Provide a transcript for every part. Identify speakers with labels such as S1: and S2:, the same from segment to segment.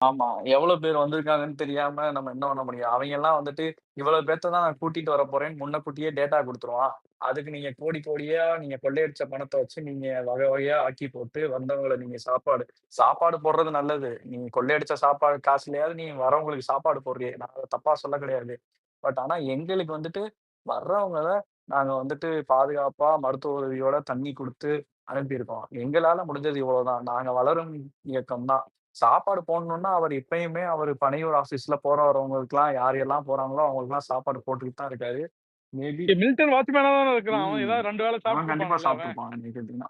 S1: ஆமா. எவ்வளவு பேர் வந்திருக்காங்கன்னு தெரியாம நம்ம என்ன பண்ண முடியும்? அவைங்கலாம் வந்துட்டு, இவ்வளவு பேத்த தான் நான் கூட்டிட்டு வரப்போறேன்னு முன்னக்கூட்டியே டேட்டா குடுத்துருவான். அதுக்கு நீங்க கோடி கோடியா நீங்க கொள்ளையடிச்ச பணத்த வச்சு நீங்க வகை வகையா ஆக்கி போட்டு வந்தவங்கள நீங்க சாப்பாடு சாப்பாடு போடுறது நல்லது. நீங்க கொள்ளையடிச்ச சாப்பாடு காசுலயாவது நீ வரவங்களுக்கு சாப்பாடு போடுறியே! நான் அத தப்பா சொல்ல கிடையாது. பட் ஆனா எங்களுக்கு வந்துட்டு வர்றவங்கள நாங்க வந்துட்டு பாதுகாப்பா மருத்துவ உதவியோட தண்ணி குடுத்து அனுப்பியிருக்கோம். எங்களால முடிஞ்சது இவ்வளவுதான். நாங்க வளரும் இயக்கம் தான். சாப்பாடு போடணும்னா, அவர் எப்பயுமே அவரு பனையூர் ஆஃபீஸ்ல போற வரவங்களுக்குலாம் யார் யாரெல்லாம் போறாங்களோ, அவங்களுக்கெல்லாம் சாப்பாடு போட்டுக்கிட்டு தான் இருக்காரு. மேபி
S2: மில்டன் வாட்ச்மேனா தானே இருக்கிறான். அவன்
S1: ம்.
S2: ஏதாவது 2 வேள
S1: அவன் கண்டிப்பா
S2: சாப்பிட்டுருப்பான்ல அவன்.
S1: சாப்ட்டுருப்பான் என்னைய கேட்டீங்கன்னா.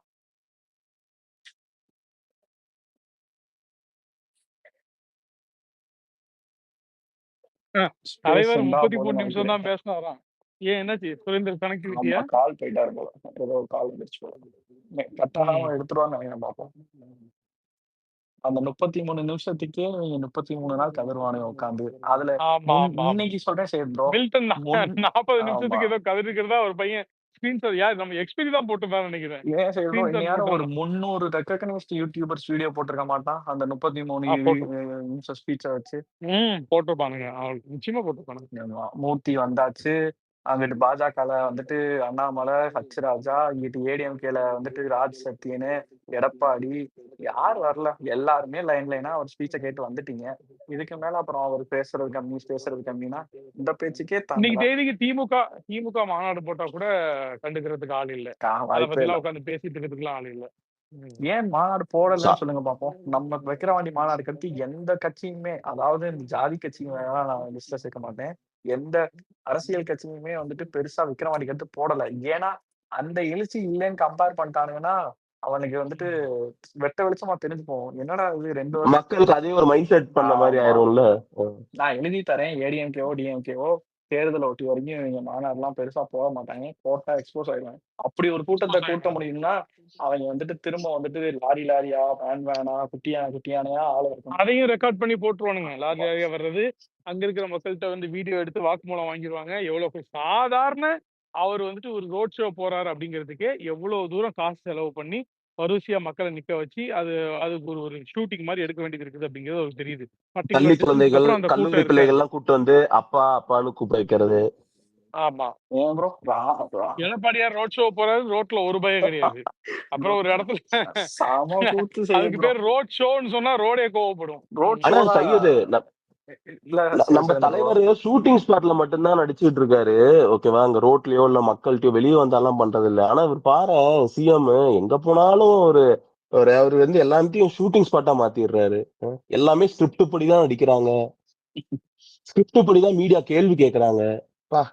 S2: அ
S1: ஸ்பேஸ்
S2: தலைவர்
S1: இருந்தா
S2: 33
S1: போதும்னு
S2: நிமிஷம்
S1: நெனைக்கிறேன்.
S2: தான் பேசினாராம். ஏன் என்னாச்சு? சுரேந்தர்
S1: ஆமா
S2: கனெக்டிவிட்டியா?
S1: கால் போயிட்டாரு போல. ஏதோ கால் வந்துருச்சு போல. கட் ஆகாம
S2: ம்.
S1: எடுத்துருவான்னு நெனைக்கிறேன் பாப்போம். அந்த 33 நிமிஷத்துக்கே நீங்க 33 நாள் கதறுவானுங்க உட்காந்து. அதுல
S2: ஆமா, ஆமா, ஆமா.
S1: இன்னைக்கு சொல்றேன் சரி ப்ரோ.
S2: மில்டன்
S1: முன்
S2: 40
S1: ஆமா.
S2: நிமிஷத்துக்கு ஏதோ கதறிக்கிறதா ஒரு பையன் ஸ்கிரீன்ஷாட் யார் நம்ம எக்ஸ்பீரி தான் போட்டிருந்தான்னு நெனைக்கிறேன்.
S1: ஏன் சரி ப்ரோ
S2: ஸ்கிரீன்ஷாட்
S1: இந்நேரம் ஒரு
S2: போட்டிருந்தான்.
S1: 300 ரெகக்னைஸ்ட் யூடியூபர்ஸ் வீடியோ போட்டிருக்க மாட்டான். அந்த 33
S2: போட்டு
S1: நிமிஷம் ஸ்பீச்ச வச்சு.
S2: போட்டிருப்பானுங்க. அவனுக்கு நிச்சயமா போட்டிருப்பானுங்க.
S1: ஆமா. மூர்த்தி வந்தாச்சு. அங்கிட்டு பாஜகல வந்துட்டு அண்ணாமலை, ஹச் ராஜா, இங்கிட்டு ஏடிஎம்கேல வந்துட்டு ராஜ் சத்தியனு, எடப்பாடி யார் வரல? எல்லாருமே லைனா அவர் ஸ்பீச்ச கேட்டு வந்துட்டீங்க. இதுக்கு மேல அப்புறம் அவர் பேசுறது கம்மின்னா, இந்த பேச்சுக்கே
S2: இன்னைக்கு
S1: தாங்கல.
S2: தேதிக்கு திமுக மாநாடு போட்டா கூட கண்டுக்கிறதுக்கு ஆள் இல்ல. அத
S1: வாய்ப்பே இல்ல.
S2: பத்திலாம் உட்கார்ந்து பேசிட்டு இருக்கிறதுக்குலாம் ஆள் இல்ல. ம்.
S1: ஏன் மாநாடு
S3: ச
S1: போடலன்னு சொல்லுங்க பார்ப்போம். நம்ம விக்கிரவாண்டி மாநாடுக்கு அடுத்து எந்த கட்சியுமே, அதாவது இந்த ஜாதி கட்சிங்க வேணா நான் லிஸ்ட்ல சேர்க்க மாட்டேன். எந்த அரசியல் கட்சியுமே வந்துட்டு பெருசா விக்கிரவாண்டிக்கு அடுத்து போடல. ஏன்னா, அந்த எழுச்சி இல்லன்னு கம்பேர் பண்ணிட்டானுங்கன்னா, அவனுக்கு வந்துட்டு வெட்ட வெளிச்சமா தெரிஞ்சு போகும். என்னடா இது 2 வருஷம்
S3: மக்களுக்கு அதே ஒரு மைண்ட் செட் பண்ண மாரி
S1: ஆமா.
S3: ஆயிரும்ல.
S1: நான் எழுதி தரேன். ஏடிஎம்கேவோ, டிஎம்கேவோ தேர்தல ஒட்டி வரைக்கும் இவங்க மாநாடுலாம் பெருசா போட மாட்டாங்க. போட்டா எக்ஸ்போஸ் ஆயிடுவாங்க. அப்படி ஒரு கூட்டத்த கூட்ட முடியும்னா, அவங்க வந்துட்டு திரும்ப வந்துட்டு லாரி லாரியா, வேன் வேனா, குட்டி யானை குட்டி யானையா ஆள இருக்கணும்.
S2: அதையும் ரெக்கார்ட் பண்ணி போட்டுருவானுங்க. லாரி
S1: ஆமா.
S2: லாரியா வர்றது. அங்க இருக்கிற மக்கள்ட்ட வந்து வீடியோ எடுத்து வாக்குமூலம் வாங்கிருவாங்க. சாதாரண அவர் வந்துட்டு ஒரு ரோட் ஷோ போறாரு அப்படிங்கிறதுக்கே எவ்வளவு தூரம் காசு செலவு பண்ணி, வரிசையா மக்கள நிக்க வச்சு, அதுக்கு ஒரு ஒரு ஷூட்டிங் மாரி எடுக்க வேண்டியது இருக்குது அப்படிங்கிறது அவருக்கு தெரியுது.
S3: பள்ளி
S2: பர்ட்டிகுலர் டிஸ்டன்ஸ்க்கு
S3: குழந்தைகள்,
S2: அப்புறம் அந்த
S3: கல்லூரி
S2: கூட்டம் இருக்காது.
S3: பிள்ளைகள்லாம் கூட்டு வந்து அப்பா, அப்பான்னு கூப்பிட வைக்கிறது.
S2: ஆமா.
S1: ஏன் ப்ரோ? ரா
S2: எடப்பாடியார் ரோட் ஷோ போறாரு. ரோட்ல ஒரு பயம் கிடையாது.
S1: ப்ரோ
S2: அப்புறம் ஒரு இடத்துல
S1: செம கூத்து செய்யும்
S2: அதுக்கு
S1: ப்ரோ.
S2: பேர் ரோட் ஷோன்னு சொன்னா ரோடே கோவப்படும்.
S1: ரோட்
S2: ம்.
S1: ஷோ
S3: ஆனா
S1: தான்
S3: சையது
S1: இல்ல
S3: நம்ம
S1: சிவசேகரன் ப்ரோ.
S3: தலைவரு ஷூட்டிங் ஸ்பாட்ல மட்டும் தான் நடிச்சுட்டு இருக்காரு. ஓகேவா? அங்க ரோட்லயோ இல்ல மக்கள்ட்டயோ வெளிய வந்தாலாம் பண்றது இல்ல. ஆனா இவர் பாரேன் சிஎம் எங்க போனாலும் ஒரு ஒரு அவரு வந்து எல்லாத்தையும் ஷூட்டிங் ஸ்பாட்டா மாத்திடுறாரு. எல்லாமே ஸ்கிரிப்ட் படி தான் நடிக்கிறாங்க. ஸ்கிரிப்ட் படி தான் மீடியா கேள்வி கேட்கறாங்க. அப்பா!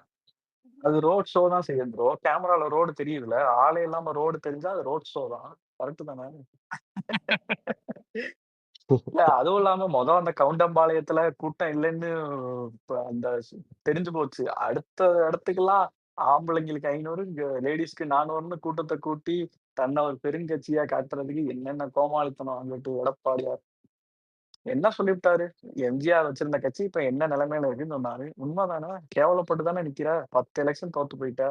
S1: அது ரோட் ஷோ தான் செய்யும் ப்ரோ. கேமரால ரோடு தெரியுதுல்ல. ஆளே இல்லாம ரோடு தெரிஞ்சா அது ரோட் ஷோ தான். கரெக்ட் தானே? இல்ல அதுவும் இல்லாம அந்த கவுண்டம்பாளையத்துல கூட்டம் இல்லன்னு இப்ப அந்த தெரிஞ்சு போச்சு. அடுத்த இடத்துக்கெல்லாம் ஆம்பளைங்களுக்கு 500 லேடீஸ்க்கு 400ன்னு கூட்டத்த கூட்டி, தன்ன ஒரு பெருங்கட்சியா காட்டுறதுக்கு என்னென்ன கோமாளித்தனம் அங்கிட்டு எடப்பாடியார். என்ன சொல்லிப்புட்டாரு? எம்ஜிஆர் வச்சிருந்த கட்சி இப்ப என்ன நிலைமையில இருக்குன்னு சொன்னாரு. உண்மதானே? கேவலப்பட்டு தானே நிக்கிற. 10 எலக்ஷன் தோத்து போயிட்ட.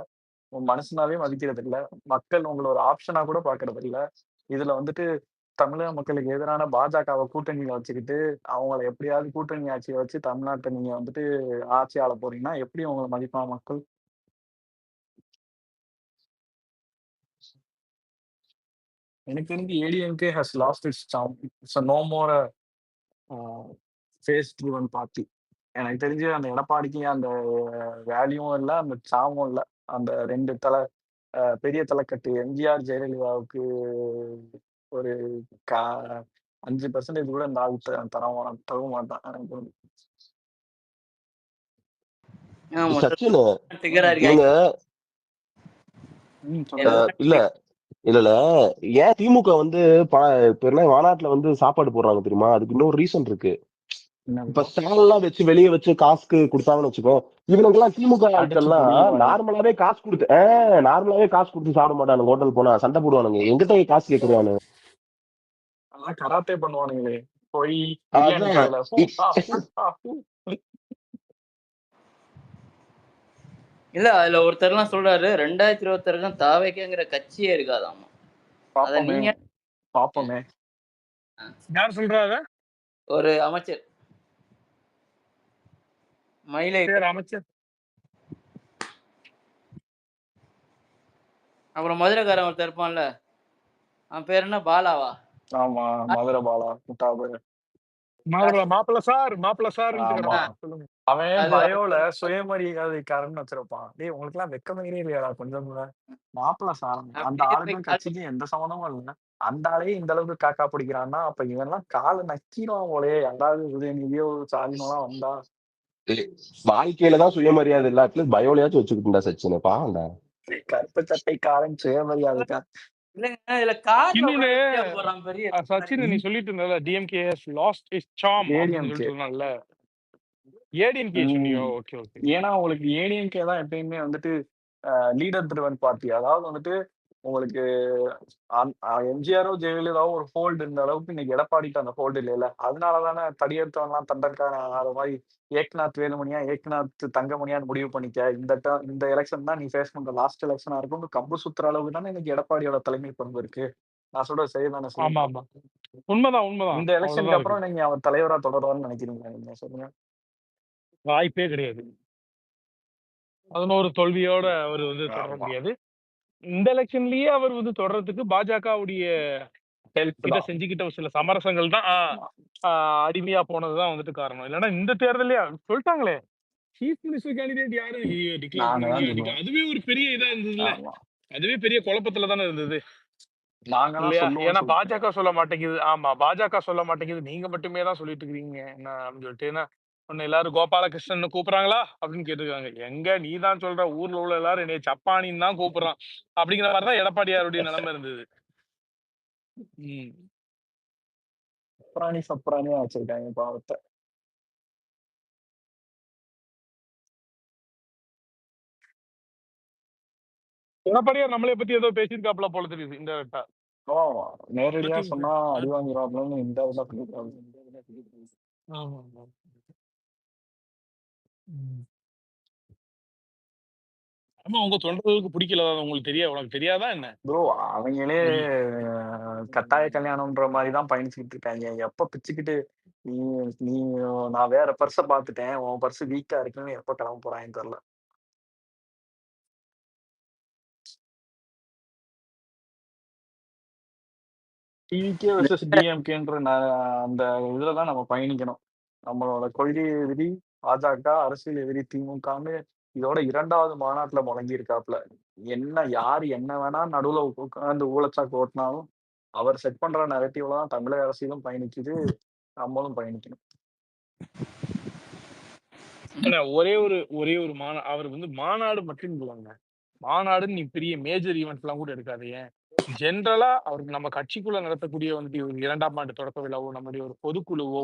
S1: உன் மனுஷனாவே மதிக்கிறது இல்ல. மக்கள் உங்கள ஒரு ஆப்ஷனா கூட பார்க்கறது இல்ல. இதுல வந்துட்டு தமிழக மக்களுக்கு எதிரான பாஜகவ கூட்டணியில வச்சுக்கிட்டு, அவங்கள எப்படியாவது கூட்டணி ஆட்சிய வச்சு தமிழ்நாட்ட நீங்க வந்துட்டு ஆட்சி ஆள போறீங்கன்னா, எப்படி உங்கள மதிப்பான் மக்கள்? எனக்கு தெரிஞ்சு ADMK has lost its charm. It's no more a face driven party. எனக்கு தெரிஞ்சு அந்த எடப்பாடிக்கு அந்த வேல்யூவும் இல்ல, அந்த சார்மும் இல்ல. அந்த 2 பெரிய தலைக்கட்டு எம்ஜிஆர், ஜெயலலிதாவுக்கு ஒரு கா 5% கூட இந்த ஆள் தரவும் மாட்டான். எனக்கு தெரிஞ்சு.
S3: சச்சினு
S4: டிகரா
S3: இவங்க
S4: இருக்காங்க.
S1: சொல்லுங்க.
S4: எல்லாம்
S3: இல்ல இல்ல ஏன் திமுக வந்து ப இப்ப என்ன மாநாட்டுல வந்து சாப்பாடு போடுறாங்க தெரியுமா? அதுக்கு இன்னொரு ரீசன் இருக்கு.
S1: என்ன
S3: இப்ப
S1: ப்ரோ?
S3: ஸ்டால்லாம் வச்சு வெளிய வச்சு காசுக்கு குடுத்தாங்கன்னு வச்சுக்கோ. இவனுங்கெல்லாம் திமுக
S1: அடிச்சு
S3: ஆட்கள்லாம்
S1: புடுங்கிருவானுங்க.
S3: நார்மலாவே காசு குடுத்து சாப்பிட மாட்டானுங்க. ஹோட்டல் போனா சண்டை போடுவானுங்க. எங்கிட்ட காசு கேட்கறானுங்க.
S1: அதெல்லாம் கராத்தே பண்ணுவானுங்களே! போய் பிரியாணி
S3: அதான்
S1: கடையில
S3: இ-
S4: இல்ல அதுல ஒருத்தர்லாம் சொல்றாரு 2026 தாவேக்காங்கிற கட்சியே இருக்காதாமா. அத
S1: பாப்போமே,
S4: நீங்க
S1: பாப்போமே.
S2: யார் சொல்றா அத?
S4: ஒரு அமைச்சர் மயிலை
S2: சரி, அமைச்சர்.
S4: அப்புறம் மதுரைக்காரன் ஒருத்தன் இருப்பான்ல, அவன் பேர் என்ன பாலாவா?
S1: ஆமா, மதுரை பாலா, முட்டாபு.
S2: மாப்பிள்ள சார்ன்ட்டு
S1: ஆமா.
S2: கிடப்பான். சொல்லுங்க.
S1: அவன்
S4: அது
S1: பயோல சுயமரியாதைக்காரன்னு வச்சிருப்பான். டேய் உங்களுக்கெல்லாம் வெக்கமே இல்லையாடா கொஞ்சம் கூட? மாப்பிள சாரம். அந்த
S4: அப்படியே போய்
S1: ஆளுக்கும்
S4: கால்
S1: கட்சிக்கும் எந்த சம்மந்தமும் இல்ல. அந்த ஆளே இந்த அளவுக்கு காக்கா பிடிக்கிறான்னா, அப்ப இவன்லாம் கால நக்கிருவான் போலயே! யாராவது உதயநிதியோ, ஸ்டாலினோலாம் வந்தா.
S3: டேய், வாழ்க்கையில தான் சுயமரியாதை இல்ல. அட்லீஸ்ட் பயோலயாச்சும் வச்சுக்கிட்டுடா சச்சின். பாவம்டா.
S1: கருப்பு சட்டைக்காரன் சுயமரியாதைக்கா.
S4: இல்லைங்க, இதுல கார்ல
S2: இன்னொன்னு
S4: உட்கார்ந்து வீடியோ போடுறான் பெரிய
S2: சச்சின் நீ சொல்லிட்டு இருந்தல DMK has lost its charm அப்படின்னு
S1: ஏடிஎம்கே.
S2: சொல்லிட்டு சொன்னான்ல. ஏடிஎம்கே சொன்னியோ?
S1: ம்.
S2: Okay okay.
S1: ஏன்னா உங்களுக்கு ஏடிஎம்கே தான் எப்பயுமே வந்துட்டு லீடர் ட்ரிவன் பார்ட்டி. அதாவது வந்துட்டு உங்களுக்கு எம்ஜிஆரோ ஜெயலலிதாவோ ஒரு ஹோல்டு இருந்த அளவுக்கு இன்னைக்கு எடப்பாடிட்ட அந்த ஹோல்டு இல்லைல்ல. அதனால தானே தடியெடுத்தவன்லாம் தண்டன்காரன் ஆகிற மாதிரி ஏக்நாத் வேலுமணியா, ஏக்நாத் தங்கமணியான்னு முடிவு பண்ணிக்க. இந்த எலெக்ஷன் தான் நீ ஃபேஸ் பண்ற லாஸ்ட் எலெக்ஷனா இருக்கும்னு கம்பு சுத்துற அளவுக்கு தானே இன்னைக்கு எடப்பாடியோட தலைமை பண்பு இருக்கு. நான் சொல்றது சரிதானே
S2: ஆமா
S1: சொல்லுங்க.
S2: ஆமா, உண்மைதான் உண்மைதான்.
S1: இந்த எலெக்ஷனுக்கு
S2: அவ்வளவுதான் இருக்கு.
S1: அப்புறம் நீங்க அவர் தலைவரா தொடருவார்னு நினைக்கிறீங்க நீங்க சொல்லுங்க.
S2: வாய்ப்பே கிடையாது. 11 தோல்வியோட அவர் வந்து தொடர
S1: ஆமா.
S2: முடியாது. இந்த எலெக்ஷன்லயே அவர் வந்து தொடர்றதுக்கு பாஜகவுடைய
S1: ஹெல்ப்
S2: கிட்ட
S1: தான்.
S2: செஞ்சுக்கிட்ட சில சமரசங்கள் தான் அடிமையா போனதுதான் வந்துட்டு காரணம். இல்லைன்னா இந்த தேர்தலே சொல்லிட்டாங்களே சீஃப் மினிஸ்டர் கேண்டிடேட் யாரு டிக்ளேர்
S1: நாங்க தான்
S2: பண்ணுங்க.
S1: சொல்லுவோம்.
S2: அதுவே ஒரு பெரிய இதா இருந்ததுல்ல.
S1: ஆமா.
S2: அதுவே பெரிய குழப்பத்துல தானே இருந்தது
S1: நாங்க தான்
S2: இல்லையா?
S1: சொல்லுவோம்
S2: ஏன்னா
S1: சொல்லிட்டோம்.
S2: பாஜக சொல்ல மாட்டேங்குது. ஆமா, பாஜக சொல்ல மாட்டேங்குது. நீங்க மட்டுமே தான் சொல்லிட்டு இருக்கிறீங்க என்ன அப்படின்னு சொல்லிட்டு. ஏன்னா உன்னை எல்லாரும் கோபாலகிருஷ்ணன் கூப்பிடுறாங்களா அப்படின்னு கேட்டிருக்காங்க. எங்க நீ தான் சொல்ற, ஊர்ல உள்ள எல்லாரும் என்னைய சப்பானின்னு தான் கூப்பிடுறான் அப்படிங்கிற மாதிரி தான் எடப்பாடியாருடைய நிலைமை இருந்தது.
S1: சப்ரானியா வச்சிருக்காங்க பாவத்தை.
S2: எடப்பாடியார் நம்மளை பத்தி ஏதோ பேசியிருக்காப்ல போல தெரியுது இந்த வட்டா.
S1: ஆமா. நேரடியா சொன்னா அடி வாங்கிடுவாப்லன்னு இந்த இதுல சொல்லிருக்காங்க.
S2: ஆமா ஆமா. ஆமா, உங்க தொண்டர்களுக்கு பிடிக்கல, உங்களுக்கு உனக்கு தெரியாதா என்ன?
S1: ப்ரோ அவங்களே கட்டாய கல்யாணம்ன்ற மாதிரி தான் பயணிச்சுக்கிட்டு இருக்காங்க. எப்ப பிச்சுக்கிட்டு நீ நீ நான் வேற பர்ஸ பாத்துட்டேன், உன் பர்ஸ் வீக்கா இருக்குன்னு எப்ப கிளம்ப போறாங்கன்னு தெரியல. டிவிகே வெர்சஸ் டிஎம்கேன்ற அந்த இதுலதான் நம்ம பயணிக்கணும். நம்மளோட கொள்கை எதிரி பாஜக, அரசியல் எதிரி திமுகன்னு இதோட 2வது மாநாட்டுல முழங்கி இருக்காப்ல. யாரு என்ன வேணா நடுவுல உட்கார்ந்து ஊழச்சாக்கு ஓட்டினாலும் அவர் செட் பண்ற நரேட்டிவ்ல தான் தமிழக அரசியலும் பயணிக்குது, நம்மளும் பயணிக்கணும்.
S2: ஒரே ஒரு அவர் வந்து மாநாடு மட்டும் இல்லைங்க. மாநாடுன்னு நீ பெரிய மேஜர் ஈவெண்ட்ஸ் எல்லாம் கூட எடுக்காதீங்க. ஜென்ரலா அவருக்கு நம்ம கட்சிக்குள்ள நடத்தக்கூடிய வந்து ஒரு 2ஆம் ஆண்டு தொடக்க விழாவோ, நம்முடைய ஒரு பொதுக்குழுவோ,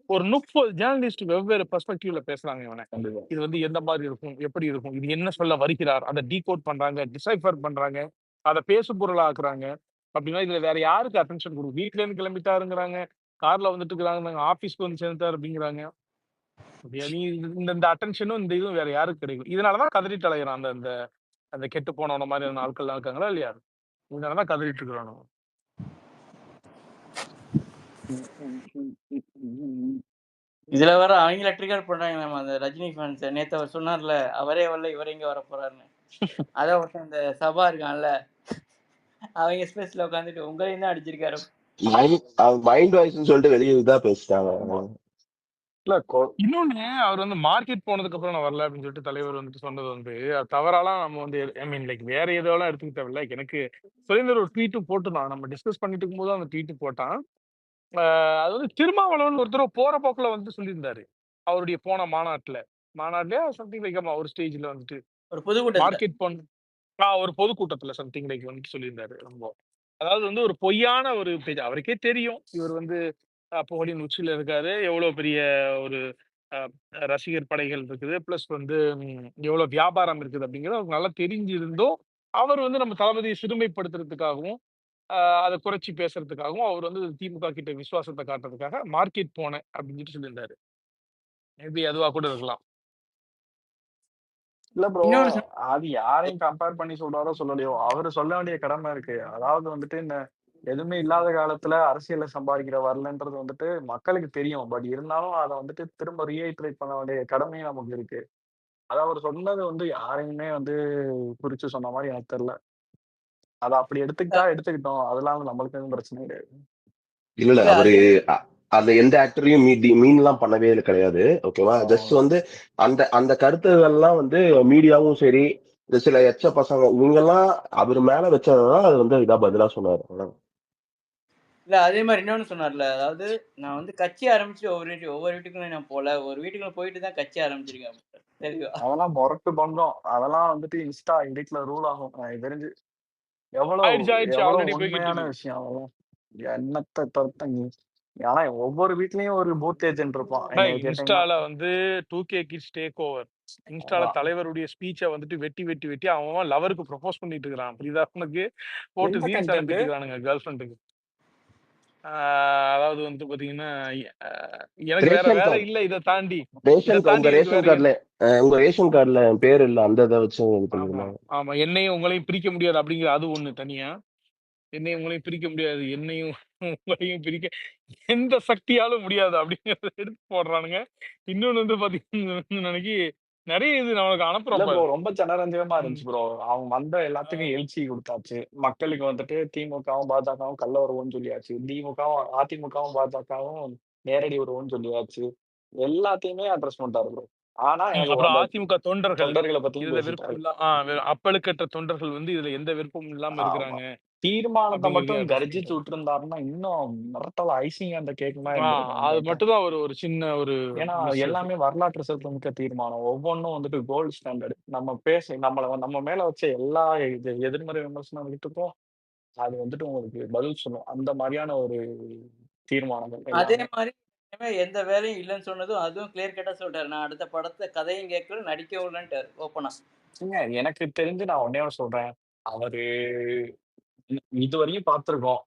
S2: ஒரு 30 ஜேர்னலிஸ்ட் வெவ்வேறு பெர்ஸ்பெக்டிவ்ல பேசுறாங்க இவனை.
S1: கண்டிப்பா.
S2: இது வந்து எந்த மாதிரி இருக்கும், எப்படி இருக்கும், இது என்ன சொல்ல வருகிறார், அதை டீகோட் பண்றாங்க, டிசைஃபர் பண்றாங்க, அதை பேசு பொருளா ஆக்குறாங்க. அப்படின்னா இதுல வேற யாருக்கு அட்டென்ஷன் கொடுக்கும்? வீட்ல இருந்து கிளம்பிட்டாருங்கிறாங்க, கார்ல வந்துட்டு இருக்கிறாங்க, ஆபீஸ்க்கு வந்து சேர்ந்துட்டாரு அப்படிங்கிறாங்க. நீ இந்த அட்டென்ஷனும் இந்த இதுவும் வேற யாருக்கு கிடைக்கும்? இதனாலதான் கதறிட்டு அலைகிறான் அந்த அந்த அந்த கெட்டு போனவன மாதிரியான ஆட்கள்லாம் இருக்காங்களா இல்லையா? இதனாலதான் கதறிட்டு இருக்கிறானு.
S4: இதுல வேற அவங்கள ட்ரிகர் பண்றாங்க. நம்ம அந்த ரஜினி ஃபேன்ஸ் நேத்து அவர் சொன்னார்ல, அவரே வரல இவர் எங்க வர போறாருன்னு. அதான் ஒருத்தன் இந்த சபா இருக்கான்ல, அவங்க ஸ்பேஸ்ல உட்காந்துட்டு உங்களையும் தான் அடிச்சிருக்காரு.
S3: மைண்ட் வாய்ஸ்னு சொல்லிட்டு வெளியே இதான் பேசிட்டாங்க.
S2: இன்னொன்னு அவர் வந்து மார்க்கெட் போனதுக்கு அப்புறம் நான் வரல அப்படின்னு சொல்லிட்டு தலைவர் வந்துட்டு சொன்னது வந்து அது தவறாலாம் நம்ம வந்து ஐ மீன் லைக் வேற எதோலாம் எடுத்துக்க தேவையில்ல. எனக்கு சுரேந்தர் ஒரு ட்வீட்டும் போட்டுதான் நம்ம டிஸ்கஸ் பண்ணிட்டு இருக்கும்போது அந்த ட்வீட்டு போட்டான். அது வந்து திருமாவளவன் ஒருத்தர் போற போக்குல வந்து சொல்லியிருந்தாரு அவருடைய போன மாநாட்டுல சம்திங் லைக் ஒரு ஸ்டேஜ்ல வந்துட்டு
S4: ஒரு பொதுக்கூட்டத்துல
S2: மார்க்கெட் போன ஒரு பொதுக்கூட்டத்துல சம்திங் லைக் வந்துட்டு சொல்லியிருந்தாரு. ரொம்ப அதாவது வந்து ஒரு பொய்யான ஒரு பேஜ். அவருக்கே தெரியும் இவர் வந்து புகழின் உச்சியில இருக்காரு, எவ்வளவு பெரிய ஒரு ரசிகர் படைகள் இருக்குது, பிளஸ் வந்து எவ்வளவு வியாபாரம் இருக்குது அப்படிங்கிறது அவருக்கு நல்லா தெரிஞ்சிருந்தோம். அவர் வந்து நம்ம தளபதியை சிறுமைப்படுத்துறதுக்காகவும் அதை குறைச்சி பேசுறதுக்காகவும் அவர் வந்து திமுக கிட்ட விசுவாசத்தை காட்டுறதுக்காக மார்க்கெட் போனேன் அப்படின்னு சொல்லியிருந்தாரு. மேபி அதுவா கூட இருக்கலாம்.
S1: இல்ல ப்ரோ,
S4: இன்னொரு
S1: அது யாரையும் கம்பேர் பண்ணி சொல்றாரோ சொல்லலையோ அவரு சொல்ல வேண்டிய கடமை இருக்கு. அதாவது வந்துட்டு இந்த எதுவுமே இல்லாத காலத்துல அரசியல்ல சம்பாதிக்கிற வரலன்றது வந்துட்டு மக்களுக்கு தெரியும். பட் இருந்தாலும் அத வந்துட்டு திரும்ப ரீஐட்ரேட் பண்ண வேண்டிய கடமையும் நமக்கு இருக்கு. அத அவர் சொன்னது வந்து யாரையுமே வந்து குறிச்சு சொன்ன மாரி எனக்கு தெரியல. அத அப்படி எடுத்துக்கிட்டா எடுத்துக்கிட்டோம். அதெல்லாம் நம்மளுக்கு எதுவும் பிரச்சனை கிடையாது.
S3: இல்ல
S4: இல்ல
S3: அவரு
S4: அதே
S3: அந்த எந்த ஆக்டரையும் மீன்லாம் பண்ணவே கிடையாது. ஓகேவா? ஜஸ்ட்
S1: ஆ.
S3: வந்து அந்த அந்த கருத்துகள்லாம் வந்து மீடியாவும் சரி, இந்த சில எச்ச பசங்க இவங்கெல்லாம் அவர் மேல வச்சதுதான் அது வந்து இதா பதிலா சொன்னாரு. அவ்வளவுதான்.
S4: இல்ல அதே மாதிரி இன்னொன்னு சொன்னார்ல, அதாவது நான் வந்து கட்சி ஆரம்பிச்சு ஒவ்வொரு வீட்டுக்கும் நான் போல, ஒரு வீட்டுக்குள்ள போயிட்டு தான் கட்சி ஆரம்பிச்சிருக்கேன் அப்படின்றாரு. தெளிவா.
S1: அதெல்லாம் மொரட்டு பங்கம். அதெல்லாம் வந்துட்டு இன்ஸ்டா எடிட்ல ரூல் ஆகும். எனக்கு தெரிஞ்சு. எவ்வளோ
S2: ஆயிடுச்சு
S1: எவ்வளோ
S2: ஆல்ரெடி போய்கிட்டு
S1: உண்மையான
S2: இருக்கு.
S1: விஷயம் அதெல்லாம். என்னத்த தொத்த நீ. ஆனா ஒவ்வொரு வீட்லயும் ஒரு பூத் ஏஜென்ட் இருப்பான். என்னைய கேட்டீங்கன்னா.
S2: இன்ஸ்டால வந்து 2K கிட்ஸ் டேக் ஓவர். இன்ஸ்டால
S1: அதான்.
S2: தலைவருடைய ஸ்பீச்ச வந்துட்டு வெட்டி அவன் லவருக்கு ப்ரொபோஸ் பண்ணிட்டு இருக்கிறான். புரியுதா உனக்கு? போட்டு
S1: என்ன
S2: ரீல்ஸ்
S1: கண்டென்ட்?
S2: அனுப்பிட்டு இருக்கானுங்க கேர்ள் ஃப்ரெண்டுக்கு. அதாவது வந்து பாத்தீங்கன்னா, அ எனக்கு வேற
S3: ரேஷன்
S2: வேலை
S3: கார்டு
S2: இல்ல. இத தாண்டி
S3: உங்க
S2: எனக்கு வேற
S3: உங்க ரேஷன் கார்டுல பேர் இல்ல, அந்த இதை வச்சு இது
S2: ஆமா,
S3: பண்ணிருந்தாங்க.
S2: ஆமா. என்னையும் உங்களையும் பிரிக்க முடியாது அப்படிங்கிற அது ஒண்ணு தனியா. என்னையும் உங்களையும் பிரிக்க முடியாது. என்னையும் உங்களையும் பிரிக்க எந்த சக்தியாலும் முடியாது அப்படிங்கிறத எடுத்து போடுறானுங்க. இன்னொன்னு வந்து பாத்தீங்கன்னா அன்னைக்கு நெறைய இது நம்மளுக்கு
S1: இல்ல
S2: அனுப்புறோம்
S1: ப்ரோ.
S2: பாரு.
S1: ரொம்ப ஜனரஞ்சகமா
S2: ம்.
S1: இருந்துச்சு ப்ரோ. அவங்க வந்த எல்லாத்துக்கும் எழுச்சி குடுத்தாச்சு. மக்களுக்கு வந்துட்டு திமுகவும், பாஜகவும் கள்ள உறவுன்னு சொல்லியாச்சு. அதிமுகவும், பாஜகவும் நேரடி உறவுன்னு சொல்லியாச்சு. எல்லாத்தையுமே அட்ரஸ் பண்ணிட்டாரு ப்ரோ. ஆனா எனக்கு
S2: அப்புறம்
S1: அந்த
S2: அதிமுக தொண்டர்கள்
S1: தொண்டர்கள பத்தியும்
S2: இதுல விருப்பம்
S1: பேசிட்டாரு.
S2: இல்ல அப்பழுக்கற்ற தொண்டர்கள் வந்து இதுல எந்த விருப்பமும் இல்லாம
S1: ஆமா.
S2: இருக்கிறாங்க
S1: தீர்மானத்த மட்டும்
S2: அப்படிங்கிறதையும் அட்ரஸ்
S1: கர்ஜிச்சு
S2: பண்ணிட்டாரு.
S1: விட்டிருந்தாருன்னா, இன்னும் மிரட்டலா ஐசிங் அந்த கேக் மாரி இருந்திருக்கும்
S2: அது
S1: உண்மையாலுமே.
S2: மட்டும் தான் ஒரு சின்ன ஒரு
S1: ஏன்னா,
S2: மிஸ் அது.
S1: எல்லாமே வரலாற்று சிறப்புமிக்க தீர்மானம். ஒவ்வொன்னும் வந்துட்டு கோல்ட் ஸ்டாண்டர்ட். நம்ம மேல வச்ச எல்லா எதிர்மறை விமர்சனத்துக்கும் அது வந்துட்டு உங்களுக்கு பதில் சொல்லும். அந்த மாரியான ஒரு தீர்மானங்கள்
S4: அதே
S1: எல்லாமே.
S4: மாதிரி இனிமே எந்த வேலையும் இல்லைன்னு சொன்னதும் அதுவும் கிளியர் கட்டா சொல்லிட்டாரு. நான் அடுத்த படத்தை கதையும் கேட்கல, நடிக்கவும் இல்லைன்ட்டாரு ஓப்பனா.
S1: ஏங்க எனக்கு தெரிஞ்சு நான் ஒண்ணே ஒண்ணு சொல்றேன். அவரு இதுவரையும் பார்த்திருக்கோம்.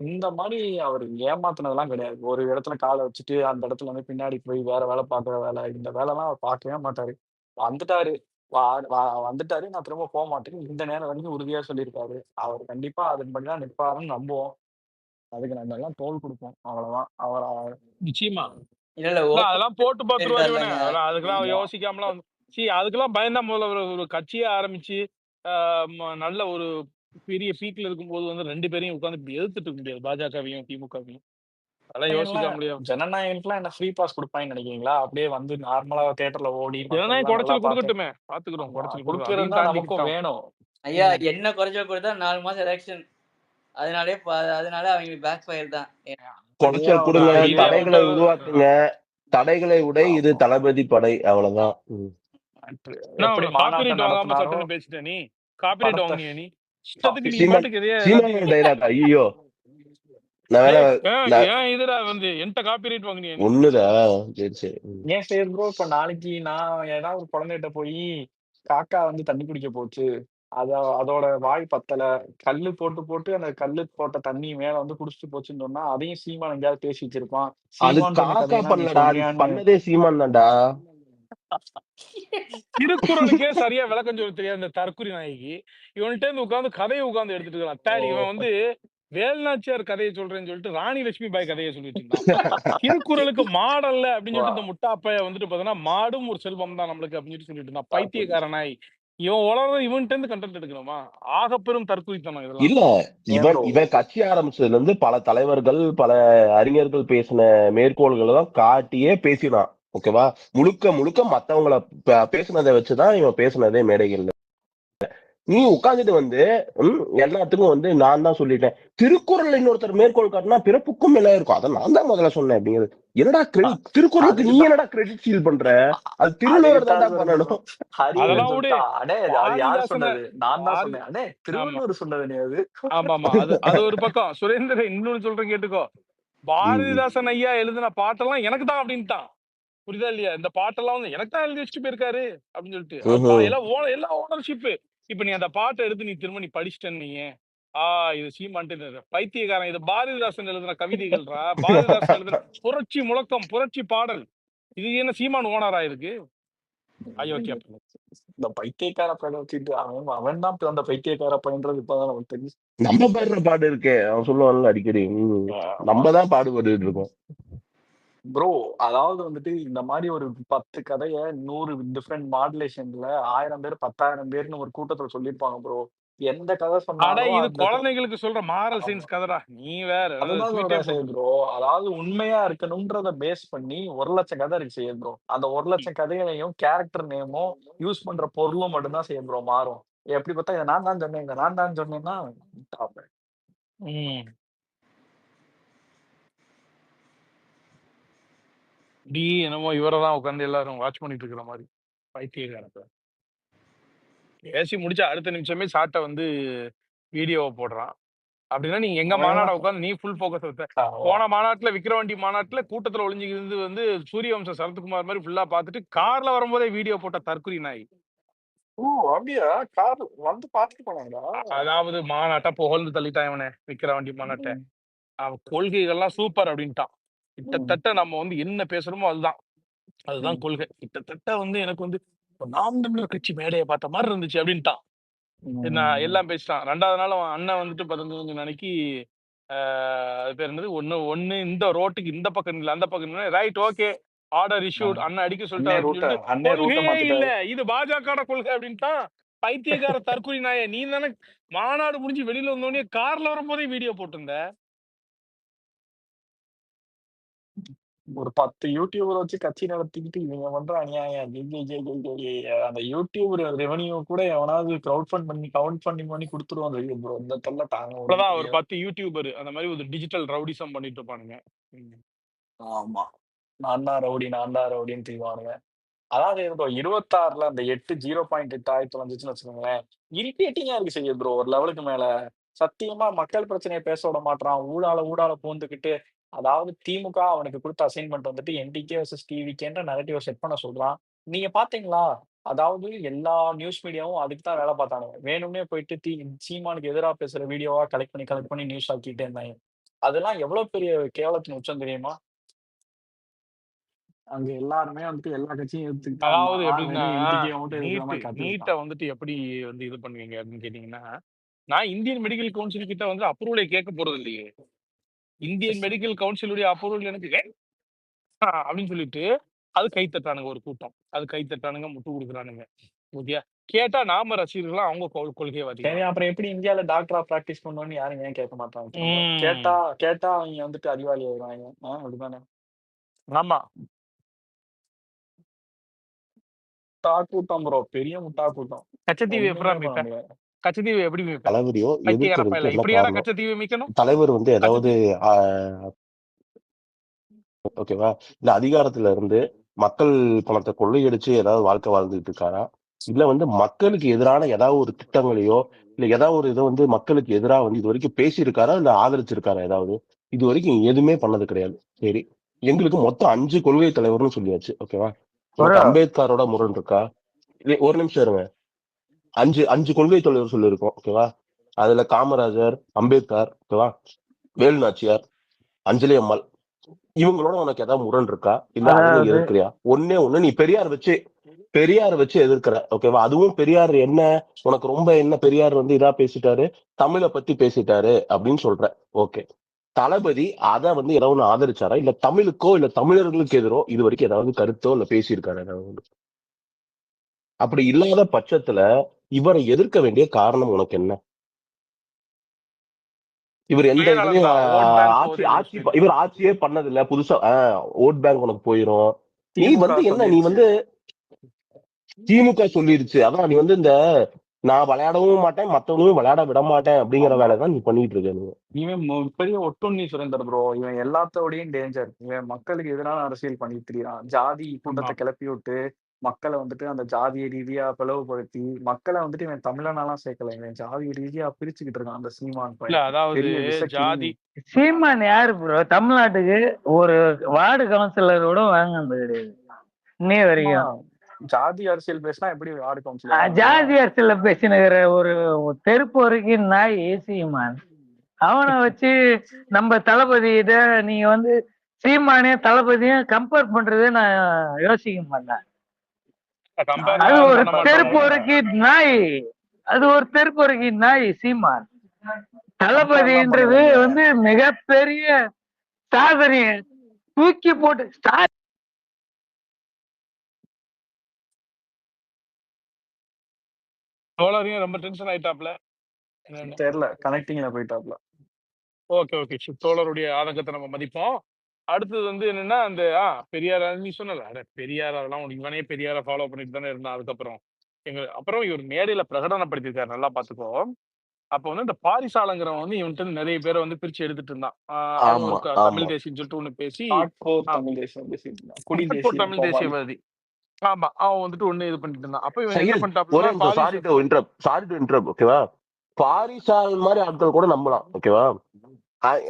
S1: இந்த மாரி அவரு ஏமாத்துனதெல்லாம் கிடையாது. ஒரு இடத்துல கால வச்சுட்டு, அந்த இடத்துல வந்து பின்னாடி போய் வேற வேலை பார்க்குற வேலை, இந்த வேலைலாம் அவர் பார்க்கவே மாட்டாரு. வந்துட்டாரு. வா வா வந்துட்டாரு. நான் திரும்ப போமாட்டேன்னு இந்த நேரம் வரைக்கும் உறுதியா சொல்லியிருக்காரு. அவர் கண்டிப்பா அதன்படி தான் நிற்பாருன்னு நம்புவோம். அதுக்கு நம்ம எல்லாம் தோள் குடுப்போம். அவ்வளவுதான். அவர
S2: நிச்சயமா.
S4: இல்ல இல்ல
S2: அதெல்லாம் போட்டு பார்த்துருவாரு இவனு.
S4: இருக்காருலங்க.
S2: அதுக்கெல்லாம்
S1: ஆமா.
S2: யோசிக்காமலாம் அதுக்கெல்லாம் பயந்தா முதல்ல ஒரு கட்சியே ஆரம்பிச்சு நல்ல ஒரு பெரிய பீக்ல இருக்கும்போது வந்து 2 பேரையும் உட்கார்ந்து இப்படி எதிர்த்துட்டு இருக்க முடியாது. பாஜகவையும், திமுகவையும். அதெல்லாம் யோசிக்காம முடியாது.
S1: ஜனநாயகனுக்குலாம் என்ன ஃப்ரீ பாஸ் குடுப்பாங்கன்னு நெனைக்கிறீங்களா? அப்படியே வந்து நார்மலா தியேட்டர்ல ஓடி
S2: ஜனநாயகம்
S1: மக்கள்லாம் நல்லா
S2: குடைச்சல்
S1: பார்த்து
S2: குடுக்கட்டுமே. பார்த்துக்கிறோம்.
S1: ஆமா.
S2: குடைச்சல் குடுக்குறோம்.
S1: குடுக்குறது
S2: அதையும்
S1: தான் நமக்கும்
S2: தாண்டிக்கிட்டோம்.
S1: வேணும்.
S4: ஐயா
S1: ம்.
S4: என்ன குறைச்ச கொடுத்தா 4 மாசம் எலெக்ஷன். அதனால அவங்களுக்கு பேக் ஃபயர் தான்.
S3: குடைச்சல்
S1: ஐயாவோட
S3: கொடுங்க,
S2: இதே
S1: ஐடியா
S3: தடைகளை
S2: மட்டும்
S3: உருவாக்குங்க. தடைகளை உடை, இது
S1: ஆமா.
S3: தளபதி படை. அவ்வளவுதான்.
S1: எப்படி மாநாட்டம்
S2: காப்பிரைட் வாங்காம
S1: நடத்தினாரோ
S2: சட்டுன்னு பேசிட்ட நீ. காப்பிரைட்
S1: படத்த
S2: வாங்குனியா நீ? இஷ்டத்துக்கு நீ
S3: சீமான்
S2: பாட்டுக்கு எதையோ
S3: சீமானோட
S2: எல்லாத்தையும்
S3: டைலாக். ஐயோ, நான் வேற
S2: ஏன் இதுல வந்து என்கிட்ட காப்பிரைட் வாங்குனியா நீ?
S3: ஒண்ணுதா. சரி சரி.
S1: ஏன் சரி ப்ரோ இப்ப நாளைக்கு நான் ஏதாவது ஒரு குழந்தைகிட்ட போய் காக்கா வந்து தண்ணி குடிக்க போச்சு. அதோட வாய் பத்தல. கல்லு போட்டு போட்டு அந்த கல்லு போட்ட தண்ணி மேல வந்து குடிச்சிட்டு போச்சுன்னு சொன்னா, அதையும் சீமான் எங்கேயாவது பேசி வச்சிருப்பான்.
S3: அது
S1: சீமான் சொன்ன
S3: காக்கா
S1: கதையெல்லாம் நீ
S3: பண்ணலடா,
S1: சொல்றியான்னு
S3: பண்ணதே சீமான் தான்டா.
S2: திருக்குறளுக்கே சரியா விளக்கம் சொல்ல தெரியாது இந்த தற்குறி நாயகி. இவன்கிட்ட இருந்து கதையை உட்கார்ந்து எடுத்துட்டு இருக்கான். அத்தாடி இவன் வந்து வேல்நாச்சியார் கதையை சொல்றேன்னு சொல்லிட்டு ராணி லட்சுமி பாய் கதையை சொல்லிட்டு இருந்தான். திருக்குறளுக்கு மாடல்ல அப்படின்னு சொல்லிட்டு இந்த முட்டாப்பைய வந்துட்டு பாத்தீங்கன்னா மாடும் ஒரு செல்வம் தான் நம்மளுக்கு அப்படின்னு சொல்லிட்டு இருந்தான். பைத்தியக்காரனாய் இவன் உலக இவன்கிட்ட இருந்து கண்டென்ட் எடுக்கணுமா? ஆக பெரும் தற்குறித்தனம் இதெல்லாம்.
S3: இல்ல,
S1: ஏன் ப்ரோ?
S3: இவன் கட்சி ஆரம்பிச்சதுல இருந்து பல தலைவர்கள், பல அறிஞர்கள் பேசின மேற்கோள்களை தான் காட்டியே பேசினான். ஓகேவா? முழுக்க முழுக்க மத்தவங்கள பேசுனதை வச்சுதான் இவன் பேசுனதே மேடைகள்ல. நீ உட்கார்ந்துட்டு வந்து எல்லாத்துக்கும் வந்து நான் தான் சொல்லிட்டேன். திருக்குறள் இன்னொருத்தர் மேற்கோள் காட்டினா பிறப்புக்கும் எல்லாம் இருக்கும். அதை நான் தான் முதல்ல சொன்னேன் அப்படிங்கிறது. என்னடா கிரெடிட் திருக்குறளுக்கு நீ என்னடா கிரெடிட் ஃபீல் பண்ற? அது திருவள்ளுவர் தான்டா பண்ணணும்.
S2: அதெல்லாம் விடு.
S1: அடே அது யார்
S2: பாரதிதாசனை
S1: சொன்னது? நான் தான்
S2: பாரதி
S1: சொன்னேன். அடே
S2: ஆமா
S1: திருவள்ளுவர் சொன்னது நீ அது.
S2: ஆமா அது ஒரு பக்கம். சுரேந்தர் இன்னொன்னு சொல்றேன் கேட்டுக்கோ. பாரதிதாசன் ஐயா எழுதின பாட்டெல்லாம் எனக்கு தான் அப்படின்ட்டான். புரியுதா இல்லையா? இந்த பாட்டெல்லாம் வந்து எனக்கு தான் எழுதி வச்சுட்டு போயிருக்காரு அப்படின்னு சொல்லிட்டு எல்லாம் ஓனர்ஷிப். இப்ப நீ அந்த பாட்டை எடுத்து நீ திரும்ப நீ படிச்சிட்டேன்னு நீ இது சீமான்ட்டு பைத்தியக்காரன். இது பாரதிதாசன் எழுதின கவிதைகள்ரா. பாரதிதாசன் எழுதின புரட்சி முழக்கம், புரட்சி பாடல். இது என்ன சீமான் ஓனரா இருக்கு? அயோக்கியா.
S1: இந்த பைத்தியக்கார பையனை வச்சுட்டு அவன் தான் அந்த பைத்தியக்கார பையன்றது இப்பதான் நமக்கு தெரியும்.
S3: நம்ம பாடுற பாடு இருக்கே, அவன் சொல்லுவான்ல அடிக்கடி,
S1: ஆமா.
S3: நம்ம தான் பாடுபட்டு இருக்கோம்.
S1: ப்ரோ அதாவது வந்துட்டு இந்த மாதிரி ஒரு 10 கதைய 100 டிஃப்ரெண்ட் மாடுலேஷன்ல 1000 பேர் 10,000 பேர்னு ஒரு கூட்டத்துல சொல்லியிருப்பாங்க ப்ரோ. எந்த கதை
S2: அட
S1: சொன்னாலும்
S2: இது
S1: அந்த
S2: குழந்தைங்களுக்கு சொல்ற மாரல்
S1: ஆமா.
S2: சயின்ஸ் கதைடா. நீ வேற
S1: அதுதான்
S2: ட்வீட்டே
S1: சொல்றேன்
S2: போட்டு.
S1: ப்ரோ. அதாவது உண்மையா இருக்கணும்ன்றத பேஸ் பண்ணி 1,00,000 கதை இருக்கு செய்ய ப்ரோ. அந்த 1,00,000 கதைகளையும் கேரக்டர் நேமும் யூஸ் பண்ற பொருளும் மட்டும்தான் செய்ய ப்ரோ மாறும். எப்படி பார்த்தா இதை நான் தான் சொன்னேன், இதை நான் தான் சொன்னேன்னா top.
S2: ம். இப்படி என்னமோ இவரை தான் உட்காந்து எல்லாரும் வாட்ச் பண்ணிட்டு இருக்கிற மாதிரி பைத்தியக்காரத்தை பேசி முடிச்சா அடுத்த நிமிஷமே சாட்டை வந்து வீடியோவை போடுறான். அப்படின்னா நீங்க எங்க
S1: அவன்
S2: மாநாட
S1: எல்லாம்
S2: உட்காந்து நீ ஃபுல் ஃபோக்கஸ் வைத்த.
S1: ஆமா.
S2: போன மாநாட்டுல விக்கிரவாண்டி மாநாட்டுல கூட்டத்துல ஒளிஞ்சிருந்து வந்து சூரியவம்சம் சரத்குமார் மாதிரி ஃபுல்லா பார்த்துட்டு கார்ல வரும்போதே வீடியோ போட்ட தற்குறி நாய்.
S1: ஓ அப்படியா? கார் வந்து பார்த்துட்டு போனாங்களா?
S2: அதாவது மாநாட்டை புகழ்ந்து தள்ளிட்டான் இவனே விக்கிரவாண்டி மாநாட்டை.
S1: ம்.
S2: அவன் கொள்கைகள்லாம் சூப்பர் அப்படின்ட்டான்.
S1: ம்.
S2: கிட்டத்தட்ட நம்ம வந்து என்ன பேசுறோமோ அதுதான்
S1: ம்.
S2: கொள்கை. கிட்டத்தட்ட வந்து எனக்கு வந்து ஒரு நாம் தமிழர் கட்சி மேடையை பார்த்த மாதிரி இருந்துச்சு அப்படின்ட்டான். என்ன
S1: ம்.
S2: எல்லாம் பேசிட்டான். 2வது நாள் அவன் அண்ணன் வந்துட்டு 15 நாளைக்கு அது பேர் என்னது ஒண்ணு இந்த ரோட்டுக்கு இந்த பக்கம் இல்ல அந்த பக்கம் ரைட் ஓகே ஆர்டர் இஷ்யூட் அண்ணன் அடிக்க சொல்லிட்டாரு அப்படின்னு சொல்லிட்டு
S1: அண்ணே ரூட்டை
S2: கொள்கையே இல்ல
S1: மாத்திட்டாரு.
S2: இது பாஜக கொள்கை அப்படின்ட்டான். பைத்தியக்கார தற்கொலை நாய நீ தானே மாநாடு முடிஞ்சு வெளியில வந்தோடனே கார்ல வரும்போதே வீடியோ போட்டிருந்த.
S1: ஒரு 10 யூடியூபர் வச்சு கட்சி நடத்திக்கிட்டு இவங்க பண்ற அநியாயம். அந்த யூடியூப் ரெவன்யூ கூட எவனாவது கிரவுட் ஃபண்ட் பண்ணி கவுண்ட் பண்ணி கொடுத்துருவாங்க ப்ரோ. இந்த தொல்லை தாங்க
S2: அவ்வளவுதான் ஒரு
S1: முடியல.
S2: 10 யூடியூபர் அந்த மாதிரி ஒரு டிஜிட்டல் ரவுடிசம் பண்ணிட்டு இருப்பானுங்க.
S1: ஆமா. நான் தான் ரவுடின்னு தீவானுங்க. அதாவது ப்ரோ 26ல அந்த 0.8 ஆயிரத்தி வந்துச்சுன்னு வச்சுக்கோங்களேன். இரிட்டேட்டிங்கா இருக்கு செய்ய ப்ரோ ஒரு லெவலுக்கு மேல. சத்தியமா மக்கள் பிரச்சனையை பேச விட மாட்றான். ஊடால பூந்துக்கிட்டு அதாவது திமுக அவனுக்கு கொடுத்த அசைன்மெண்ட் வந்துட்டு என்டிகே வர்சஸ் டிவிகேன்ற நரேட்டிவ செட் பண்ண சொல்றான். நீங்க பாத்தீங்களா? அதாவது எல்லா நியூஸ் மீடியாவும் அதுக்கு தான் வேலை பார்த்தானுங்க. வேணும்னே போயிட்டு சீமானுக்கு எதிரா பேசுற வீடியோவா கலெக்ட் பண்ணி நியூஸ் ஆக்கிட்டே இருந்தாங்க. அதெல்லாம் எவ்வளவு பெரிய கேவலத்தின் உச்சம் தெரியுமா? அங்க எல்லாருமே வந்துட்டு எல்லா கட்சியும் எதிர்த்துக்கிட்டா
S2: அதாவது
S1: இருந்தான்.
S2: எப்படின்னா
S1: வெறும் என்டிகே மட்டும் எதிர்க்கிற மாதிரி
S2: நீட்டை
S1: காட்டியிருக்கான்.
S2: வந்துட்டு எப்படி வந்து இது பண்ணுவீங்க அப்படின்னு கேட்டீங்கன்னா நான் இந்தியன் மெடிக்கல் கவுன்சில் கிட்ட வந்து அப்ரூவலை கேட்க போறது இல்லையே. இந்தியன் மெடிக்கல் கவுன்சிலுடைய அப்ரூவல் எனக்கு அப்படின்னு சொல்லிட்டு அது கைத்தட்டானுங்க ஒரு கூட்டம். அது கைத்தட்டானுங்க முட்டு கொடுக்குறானுங்க. ஓகே கேட்டா நாம ரசிகர்களா அவங்க
S1: சரி
S2: கொள்கைவாதிகளா.
S1: அப்புறம் எப்படி இந்தியால டாக்டரா பிராக்டிஸ் பண்ணணும்னு யாரும் ஏன் கேட்க மாட்டாங்க திரும்ப?
S2: ம்.
S1: கேட்டா அவங்க வந்துட்டு அறிவாளி ஆயிடுவாங்க. அப்படிதானே?
S2: ஆமா
S1: முட்டா கூட்டம் ப்ரோ. பெரிய முட்டா கூட்டம்.
S2: கச்சத்தீவு எப்படா
S1: ஒண்ணுமே பண்ண
S2: மீட்ப
S1: முடியாது.
S2: கச்சத்தீவு எப்படி மீட்ப
S3: தளபதியோ
S2: பைத்தியக்கார
S3: எதிர்க்கிறதுக்கு
S2: பையல
S3: என்ன
S2: இப்படியாடா
S3: காரணம்?
S2: கச்சத்தீவை மீட்கணும்.
S3: தலைவர் வந்து ஏதாவது
S2: கச்சத்தீவு
S3: ஓகேவா, இல்ல அதிகாரத்துல இருந்து மக்கள் பணத்தை கொள்ளையடிச்சு ஏதாவது வாழ்க்கை வாழ்ந்துட்டு இருக்காரா, இல்ல வந்து மக்களுக்கு எதிரான ஏதாவது ஒரு திட்டங்களையோ இல்ல ஏதாவது ஒரு இதை வந்து மக்களுக்கு எதிராக வந்து இது வரைக்கும் பேசியிருக்காரா இல்ல ஆதரிச்சிருக்காரா? ஏதாவது இது வரைக்கும் எதுவுமே பண்ணது கிடையாது. சரி, எங்களுக்கு மொத்தம் 5 கொள்கை தலைவர்னு சொல்லியாச்சு. ஓகேவா, உனக்கு அம்பேத்கரோட முரண் இருக்கா? ஒரு நிமிஷம் இருங்க. 5 கொள்கை தலைவர் சொல்லியிருக்கோம். ஓகேவா, அதுல காமராஜர், அம்பேத்கர், ஓகேவா, வேலு நாச்சியார், அஞ்சலி அம்மாள், இவங்களோட உனக்கு ஏதாவது முரண் இருக்கா? இல்ல அதுவும் எதிர்க்கிறியா? ஒண்ணு நீ பெரியார் வச்சு எதிர்க்கிற. ஓகேவா, அதுவும் பெரியார் என்ன உனக்கு ரொம்ப என்ன பெரியார் வந்து இதா பேசிட்டாரு, தமிழை பத்தி பேசிட்டாரு அப்படின்னு சொல்ற. ஓகே, தளபதி அத வந்து ஏதாவது ஒண்ணு ஆதரிச்சாரா? இல்ல தமிழுக்கோ இல்ல தமிழர்களுக்கு எதிரோ இது வரைக்கும் ஏதாவது கருத்தோ இல்ல பேசியிருக்காரு ஏதாவது? அப்படி இல்லாத பட்சத்துல இவரை எதிர்க்க வேண்டிய காரணம் உனக்கு என்ன? இவர் எந்த இதுலயும்
S2: ஓட் பேங்க்
S3: ஆட்சி
S2: போகுதுன்னு
S3: ஆட்சி
S2: நினைச்சிட்டு
S3: இவர் ஆட்சியே பண்ணதில்ல. புதுசா ஓட் பேங்க் உனக்கு போயிரும். நீ
S1: திமுக
S3: வந்து என்ன நீ
S1: சொல்லிருச்சு.
S3: வந்து திமுக சொல்லிருச்சு. அதான் நீ வந்து இந்த நான் விளையாடவும் மாட்டேன் மத்தவங்களும் விளையாட விட மாட்டேன் அப்படிங்கிற
S1: ஆமா.
S3: வேலை தான் நீ பண்ணிட்டு இருக்க. நீ
S1: இவன் பெரிய ஒட்டுண்ணி சுரேந்தர் ப்ரோ. இவன் எல்லாத்தோடையும் டேஞ்சர். இவன் மக்களுக்கு எதிரான அரசியல் பண்ணிட்டு திரியான். ஜாதி கூட்டத்தை கிளப்பி விட்டு மக்களை வந்துட்டு அந்த ஜாதிய ரீதியா பிளவுபடுத்தி மக்களை வந்துட்டு இவன் தமிழனாலாம் சேர்க்கல. இவன் ஜாதி ரீதியா பிரிச்சுக்கிட்டு இருக்கான் அந்த சீமான்
S2: இல்ல
S1: பையன்.
S2: அதாவது
S1: பெரிய
S2: ஜாதி
S1: விஷக்கிருமி.
S5: சீமான் யாரு ப்ரோ? தமிழ்நாட்டுக்கு ஒரு வார்டு கவுன்சிலரோட வாங்கினது கிடையாது இன்னைய
S1: ஆமா,
S5: வரைக்கும்.
S1: ஜாதி அரசியல் பேசினா எப்படி வார்டு கவுன்சிலர்
S5: ஜாதி அரசியல பேசினுக்கிற ஒரு தெருப்பு வரைக்கும் நாய் சீமான். அவனை வச்சு நம்ம தளபதி இத நீங்க வந்து சீமானே தளபதியும் கம்பேர் பண்றதே நான் யோசிக்க மாட்டேன்.
S2: கம்பேர்
S5: அது
S2: யாரும்
S5: ஒரு
S2: பண்ண மாட்டாங்க.
S5: தெருப்பொறுக்கி நாய். அது ஒரு தெருப்பொறுக்கி நாய் சீமான். தளபதின்றது வந்து மிகப்பெரிய சாதனைய தூக்கி போட்டு
S2: தோழரையும் ரொம்ப டென்ஷன் ஆயிட்டாப்ல.
S1: தெரியல கனெக்டிங்ல போயிட்டாப்ல.
S2: Okay okay. தோழருடைய ஆதங்கத்தை நம்ம மதிப்போம். அடுத்தது வந்து என்னன்னா அந்த பெரியார் நீ சொன்னல அட பெரியார் அதெல்லாம் இவனே பெரியார ஃபாலோ பண்ணிட்டு தானே இருந்தான். அதுக்கப்புறம் அப்புறம் இவர் மேடையில பிரகடனப்படுத்திருக்காரு, நல்லா பாத்துக்கோ. அப்ப வந்து இந்த பாரிசாலங்கிறவன் வந்து இவன்ட்டு நிறைய பேரை வந்து பிரிச்சு எடுத்துட்டு இருந்தான். அவன் ஒரு தமிழ் தேசியன்னு சொல்லிட்டு ஒண்ணு பேசி
S1: தமிழ் தேசியம் பேசிட்டு குடி
S2: நாட்போர் தமிழ் தேசியவாதி. ஆமா அவன் வந்துட்டு ஒண்ணு இது பண்ணிட்டு இருந்தான். அப்ப இவன் என்ன பண்ணிட்டாப்ல,
S3: சாரி டு இன்டரப்ட், ஓகேவா? பாரிசால் மாதிரி ஆட்கள் கூட நம்பலாம், ஓகேவா?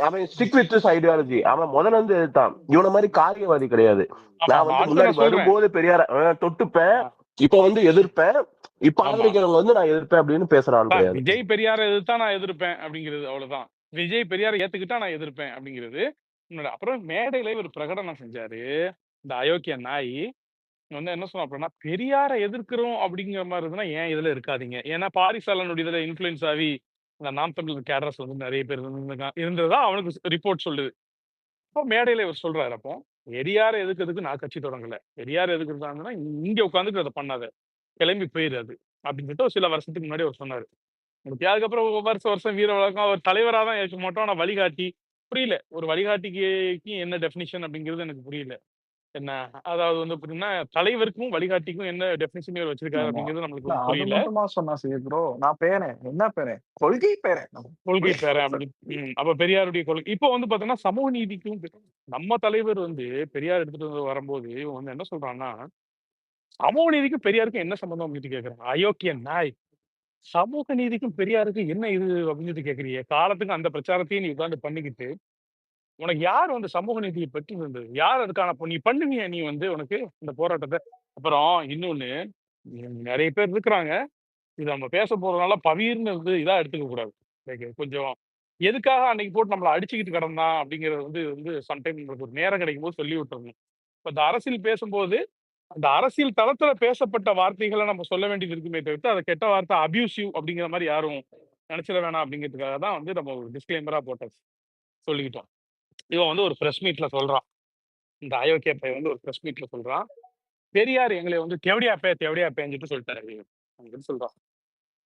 S3: அவன் ஸ்டிக் வித் திஸ் ஐடியாலஜி. அவன் முதல்ல இருந்து எதிர்த்தான். இவன மாதிரி காரியவாதி கிடையாது. நான் வந்து முன்னாடி வரும்போது பெரியார தொட்டுப்பேன், இப்ப வந்து எதிர்ப்பேன், இப்ப ஆதரிக்கிறவங்க வந்து நான் எதிர்ப்பேன் அப்படின்னு பேசுறான் கிடையாது.
S2: விஜய் பெரியார எதிர்த்தா நான் எதிர்ப்பேன் அப்படிங்கிறது அவ்வளவுதான். விஜய் பெரியார ஏத்துக்கிட்டா நான் எதிர்ப்பேன் அப்படிங்கிறது. அப்புறம் மேடையில ஒரு பிரகடனம் செஞ்சாரு இந்த அயோக்கிய நாய். வந்து என்ன சொன்னா அப்படின்னா, பெரியார எதிர்க்கிறோம் அப்படிங்கிற மாதிரி இருந்தா ஏன் இதுல இருக்காதீங்க. ஏன்னா பாரிசாலனுடைய இதுல இன்ஃபுளுன்ஸ் ஆகி இந்த நாம் தமிழர் கேடர்ஸ் வந்து நிறைய பேர் இருந்ததா அவனுக்கு ரிப்போர்ட் சொல்லுது. அப்போ மேடையில இவர் சொல்றாரு, அப்போ பெரியார எதுக்கிறதுக்கு நான் கட்சி தொடங்கல, பெரியார் எதுக்குறதா இங்க உட்காந்துட்டு அதை பண்ணாத, கிளம்பி போயிடாது அப்படின்னு சொல்லிட்டு சில வருஷத்துக்கு முன்னாடி அவர் சொன்னாரு. அதுக்கப்புறம் வருஷம் வீர வழக்கம் அவர் தலைவராக தான் இருக்க மாட்டோம். ஆனா வழிகாட்டி புரியல. ஒரு வழிகாட்டிக்கு என்ன டெஃபினிஷன் அப்படிங்கிறது எனக்கு புரியல. என்ன அதாவது வந்து பாத்தீங்கன்னா தலைவருக்கும் வழிகாட்டிக்கும் என்ன டெஃபினிஷன் வச்சிருக்காரு அப்படிங்கிறது நம்மளுக்கு புரியல.
S1: சொன்னா சரி ப்ரோ, நான் பேரேன் என்ன பேரேன் கொள்கை பேரேன்
S2: அப்படின்னு. அப்ப பெரியாருடைய கொள்கை இப்போ வந்து பாத்தீங்கன்னா சமூக நீதிக்கும் நம்ம தலைவர் வந்து பெரியார் எடுத்துட்டு வரும்போது இவன் வந்து என்ன சொல்றான்னா, சமூக நீதிக்கும் பெரியாருக்கும் என்ன சம்பந்தம் அப்படின்னு கேக்குறான். அயோக்கிய நாய், சமூக நீதிக்கும் பெரியாருக்கும் என்ன இது அப்படின்னு கேக்குறீங்க. காலத்துக்கு அந்த பிரச்சாரத்தையும் நீ உட்கார்ந்து பண்ணிக்கிட்டு உனக்கு யார் வந்து சமூக நீதியை பற்றி இருந்தது, யார் அதுக்கான நீ பண்ணுவீங்க நீ வந்து உனக்கு இந்த போராட்டத்தை. அப்புறம் இன்னொன்னு நிறைய பேர் இருக்கிறாங்க, இது நம்ம பேச போறதுனால பவீர்னு வந்து இதா எடுத்துக்க கூடாது. கொஞ்சம் எதுக்காக அன்னைக்கு போட்டு நம்மளை அடிச்சுக்கிட்டு கிடந்தான் அப்படிங்கிறது வந்து வந்து சம்டைம் உங்களுக்கு ஒரு நேரம் கிடைக்கும் போது சொல்லி விட்டுறணும். இப்ப இந்த அரசியல் பேசும்போது அந்த அரசியல் தளத்துல பேசப்பட்ட வார்த்தைகளை நம்ம சொல்ல வேண்டியது இருக்குமே தவிர்த்து அதை கெட்ட வார்த்தை அபியூசிவ் அப்படிங்கிற மாதிரி யாரும் நினைச்சிட வேணாம் அப்படிங்கிறதுக்காக தான் வந்து நம்ம ஒரு டிஸ்கிளைமரா போட்ட சொல்லிக்கிட்டோம். இவன் வந்து ஒரு பிரஸ் மீட்ல சொல்றான், இந்த அயோக்கிய பையன் வந்து ஒரு பிரஸ் மீட்ல சொல்றான், பெரியார் எங்களை வந்து தேவடியாப்பேன்னு சொல்லிட்டாரு சொல்றான்.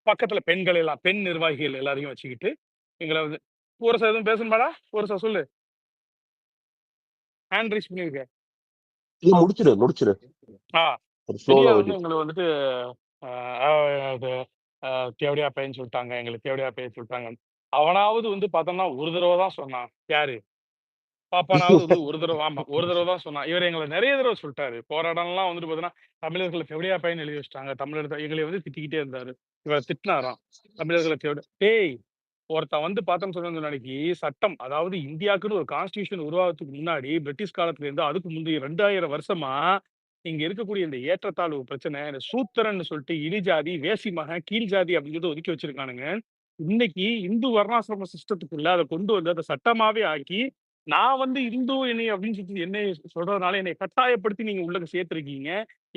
S2: பக்கத்துல பெண்கள் எல்லாம் பெண் நிர்வாகிகள் எல்லாரையும் வச்சுக்கிட்டு எங்களை வந்து ஒரு சார் எதுவும் பேசணுமாடா, ஒரு சார் சொல்லு, ஹேண்ட் ரைஸ் பண்ணிருக்க.
S3: முடிச்சிரு.
S2: பெரியார் வந்து எங்களை வந்துட்டு தேவடியா பையன் சொல்லிட்டாங்க, எங்களுக்கு தேவடியா பையன் சொல்லிட்டாங்க. அவனாவது வந்து பார்த்தோம்னா ஒரு தடவை தான் சொன்னான். யாரு பாப்பானாவது வந்து ஒரு தடவை தான் சொன்னான். இவர் எங்களை நிறைய தடவை சொல்லிட்டாரு. போராட்டம்லாம் வந்துட்டு பார்த்தீங்கன்னா தமிழர்களை செவடியா பையன் எழுதி வச்சிட்டாங்க, தமிழர் எங்களை வந்து திட்டிக்கிட்டே இருந்தாரு. இவர் திட்டினாராம் தமிழர்களை டேய், ஒருத்தன் வந்து பார்த்தோன்னு சொன்ன நாளைக்கு சட்டம், அதாவது இந்தியாவுக்குன்னு ஒரு கான்ஸ்டியூஷன் உருவாகிறதுக்கு முன்னாடி பிரிட்டிஷ் காலத்துல இருந்து அதுக்கு முந்தைய 2000 வருஷமா இங்க இருக்கக்கூடிய இந்த ஏற்றத்தாழ்வு பிரச்சனை, இந்த சூத்திரன்னு சொல்லிட்டு இழிஜாதி, வேசி மகன், கீழ் ஜாதி அப்படின்னு சொல்லிட்டு ஒதுக்கி வச்சிருக்கானுங்க. இன்னைக்கு இந்து வர்ணாசிரம சிஸ்டத்துக்குள்ள அதை கொண்டு வந்து அதை சட்டமாவே ஆக்கி நான் வந்து இந்து என்னை அப்படின்னு சொல்லி என்னை சொல்றதுனால என்னை கட்டாயப்படுத்தி நீங்க உள்ள சேர்த்திருக்கீங்க.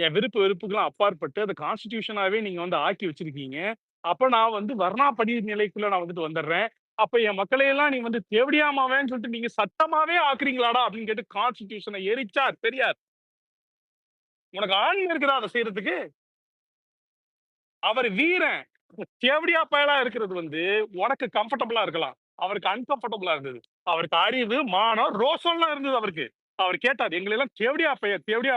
S2: என் வெறுப்புக்கெல்லாம் அப்பாற்பட்டு அதை கான்ஸ்டிடியூஷனாவே நீங்க வந்து ஆக்கி வச்சிருக்கீங்க. அப்ப நான் வந்து வர்ணாபடி நிலைக்குள்ள நான் வந்துட்டு வந்துடுறேன். அப்ப என் மக்களையெல்லாம் நீ வந்து தேவடியாமாவேன்னு சொல்லிட்டு நீங்க சட்டமாவே ஆக்குறீங்களாடா அப்படின்னு கேட்டு கான்ஸ்டிடியூஷனை எரிச்சார் பெரியார். உனக்கு ஆண்மை இருக்குதா அதை செய்யறதுக்கு? அவர் வீரன் தேவடியா பயலா இருக்கிறது வந்து உனக்கு கம்ஃபர்டபுளா இருக்கலாம், அவருக்கு அன்கம்ஃபர்டபுளா இருந்தது. அவருக்கு அறிவு, மானம், ரோஷம்லாம் இருந்தது அவருக்கு. அவர் கேட்டார், எங்களை எல்லாம் தேவடியா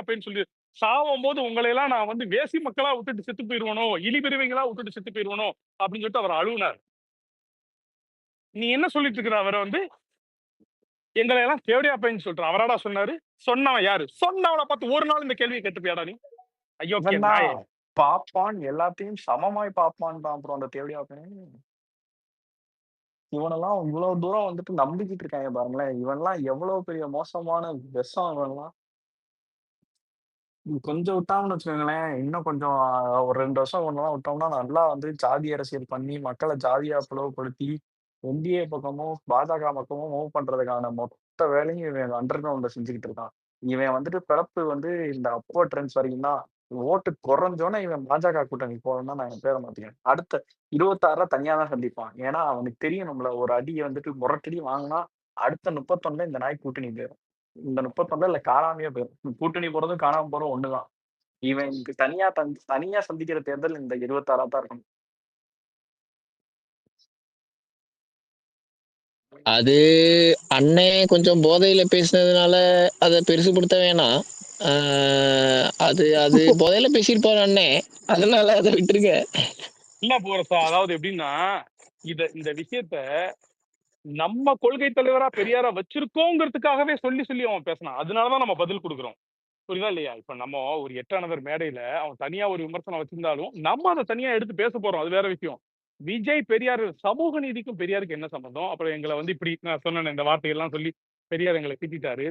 S2: பையன்னு சொல்லி சாவும் போது உங்களை எல்லாம் நான் வந்து வேசி மக்களா விட்டுட்டு செத்து போயிருவனோ, இழிபிரிவைகளா விட்டுட்டு செத்து போயிருவனோ அப்படின்னு சொல்லிட்டு அவர் அழுவினார். நீ என்ன சொல்லிட்டு இருக்கிற? அவரை வந்து எங்களை எல்லாம் தேவடியா பையன்னு சொல்றான். அவராடா சொன்னாரு? சொன்னவன் யாரு? சொன்னவனை பார்த்து ஒரு நாள் இந்த கேள்வியை கேட்டுப்பியாடா நீ? ஐயோ
S1: பாப்பான், எல்லாத்தையும் சமமாய் பாப்பான் தான் அப்புறம் அந்த தேவடியா பையன். இவனெல்லாம் இவ்வளவு தூரம் வந்துட்டு நம்பிக்கிட்டு இருக்காங்க பாருங்களேன். இவன்லாம் எவ்வளவு பெரிய மோசமான விஷம் இவன்லாம். கொஞ்சம் விட்டாங்கன்னு வச்சுக்கோங்களேன், இன்னும் கொஞ்சம் ஒரு 2 வருஷம் ஒண்ணெல்லாம் விட்டோம்னா நல்லா வந்து ஜாதி அரசியல் பண்ணி மக்களை ஜாதியா பிளவுபடுத்தி என்டிஏ பக்கமும் பாஜக பக்கமும் மூவ் பண்றதுக்கான மொத்த வேலையும் இவன் அண்டர் கிரவுண்ட்ல செஞ்சுக்கிட்டு இருக்கான். இவன் வந்துட்டு பிறப்பு வந்து இந்த அப்போ ட்ரெண்ட்ஸ் வரைக்கும் தான் ஓட்டு குறைஞ்சோன்னே இவன் பாஜக கூட்டணி போகணும்னா நான் என் பேரை மாத்திக்கிறேன். அடுத்த 26 தனியா தான் சந்திப்பான். ஏன்னா அவனுக்கு தெரியணும்ல ஒரு அடியை வந்துட்டு முரட்டடி வாங்கினா அடுத்த 31 இந்த நாய் கூட்டணி போயிடும். இந்த 31 இல்ல காணாமையே போயிடும். கூட்டணி போறதும் காணாம போறதும் ஒண்ணுதான். இவன் தனியா சந்திக்கிற தேர்தல் இந்த 26 தான் இருக்கும்.
S6: அது அண்ணே கொஞ்சம் போதையில பேசினதுனால அதை பெருசுபடுத்த வேணாம். அது அது போதையில பேசியிருப்பாரு அண்ணே, அதனால அதை விட்டுருங்க.
S2: இல்ல போறசா, அதாவது எப்படின்னா இந்த விஷயத்த நம்ம கொள்கை தலைவரா பெரியாரா வச்சிருக்கோங்கிறதுக்காகவே சொல்லி சொல்லி அவன் பேசினான். அதனாலதான் நம்ம பதில் கொடுக்குறோம். புரியுதா இல்லையா? இப்ப நம்ம ஒரு 8 மேடையில அவன் தனியா ஒரு விமர்சனம் வச்சிருந்தாலும் நம்ம அதை தனியா எடுத்து பேச போறோம், அது வேற விஷயம். விஜய் பெரியார் சமூக நீதிக்கும் பெரியாருக்கு என்ன சம்பந்தம்? அப்புறம் எங்களை வந்து இப்படி நான் சொன்னேன் இந்த வார்த்தைகள்லாம் சொல்லி பெரியார் எங்களை திட்டாரு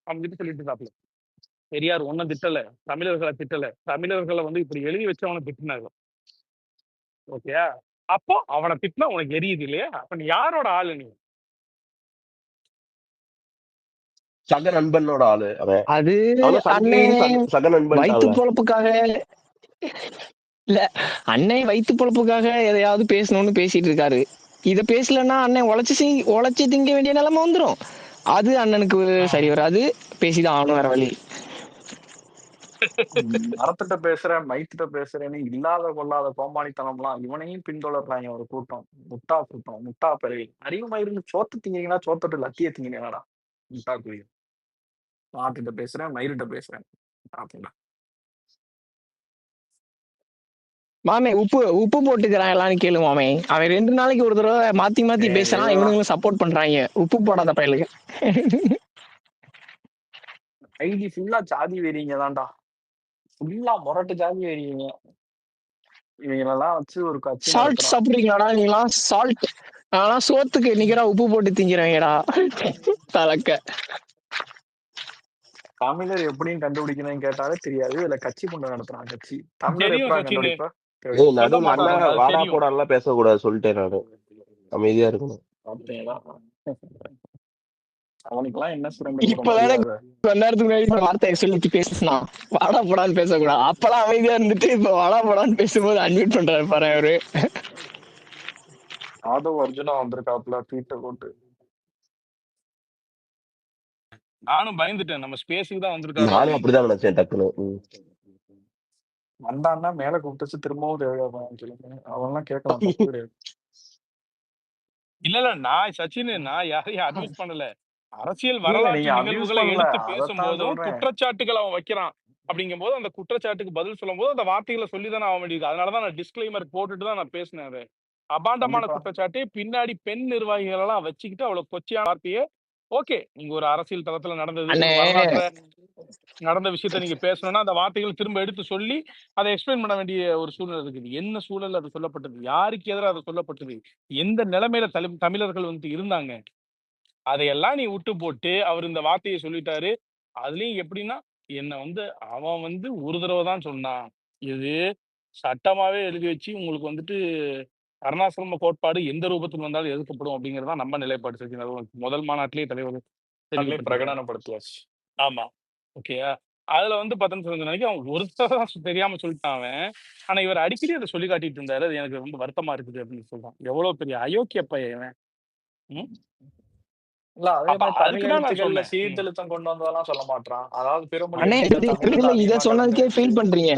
S2: அப்படின்னு சொல்லிட்டு இருந்தாப்புல. பெரியார் ஒன்னும் திட்டல, தமிழர்களை திட்டல, தமிழர்களை வந்து இப்படி எழுதி வச்சு அவனை திட்டினாரு. ஓகே, அப்போ அவனை திட்டினா உனக்கு எரியுது இல்லையா? அப்ப நீ யாரோட ஆளு? நீ
S3: சக நண்பனோட ஆளு அவன்.
S6: அது
S3: அவனும்
S6: அண்ணே
S3: சண்டையும் சக நண்பன்
S6: வயிற்று பொழப்புக்காக இல்ல, அண்ணே வயிற்று பொழப்புக்காக எதையாவது பேசணும்னு பேசிட்டு இருக்காரு. இத பேசலன்னா அண்ணன் உழைச்சு திங்க வேண்டிய நிலைமை வந்துரும். அது அண்ணனுக்கு சரி வராது, பேசிதான் ஆகணும், வேற வழி.
S1: மரத்திட்ட பேசுறேன் மைத்திட்ட பேசுறேன்னு இல்லாத கொள்ளாத கோமாளித்தனம்லாம் இவனையும் பின்தொடர்றாங்க ஒரு கூட்டம். முட்டா பிறகு அறிவுமா இருந்து சோத்து திங்கிங்கன்னா சோத்துட்டு லத்திய திங்கினீங்களாடா முட்டா குயில். மாட்டிட்ட பேசுறேன் மயிருட்ட பேசுறேன் அப்படின்னா
S6: மாமே உப்பு போட்டுக்கிறாங்களான்னு கேளு மாமே. அவன் 2 நாளைக்கு ஒரு தடவை மாத்தி பேசுறான், இவனுங்களும் சப்போர்ட் பண்றாங்க. உப்பு போடாத பயலுங்க.
S1: ஐடி ஃபுல்லா ஜாதி வெறிங்க தான்டா, ஃபுல்லா முரட்டு ஜாதி வெறிங்க. இவங்களெல்லாம் வச்சு ஒரு கட்சி
S6: சால்ட்
S1: நடத்துறான்.
S6: சாப்பிடுறீங்களாடா நீங்களாம்? சால்ட் ஆனா சோத்துக்கு நிக்கிறா உப்பு போட்டு திங்கிறவங்கடா தலக்க.
S1: தமிழர் எப்படியும் கண்டுபிடிக்கணும்னு கேட்டாலே தெரியாது, இதுல கட்சி கொண்டு நடத்துறான். கட்சி தமிழர்
S2: தெரியும்
S1: எப்படா
S2: சச்சின்.
S1: கண்டுபிடிப்பா?
S3: ஏய் நடுவுல அண்ணா
S2: அது
S3: வாடா
S2: தெரியும்.
S3: போடாலாம் பேசக்கூடாது சொல்லிட்டேன் நானு. அமைதியா இருக்கணும்.
S1: அவனுக்கெல்லாம் என்ன சுரண்டல்
S6: இப்பதானே கொஞ்ச நேரத்துக்கு முன்னாடி வார்த்தையை சொல்லி பேசினா வாடா போடான்னு பேசக்கூடாது. அப்பெல்லாம் அமைதியா இருந்துட்டு இப்ப வாடா போடான்னு பேசும்போது அன்மியூட் பண்றாரு பாரு அவரு.
S1: ஆதவ் அர்ஜுனா வந்திருக்காப்ல ட்வீட்டை போட்டு.
S2: நானும் பயந்துட்டேன், நம்ம ஸ்பேஸுக்கு தான் வந்திருக்காரு.
S3: நானும் அப்படிதான் நினைச்சேன் டக்குனு.
S1: வந்தான்னா மேல கூப்பிட்டு திரும்பவும் சொல்லுங்க, அவன்லாம் கேட்கலாம், தப்பு கிடையாது.
S2: இல்ல நான் சச்சின், நான் யாரையும் அட்வைஸ் பண்ணல. அரசியல்
S1: நீங்க
S2: வரலாற்று
S1: abuse
S2: நிகழ்வுகளை
S1: பண்ணல,
S2: எடுத்து
S1: அதைத்தான்
S2: பேசும்போதும்
S1: சொல்றேன்.
S2: குற்றச்சாட்டுகள் அவன் வைக்கிறான். அப்படிங்கும்போது அந்த குற்றச்சாட்டுக்கு பதில் சொல்லும் போது அந்த வார்த்தைகளை சொல்லிதானே ஆக வேண்டியது. அதனாலதான் நான் டிஸ்க்ளைமர் போட்டுட்டு தான் நான் பேசினேன். அது அபாண்டமான
S1: கண்டிப்பா.
S2: குற்றச்சாட்டு, பின்னாடி பெண் நிர்வாகிகள் எல்லாம் வச்சுக்கிட்டு அவ்வளவு கொச்சையான வார்த்தையே. ஓகே, நீங்க ஒரு அரசியல் தளத்துல நடந்தது, ஒரு
S6: அண்ணே
S2: வரலாற்றுல நடந்த விஷயத்த நீங்க பேசணும்னா அந்த வார்த்தைகள் திரும்ப எடுத்து சொல்லி அதை எக்ஸ்பிளைன் பண்ண வேண்டிய ஒரு சூழ்நிலை இருக்குது. என்ன சூழல் அது சொல்லப்பட்டது, யாருக்கு எதிராக அது சொல்லப்பட்டது, எந்த நிலைமையில தமிழர்கள் வந்து இருந்தாங்க, அதையெல்லாம் நீ விட்டு போட்டு அவர் இந்த வார்த்தையை சொல்லிட்டாரு. அதுலயும் எப்படின்னா என்ன வந்து அவன் வந்து ஒரு தடவை தான் சொன்னான். இது சட்டமாவே எழுதி வச்சு உங்களுக்கு வந்துட்டு அருணாசிரம கோட்பாடு எந்த ரூபத்தில் வந்தாலும் எதிர்க்கப்படும் அப்படிங்கறதுதான் நம்ம நிலைப்பாடு. சரி, அது முதல் மாநாட்டிலேயே தலைவர் தெரிவிக்கப்பட்டது.
S1: பிரகடனப்படுத்தியாச்சு.
S2: ஆமா, ஓகேயா. அதுல வந்து 19 நாளைக்கு அவன் ஒருத்தர் தான் தெரியாம சொல்லிட்டான் அவன். ஆனா இவர் அடிக்கடி அதை சொல்லி காட்டிட்டு இருந்தாரு. அது எனக்கு ரொம்ப வருத்தமா இருக்குது அப்படின்னு சொல்றான். எவ்வளவு பெரிய அயோக்கிய பையன் இவன்.
S1: இல்ல அதே
S2: அப்ப
S1: மாதிரி தமிழ்
S2: அதுக்குதான் நான்
S1: எழுத்துக்கள்ல
S2: சொன்னேன்.
S1: சீர்திருத்தம் கொண்டு வந்ததெல்லாம் சொல்ல மாட்டான். அதாவது பிறமொழி
S6: அண்ணே
S1: எழுத்துக்கள் தமிழ்ல தான்
S6: இத
S1: அதிகமா
S6: சொன்னதுக்கே
S1: கலந்துருச்சு.
S6: ஃபீல் பண்றீங்க.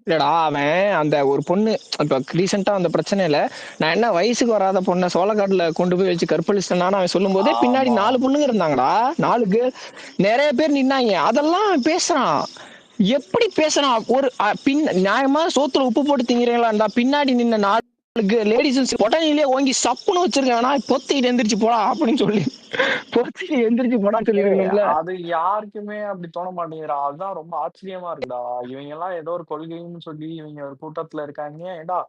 S6: இல்லடா அவன் அந்த ஒரு பொண்ணு இப்ப ரீசெண்டா அந்த பிரச்சனையில நான் என்ன வயசுக்கு வராத பொண்ணை சோளக்காட்டுல கொண்டு போய் வச்சு கற்பழிச்சிட்டேன்னு அவன் சொல்லும் போதே பின்னாடி
S1: ஆமா.
S6: 4 பொண்ணுங்க இருந்தாங்கடா. 4 பேர் நிறைய பேர் நின்னாங்க. அதெல்லாம் அவன் பேசுறான். எப்படி பேசுறான்? ஒரு நியாயமா சோத்துல உப்பு போட்டு திங்கிறீங்களா? பின்னாடி நின்ன 4 லேடிஸ் உடனே ஓங்கி சப்புன்னு வச்சிருக்கானா, பொத்திட்டு எந்திரிச்சு போடா அப்படின்னு சொல்லி பொத்திட்டு எந்திரிச்சு போடான்னு சொல்லிருக்கணும்ல.
S1: அது யாருக்குமே அப்படி தோண மாட்டேங்கிறா. அதுதான் ரொம்ப ஆச்சரியமா இருக்குடா. இவங்க எல்லாம் ஏதோ ஒரு கொள்கைன்னு சொல்லி இவங்க ஒரு கூட்டத்துல இருக்காங்க. ஏண்டா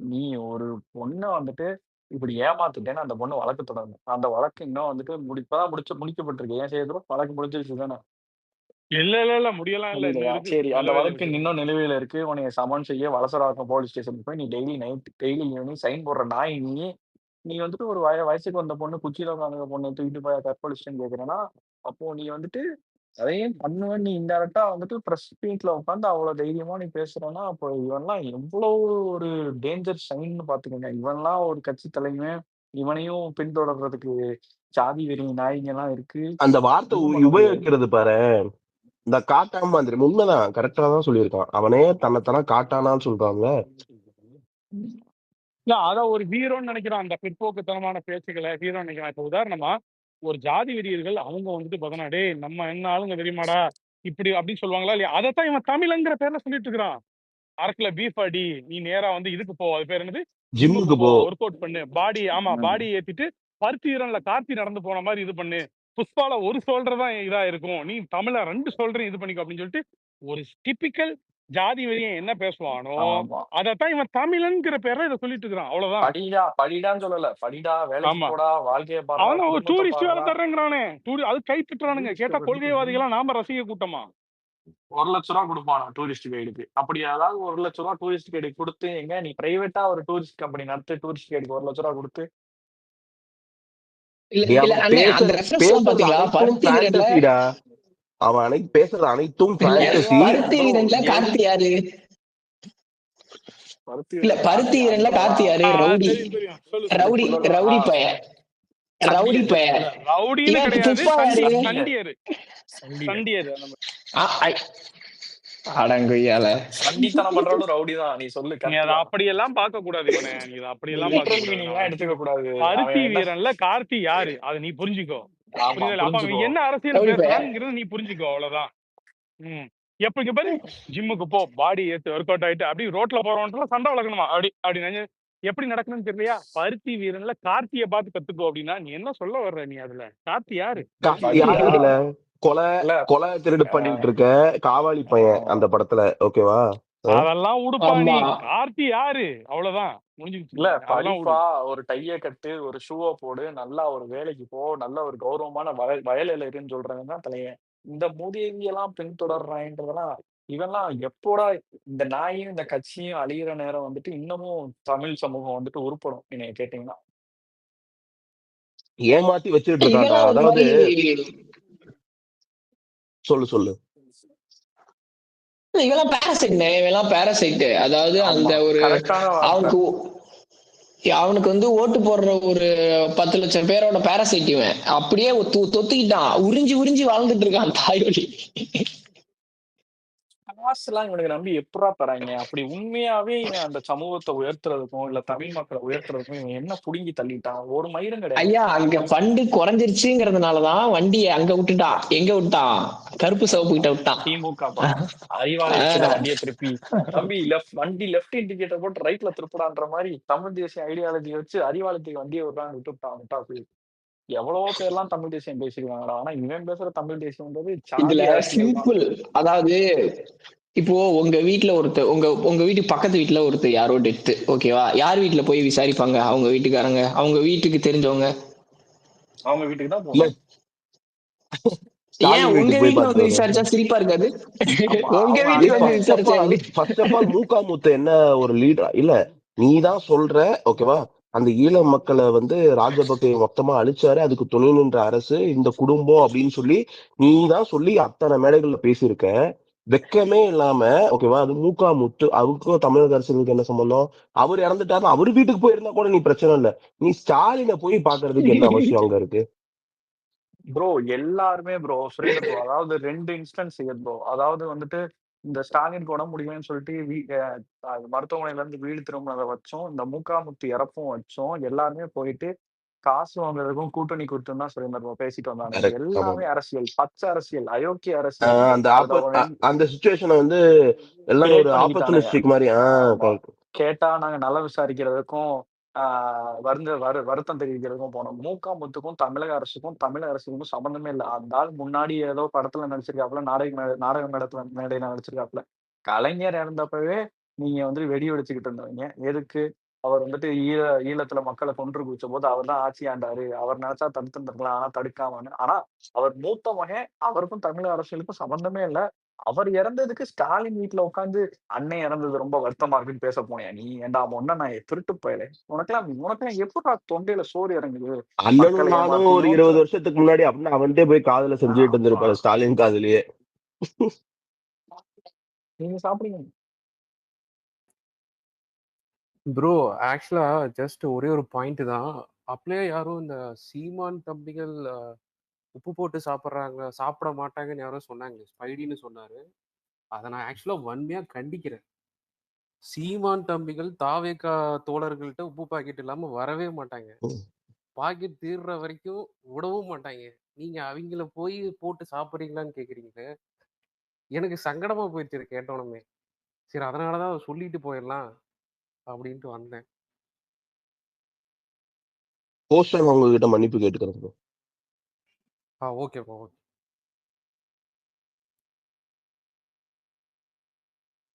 S1: நீ ஒரு பொண்ணை வந்துட்டு இப்படி ஏமாத்திட்டேன்னு அந்த பொண்ணு வழக்கு தொடரணும். அந்த வழக்கு இன்னும் வந்துட்டு இப்பதான் முடிக்கப்பட்டிருக்கு. ஏன் செய்யறோம் வழக்கு முடிஞ்சிருச்சு தானே?
S2: இல்ல முடியலாம் இல்ல, இன்னும் இருக்கு.
S1: சரி, அந்த
S2: நிலுவையில
S1: வழக்கு
S2: இருக்கு.
S1: இன்னும் நிலுவையில இருக்கு. உன்னைய சமன் செய்ய வலசராக்கம் போலீஸ் ஸ்டேஷனுக்கு போய் நீ டெய்லி ஈவினிங் சைன் போடுற நாய் நீ வந்துட்டு ஒரு வயசுக்கு வந்த பொண்ணு குச்சியில உட்காந்து பொண்ணை தூக்கிட்டு போய் கற்பழிச்சிட்டேன்னு கேக்குறேன்னா, அப்போ நீ வந்துட்டு அதையும் பண்ணுவேன். நீ இன்டைரக்ட்டா வந்துட்டு பிரஸ் மீட்ல உட்காந்து அவ்வளோ தைரியமா நீ பேசுறன்னா, அப்போ இவன்லாம் எவ்வளோ ஒரு டேஞ்சர் சைன்னு பார்த்துக்கங்க. இவன்லாம் ஒரு கட்சி தலைவன். இவனையும் பின்தொடர்றதுக்கு சாதி வெறி நாய்ங்கலாம் இருக்கு.
S3: அந்த வார்த்தை
S1: ஒண்ணும் பண்ண முடியாது.
S3: உபயோகிக்கிறது பாரு, இந்த காட்டான் மாதிரி உண்மைதான், கரெக்டா தான் சொல்லியிருக்கான். அவனே தன்னைத்தானே காட்டானான்னு சொல்றான்ல.
S2: இல்ல அதான் ஒரு ஹீரோன்னு நினைக்கிறான். அந்த பிற்போக்குத்தனமான பேச்சுக்களை ஹீரோன்னு நினைக்கிறான். இப்ப உதாரணமா ஒரு ஜாதி வெறியர்கள் அவங்க வந்துட்டு பார்த்தோன்னா, "டேய் நம்ம என்ன ஆளுங்க தெரியுமாடா?" இப்படி அப்படின்னு சொல்லுவாங்களா இல்லையா? அதைத்தான் இவன் தமிழங்கிற பேர்ல சொல்லிட்டு இருக்கிறான். "அரக்குல பீஃப் அடி, நீ நேரா வந்து இதுக்கு போ." அது பேர் என்னது? ஜிம்முக்கு
S3: ஜிம்முக்கு
S2: போ,
S3: போ.
S2: ஒர்க் அவுட் பண்ணு, பாடி ஏத்திட்டு பருத்தி வீரன்ல கார்த்தி நடந்து போன மாதிரி இது பண்ணு. புஷ்பால ஒரு ஷோல்டர் தான் இதா இருக்கும். நீ தமிழ்ல 2 ஷோல்டரும் இது பண்ணிக்கோ அப்படின்னு சொல்லிட்டு ஒரு டிபிக்கல் ஜாதி வெறியன் என்ன பேசுவானோ,
S1: ஆமா.
S2: அதைத்தான் இவன் தமிழன்கிற பேர்ல இதை சொல்லிட்டு இருக்கிறான். அவ்வளவுதான்.
S1: படிடான்னு சொல்லல. படிடா, வேலைக்கு
S2: ஆமா.
S1: போடா, வாழ்க்கைய பாருடா,
S2: அவன் ஒரு
S1: குடும்பத்த
S2: டூரிஸ்ட் வேலை
S1: பாருடா.
S2: தர்றேங்கிறானே. அது கை திட்டுறானுங்க. கேட்டா
S1: டூரிஸ்ட்ட வந்துட்டு
S2: கொள்கைவாதிகளா, நாம ரசிக கூட்டமா.
S1: ரூ. 1,00,000 குடுப்பானா டூரிஸ்ட் கைடுக்கு. அப்படி ஏதாவது ரூ. 1,00,000 டூரிஸ்ட் கைடுக்கு குடுத்து, எங்க நீ பிரைவேட்டா ஒரு டூரிஸ்ட் கம்பெனி நடத்து, டூரிஸ்ட் கைடுக்கு ரூ. 1,00,000 குடுத்து.
S6: இல்ல
S3: டேய்,
S6: இல்ல
S3: அவன்
S6: அண்ணே, அந்த
S3: பேசுறது
S6: ரெஃபரன்ஸ் எல்லாம்
S3: பேசுறது
S6: பாத்தீங்களா?
S3: அனைத்தும்
S6: பருத்தி வீரன்ல
S3: ஃபேண்டசிடா. அவன் பேசுறது அனைத்தும்
S6: இல்ல
S3: ஃபேண்டசி.
S6: பருத்தி
S1: ப்ரோ
S6: வீரன்ல கார்த்தி யாரு?
S1: பருத்தி
S6: இல்ல
S1: வீரன்ல
S6: பருத்தி
S1: கார்த்தி
S6: வீரன்ல கார்த்தி
S1: அங்கவா?
S6: யாரு? ரவுடி
S2: தெரியும் தெரியும். சொல்லு சொல்லு.
S6: ரவுடி
S1: சொல்லலாம்.
S6: ரவுடி பைய
S1: சொல்லு.
S6: ரவுடி
S1: சண்டியர்.
S6: பைய.
S2: இல்ல ரவுடின்னு
S6: ஏன்
S2: கிடையாது.
S6: புஷ்பா யாரு?
S2: சண்டியர்.
S1: சண்டியர்.
S2: சண்டியர் அந்த மாதிரி.
S6: ஆ, ஐ, அடங்கொய்யால.
S1: சண்டித்தனம் பண்றவனும் ரவுடி தான். நீ சொல்லு,
S2: நீ
S1: கரெக்ட்
S2: அதை
S1: தான்.
S2: அப்படியெல்லாம் பார்க்க கூடாது இவனை. நீ இதை அப்படியெல்லாம் பார்க்க
S1: லிட்ரல்
S2: கூடாது.
S1: மீனிங்லாம்
S2: நான்
S1: எடுத்துக்க கூடாது.
S2: பருத்தி
S1: அவன் என்ன
S2: வீரன்ல கார்த்தி யாரு அதை நீ புரிஞ்சுக்கோ.
S1: ஆமா
S2: புரியுதுல? அப்ப அவன்
S1: புரிஞ்சுக்கோ.
S2: என்ன அரசியல்
S6: ரவுடி பைய.
S2: பேசுறாங்கிறது நீ புரிஞ்சுக்கோ. அவ்வளவுதான். ம். எப்ப இங்க பாரு, ஜிம்முக்கு போ, பாடி ஏத்து, ஒர்க் அவுட் ஆயிட்டு அப்படி ரோட்ல போறவன்ட்டு சண்டை வளர்க்கணுமா? அப்படி எப்படி நடக்கணும்னு தெரியலையா? பருத்தி வீரன்ல கார்த்தியை பார்த்து கத்துக்கோ அப்படின்னா நீ என்ன சொல்ல வர்ற? நீ அதுல கார்த்தி யாரு?
S3: கார்த்தி
S2: பருத்தி
S3: யாரு
S2: வீரன்.
S3: இதுல? கொலை
S1: இல்ல
S3: கொலை திருடு பண்ணிட்டு இருக்க காவாலி பையன் அந்த படத்துல, ஓகேவா?
S2: அதெல்லாம் உடுப்பா நீ.
S6: ஆமா.
S2: கார்த்தி யாரு? அவ்வளவுதான் முடிஞ்சுக்கிச்சு.
S1: இல்ல
S2: அதெல்லாம்
S1: படிப்பா,
S2: விடு.
S1: ஒரு டைய கட்டு, ஒரு ஷூவ போடு, நல்லா ஒரு வேலைக்கு போ, நல்ல ஒரு கௌரவமான வயலில இருன்னு சொல்றவன் தான் தலைவன். இந்த மூதேவியெல்லாம் பின்தொடர்றான்றதெல்லாம் இவன்லாம் எப்போடா இந்த நாயும் இந்த கட்சியும் அழியிற நேரம் வந்துட்டு இன்னமும் தமிழ் சமூகம் வந்துட்டு உருப்படும் என்னைய கேட்டீங்கன்னா.
S3: ஏமாத்தி வச்சுட்டு இருக்கான்டா.
S6: இதெல்லாம் ஒரு
S3: அதாவது
S6: மாதிரி
S3: சொல்லு.
S6: இவெல்லாம் பேரசைட்னே, இவெல்லாம் பேரசைட். அதாவது அந்த
S1: ஆமா,
S6: ஒரு
S1: கரெக்டான வார்த்தை.
S6: அவனுக்கு வந்து ஓட்டு போடுற ஒரு 10 லட்சம் பேரோட பேரசைட் இவன். அப்படியே தொத்திக்கிட்டான். உறிஞ்சி வாழ்ந்துட்டு இருக்கான் தாய்வழி.
S1: காசுலாம் இவனுக்கு நம்பி எப்புட்றா தராய்ங்க? அப்படி உண்மையாவே இவன் அந்த சமூகத்த உயர்த்துறதுக்கும், இல்ல தமிழ் மக்கள உயர்த்துறதுக்கும் இவன் என்ன புடுங்கி தள்ளிட்டான்? ஒரு மயிரும் கிடையாது.
S6: ஐயா, அங்க ஃபண்டு குறைஞ்சிருச்சுங்கிறதுனாலதான் வண்டியை அங்க விட்டுட்டான். எங்க விட்டான்? கருப்பு சிவப்பு கிட்ட விட்டான்.
S1: திமுக அறிவாலயத்துல வண்டியை திருப்பி, தம்பி வண்டி லெஃப்ட் இண்டிகேட்டர் போட்டு ரைட்ல திருப்புடான்ற மாதிரி தமிழ் தேசிய ஐடியாலஜி வச்சு அறிவாலயத்துக்கு வண்டியை விடுறான்னு விட்டுட்டான் போய். எவ்வளவோ பேர்லாம் தமிழ் தேசியம் பேசிருக்காங்கடா. ஆனா இவன் பேசுற தமிழ் தேசியம்ன்றது
S6: இதுல
S1: சாதி அரசியல் தான்.
S6: சிம்பிள். அதாவது இப்போ உங்க வீட்டுல ஒருத்தர், உங்க வீட்டுக்கு பக்கத்து வீட்டுல ஒருத்தர் யாரோ டெத்து, ஓகேவா? யார் வீட்டுல போய் விசாரிப்பாங்க? அவங்க வீட்டுக்காரங்க, அவங்க வீட்டுக்கு தெரிஞ்சவங்க.
S1: அவங்க வீட்டுக்கு தான்
S3: இல்ல,
S1: போகணும்.
S6: ஏன் உங்க வீட்டுல வந்து விசாரிச்சா சிரிப்பா இருக்காது? உங்க வீட்டுக்கு வந்து விசாரிச்சா
S3: ஃபர்ஸ்ட் ஆஃப் ஆல் மூகாமுத்து என்ன ஒரு லீடர் இல்ல, நீதான் சொல்ற, ஓகேவா? அந்த ஈழ மக்களை வந்து ராஜபக்சே மொத்தமா அழிச்சாரு, அதுக்கு துணை நின்ற அரசு இந்த குடும்பம் அப்படின்னு சொல்லி நீதான் சொல்லி அத்தனை மேடைகள்ல பேசியிருக்க. வெக்கமே இல்லாம, ஓகேவா? அது மூகாமுத்து, அவருக்கும் தமிழக அரசுக்கு என்ன சம்பந்தம்? அவர் இறந்துட்டாரு, அவர் வீட்டுக்கு போயிருந்தா கூட நீ பிரச்சனை இல்ல. நீ ஸ்டாலினை போய் பாக்குறதுக்கு என்ன அவசியம் அங்க இருக்கு?
S1: ப்ரோ எல்லாருமே ப்ரோ சுரேந்தர் ப்ரோ, அதாவது 2 இன்ஸ்டன்ஸ் ப்ரோ. அதாவது வந்துட்டு இந்த ஸ்டாலினுக்கு உடம்பு முடியலன்னு சொல்லிட்டு மருத்துவமனையில இருந்து வீடு திரும்பினதை வச்சோம், இந்த மூகாமுத்து இறப்பும் வச்சோம், எல்லாருமே போயிட்டு காசு வாங்குறதுக்கும் கூட்டணி கொடுத்துன்னு தான் சுரேந்தர் ப்ரோ பேசிட்டு வந்தாங்க. எல்லாமே அரசியல், பச்சை அரசியல், அயோக்கிய அரசியல்.
S3: அந்த சிச்சுவேஷனை வந்து எல்லாம் ஒரு ஆப்பர்ச்சுனிஸ்டிக் மாதிரி.
S1: கேட்டா நாங்க நல்லா விசாரிக்கிறதுக்கும் வருத்தம் தெரிவிக்கிறதுக்கும் போனோம். மூகாமுத்துக்கும் தமிழக அரசுக்கும் சம்பந்தமே இல்லை. அந்த ஆள் முன்னாடி ஏதோ படத்துல நடிச்சிருக்காப்புல, நாடக மேடையில நடிச்சிருக்காப்புல. கலைஞர் இறந்தப்பவே நீங்க வந்து வெடி வெடிச்சுக்கிட்டு இருந்தவங்க எதுக்கு? அவர் வந்துட்டு ஈழத்துல மக்களை கொன்று குவிச்ச போது அவர் தான் ஆட்சி ஆண்டாரு, அவர் நினைச்சா தடுத்துருந்துருக்கலாம், ஆனா தடுக்காமன்னு. ஆனா அவர் மூத்த மகன், அவருக்கும் தமிழக அரசியலுக்கும் சம்பந்தமே இல்லை. அவர் இறந்ததுக்கு ஸ்டாலின் வீட்டுல உட்காந்து அண்ணன் இறந்தது ரொம்ப வருத்தமா இருக்குன்னு பேச போனியா நீ? ஏன்டா மொன்ன நான் திருட்டு போயல உனக்கெல்லாம் எப்படா தொண்டையில சோறு இறங்குது?
S3: அண்ணனும்
S1: மக்களை
S3: நானும் ஒரு
S1: ஏமாத்தி
S3: 20 வருஷத்துக்கு முன்னாடி அப்படின்னு அவன்கிட்ட போய் காதுல செஞ்சுட்டு இருந்திருப்பாரு, ஸ்டாலின் காதுலயே.
S1: நீங்க சாப்பிடுங்க
S7: ப்ரோ. ஆக்சுவலா ஜஸ்ட் ஒரே ஒரு பாயிண்ட் தான். அப்படியே யாரும் இந்த சீமான் தம்பிகள் உப்பு போட்டு சாப்பிட மாட்டாங்கன்னு யாரும் சொன்னாங்க. ஸ்பைடின்னு சொன்னாரு. அதை நான் ஆக்சுவலா வன்மையா கண்டிக்கிறேன். சீமான் தம்பிகள் தாவேகா தோழர்கள்ட்ட உப்பு பாக்கெட் இல்லாம வரவே மாட்டாங்க. பாக்கெட் தீர்ற வரைக்கும் விடவும் மாட்டாங்க. நீங்க அவங்கள போய் போட்டு சாப்பிடுறீங்களான்னு கேக்குறீங்க. எனக்கு சங்கடமா போயிடுச்சு கேட்டோனுமே. சரி, அதனாலதான் அதை சொல்லிட்டு போயிடலாம் அப்படின்ட்டு வந்தேன்.
S3: போஸ்டர் உங்ககிட்ட மன்னிப்பு கேட்டுக்கிறேன்.
S7: ஓகேப்பா, ஓகே.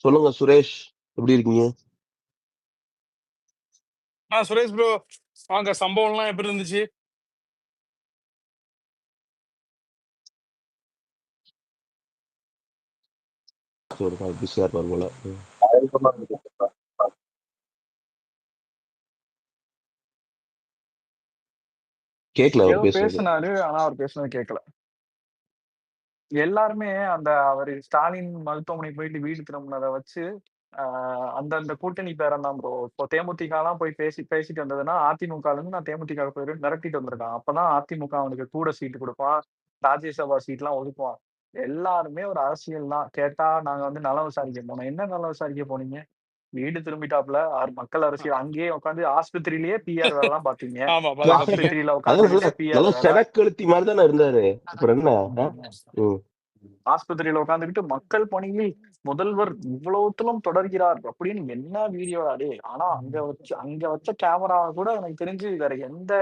S3: சொல்லுங்க சுரேஷ், எப்படி இருக்கீங்க?
S2: சுரேஷ் ப்ரோ வாங்க, சம்பவம்லாம் எப்படி இருந்துச்சு?
S3: பிஸியா இருப்பார் போல. கேட்கல அவர் பேசுறது.
S1: பேசினாரு, ஆனா அவர் பேசுனது கேட்கல. எல்லாருமே அவர் ஸ்டாலின் மருத்துவமனை போயிட்டு வீடு திரும்பினதை வச்சு அந்த கூட்டணி பேரம் தான் ப்ரோ. இப்போ தேமுதிக எல்லாம் போய் பேசிட்டு வந்ததுன்னா அதிமுக இருந்து நான் தேமுதிக போயிட்டு மிரட்டிட்டு வந்திருக்கான். அப்பதான் அதிமுக அவனுக்கு கூட சீட்டு கொடுப்பான், ராஜ்யசபா சீட் எல்லாம் ஒதுக்குவான். எல்லாருமே ஒரு அரசியல் தான். கேட்டா நாங்க நலம் விசாரிக்க போனோம். என்ன நலம் விசாரிக்க போனீங்க? வீடு திரும்பிட்டாப்ல மக்கள் அரசியல் அங்கேயே உட்காந்து ஆஸ்பத்திரியிலேயே பிஆர் வேலை எல்லாம் பாத்தீங்க. ஆஸ்பத்திரியில உட்காந்து
S3: செனக்கழுத்தி மாதிரி தானே இருந்தாரு. அப்புறம் என்ன,
S1: ஆஸ்பத்திரியில உட்காந்துக்கிட்டு மக்கள் பணியில் முதல்வர் இவ்வளவுத்திலும் தொடர்கிறார் அப்படின்னு என்ன வீடியோ அடே. ஆனா அங்க வச்ச கேமரா கூட எனக்கு தெரிஞ்சு வேற எந்த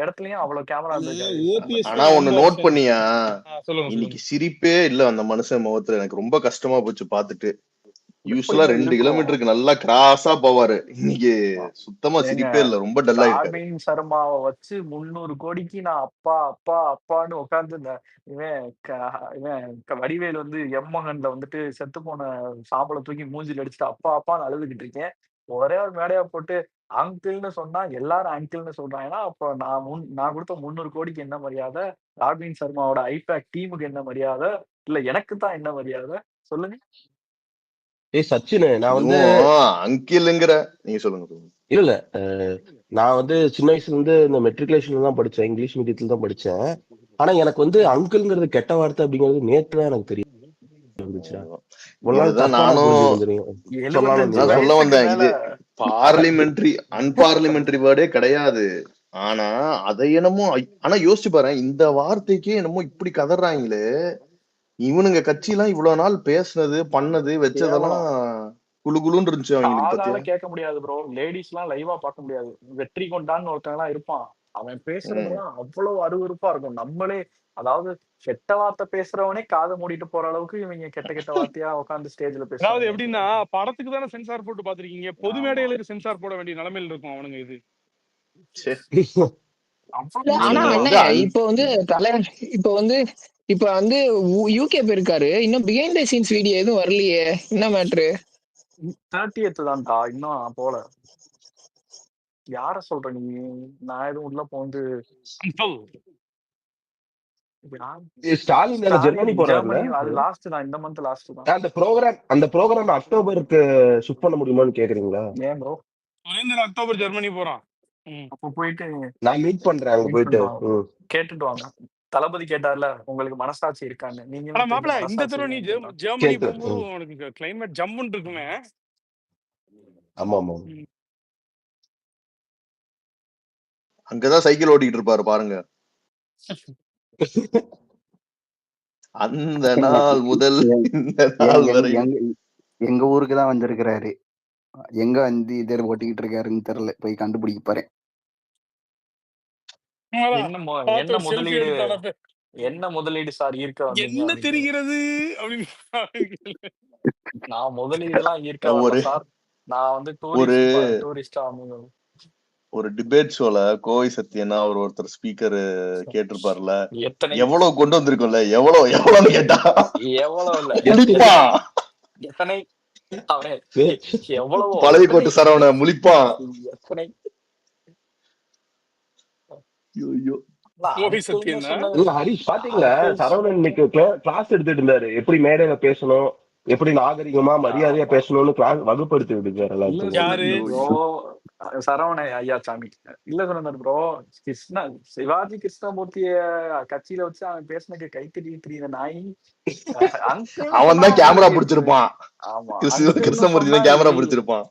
S1: இடத்துலயும் அவ்வளவு கேமரா இருந்திருக்காது.
S8: ஆனா ஒண்ணு நோட் பண்ணியா, இன்னைக்கு சிரிப்பே இல்ல அந்த மனுஷன் முகத்துல. எனக்கு ரொம்ப கஷ்டமா போச்சு பாத்துட்டு. யூஸ்வலா 2 கிலோமீட்டருக்கு நல்லா கிராஸா போவாரு, இன்னைக்கு சுத்தமா சிரிப்பே இல்ல, ரொம்ப டல் ஆயிட்டாரு.
S1: அரவிந்த் சர்மாவை வச்சு 300 கோடிக்கு நான் அப்பா அப்பா அப்பான்னு உட்கார்ந்து இவன் வடிவேல் எம்மகன்ல செத்து போன சாம்பலை தூக்கி மூஞ்சில அடிச்சுட்டு அப்பா அப்பான்னு அழுதுகிட்டு இருக்கேன். ஒரே ஒரு மேடையா போட்டு அங்கிள்னு சொன்னா எல்லாரும் அங்கிள்னு சொல்றாங்கன்னா, அப்போ நான் கொடுத்த 300 கோடிக்கு என்ன மரியாதை? அரவிந்த் சர்மாவோட ஐபேக் டீமுக்கு என்ன மரியாதை? இல்ல எனக்கு தான் என்ன மரியாதை? சொல்லுங்க.
S3: சச்சின், நான்
S8: அங்கிள்ங்கிற நீங்க சொல்லுங்க.
S3: இல்ல நான் சின்ன வயசுல இருந்து இந்த மெட்ரிகுலேஷன்ல தான் படிச்சேன், இங்கிலீஷ் மீடியத்துல தான் படிச்சேன். ஆனா எனக்கு அங்கிள்ங்கிறது கெட்ட வார்த்தை அப்படிங்கிறது நேற்று தான் எனக்கு தெரியும்.
S8: சொல்ல வந்தேன், இது பார்லிமெண்டரி அன்பார்லிமெண்டரி வேர்டே கிடையாது. ஆனா அதை என்னமோ, ஆனா யோசிச்சு பாரு, இந்த வார்த்தைக்கே என்னமோ இப்படி கதறாங்களே. இவனுங்க கட்சி எல்லாம் இவ்வளவு நாள் பேசுனது பண்ணது வச்சதெல்லாம் குழுகுலுன்னு இருந்துச்சு அவங்களுக்கு.
S1: கேட்க முடியாது ப்ரோ. லேடிஸ் எல்லாம் லைவா பார்க்க முடியாது. வெற்றி கொண்டான்னு ஒருத்தன் எல்லாம் இருப்பான், அவன் பேசுறதுலாம் அவ்வளவு அருவருப்பா இருக்கும். நம்மளே அதாவது கெட்ட வார்த்தை பேசுறவனே காதை மூடிட்டு போற அளவுக்கு இவங்க கெட்ட வார்த்தையா உட்காந்து ஸ்டேஜ்ல பேசுறாங்க.
S2: அதாவது எப்படின்னா, படத்துக்கு தானே சென்சார் போட்டு பாத்திருக்கீங்க, பொது மேடைகளுக்கு சென்சார் போட வேண்டிய நிலைமையில இருக்கும் அவனுங்க. இது
S6: ஆனா இப்ப யூகே போயிருக்காரு, இன்னும் பிஹைண்ட் தி சீன்ஸ் வீடியோ எதுவும் வரலையே. என்ன மேட்ரு?
S1: 30th தான்டா, இன்னும் போல. யார சொல்ற நீ? நான் எதுவும் உள்ள போந்து
S3: ஸ்டாலின் ஜெர்மனி போறாரு.
S1: அது லாஸ்ட் தான், இந்த மந்த் லாஸ்ட் தான்.
S3: அந்த ப்ரோகிராம் அக்டோபருக்கு ஷிஃப்ட் பண்ண முடியுமான்னு கேக்குறீங்களா?
S1: ஏன் ப்ரோ?
S2: அக்டோபர் ஜெர்மனி போறான்.
S1: அப்ப போயிட்டு
S3: நான் மீட் பண்றேன், அங்க போயிட்டு
S1: கேட்டுட்டு வாங்க. தளபதி கேட்டார்ல உங்களுக்கு மனசாட்சி இருக்கான்னு. நீங்க
S2: மாப்ள இந்த தடவை நீ ஜெர்மனி போகும்போது உனக்கு கிளைமேட் ஜம்முன்னு இருக்குமே.
S3: ஆமா ஆமா,
S8: அங்கதான் சைக்கிள் ஓட்டிட்டு இருப்பாரு பாருங்க. அந்த நாள் முதல் இந்த நாள் வரை
S9: எங்க ஊருக்கு தான் வந்திருக்கிறாரு. எங்க இதர் ஓட்டிக்கிட்டு இருக்காருன்னு தெரியல, போய் கண்டுபிடிக்க போறேன்.
S1: என்ன முதலீடு சார் இருக்க
S2: என்ன தெரிகிறது அப்படின்னு.
S1: நான் முதலீடு எல்லாம் இருக்க சார். நான் டூரிஸ்டா
S8: ஒரு டிபேட் ஷோல கோவை சத்யனா ஒருத்தர் ஸ்பீக்கர் கேட்டிருப்பாருல,
S1: எத்தனை
S8: எவ்வளவு கொண்டு வந்திருக்கோம்ல, எவ்வளவுன்னு கேட்டா
S1: எவ்வளவு இல்ல
S8: முழிப்பா.
S1: எத்தனை அவனே எவ்வளவோ
S8: பழைய
S1: எத்தனை
S8: கோட்டு சரவண முழிப்பான்.
S1: எத்தனை
S8: ஐயோ
S2: கோவை
S1: அங்கிள்னு
S2: சத்யன்னா
S1: சொன்னது
S3: இல்ல ஹரிஷ் பாத்தீங்களா,
S1: அங்கிள்
S3: சரவணன் இன்னைக்கு கிளாஸ் எடுத்துட்டு இருந்தாரு. எப்படி மேடையில பேசணும், எப்படி நாகரிகமா மரியாதையா
S1: ஆமா
S3: பேசணும்னு கிளாஸ் வகுப்படுத்தி விடுக்காரு
S1: இல்ல
S3: எல்லாத்துக்கும்.
S2: யாரு
S1: சொன்னாரு ப்ரோ சரவண ஐயா சாமி இல்ல சொன்னாரு ப்ரோ கிருஷ்ணா சிவாஜி கிருஷ்ணமூர்த்திய கட்சியில வச்சு அவன் பேசினக்கு கைத்தறி இந்த நாய் அங்கிள்னு
S8: அவன்
S1: சொன்னா
S8: தான் கேமரா
S1: எரியுது.
S8: பிடிச்சிருப்பான்.
S1: ஆமா அங்கிள்னு
S8: கிருஷ்ணமூர்த்தி
S1: சொன்னா
S8: தான் கேமரா
S1: எரியுது.
S8: பிடிச்சிருப்பான்.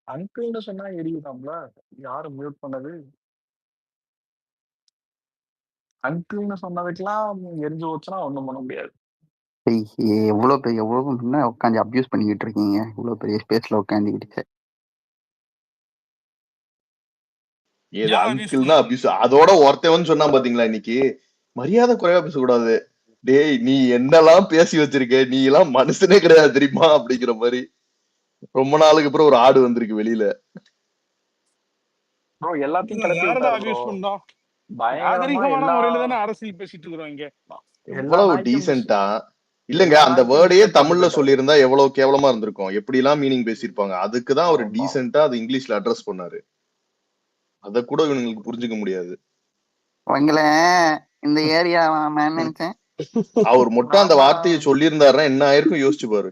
S1: அங்கிள்னு சொன்னா எரியுதாம்ல. யாரு மியூட் பண்ணது? அங்கிள்னு சொன்னதுக்கெல்லாம் எரிஞ்சு போச்சுன்னா ஒண்ணும் பண்ண முடியாது.
S9: எவ்வளவு முன்ன உட்காந்து அபியூஸ் பண்ணிக்கிட்டு இருக்கீங்க, இவ்வளவு பெரிய ஸ்பேஸ்ல உட்காந்துக்கிட்டு.
S8: ஏது
S2: யார் abuse
S8: அங்கிள் தான்
S2: பண்ணா?
S8: அபியூஸ். அதோட ஒருத்தவன் சொன்னா பாத்தீங்களா இன்னைக்கு, மரியாதை குறைவா பேசக்கூடாது. டேய் நீ என்னெல்லாம் பேசி வச்சிருக்க, நீ எல்லாம் மனுஷனே கிடையாது தெரியுமா அப்படிங்கிற மாதிரி. ரொம்ப நாளுக்கு அப்புறம் ஒரு ஆடு வந்திருக்கு வெளியில.
S1: ப்ரோ எல்லாத்தையும் கிளப்பி
S2: யாரடா
S1: விட்டாரு ப்ரோ.
S2: அபியூஸ் பண்ணோம்?
S1: பயங்கரமா
S2: நாகரிகமான
S1: எல்லா
S2: முறையில தானே அரசியல் பேசிட்டு இருக்கிறோம் இங்க.
S1: எல்லா
S8: எவ்வளவு
S1: நாய்க்கும்
S8: டீசென்ட்டா இல்லங்க,
S1: எல்லா
S8: அந்த
S1: நாய்க்கும்
S8: வேர்டையே
S1: பிஸ்கட் போட்டு
S8: தமிழ்ல
S1: போயிட்டாரு.
S8: சொல்லியிருந்தா எவ்வளவு கேவலமா இருந்திருக்கும். எப்படி எல்லாம் மீனிங் பேசியிருப்பாங்க. அதுக்குதான் ஒரு
S1: ஆமா
S8: டீசென்ட்டா அது இங்கிலீஷ்ல அட்ரஸ் பண்ணாரு. அத கூட இவங்களுக்கு புரிஞ்சுக்க முடியாது.
S9: உங்களை இந்த ஏரியா நினைச்சேன்.
S8: அவர் மட்டும் அந்த
S1: நாம
S8: வார்த்தையை சொல்லியிருந்தாருன்னா என்ன ஆயிருக்கும் யோசிச்சு பாரு.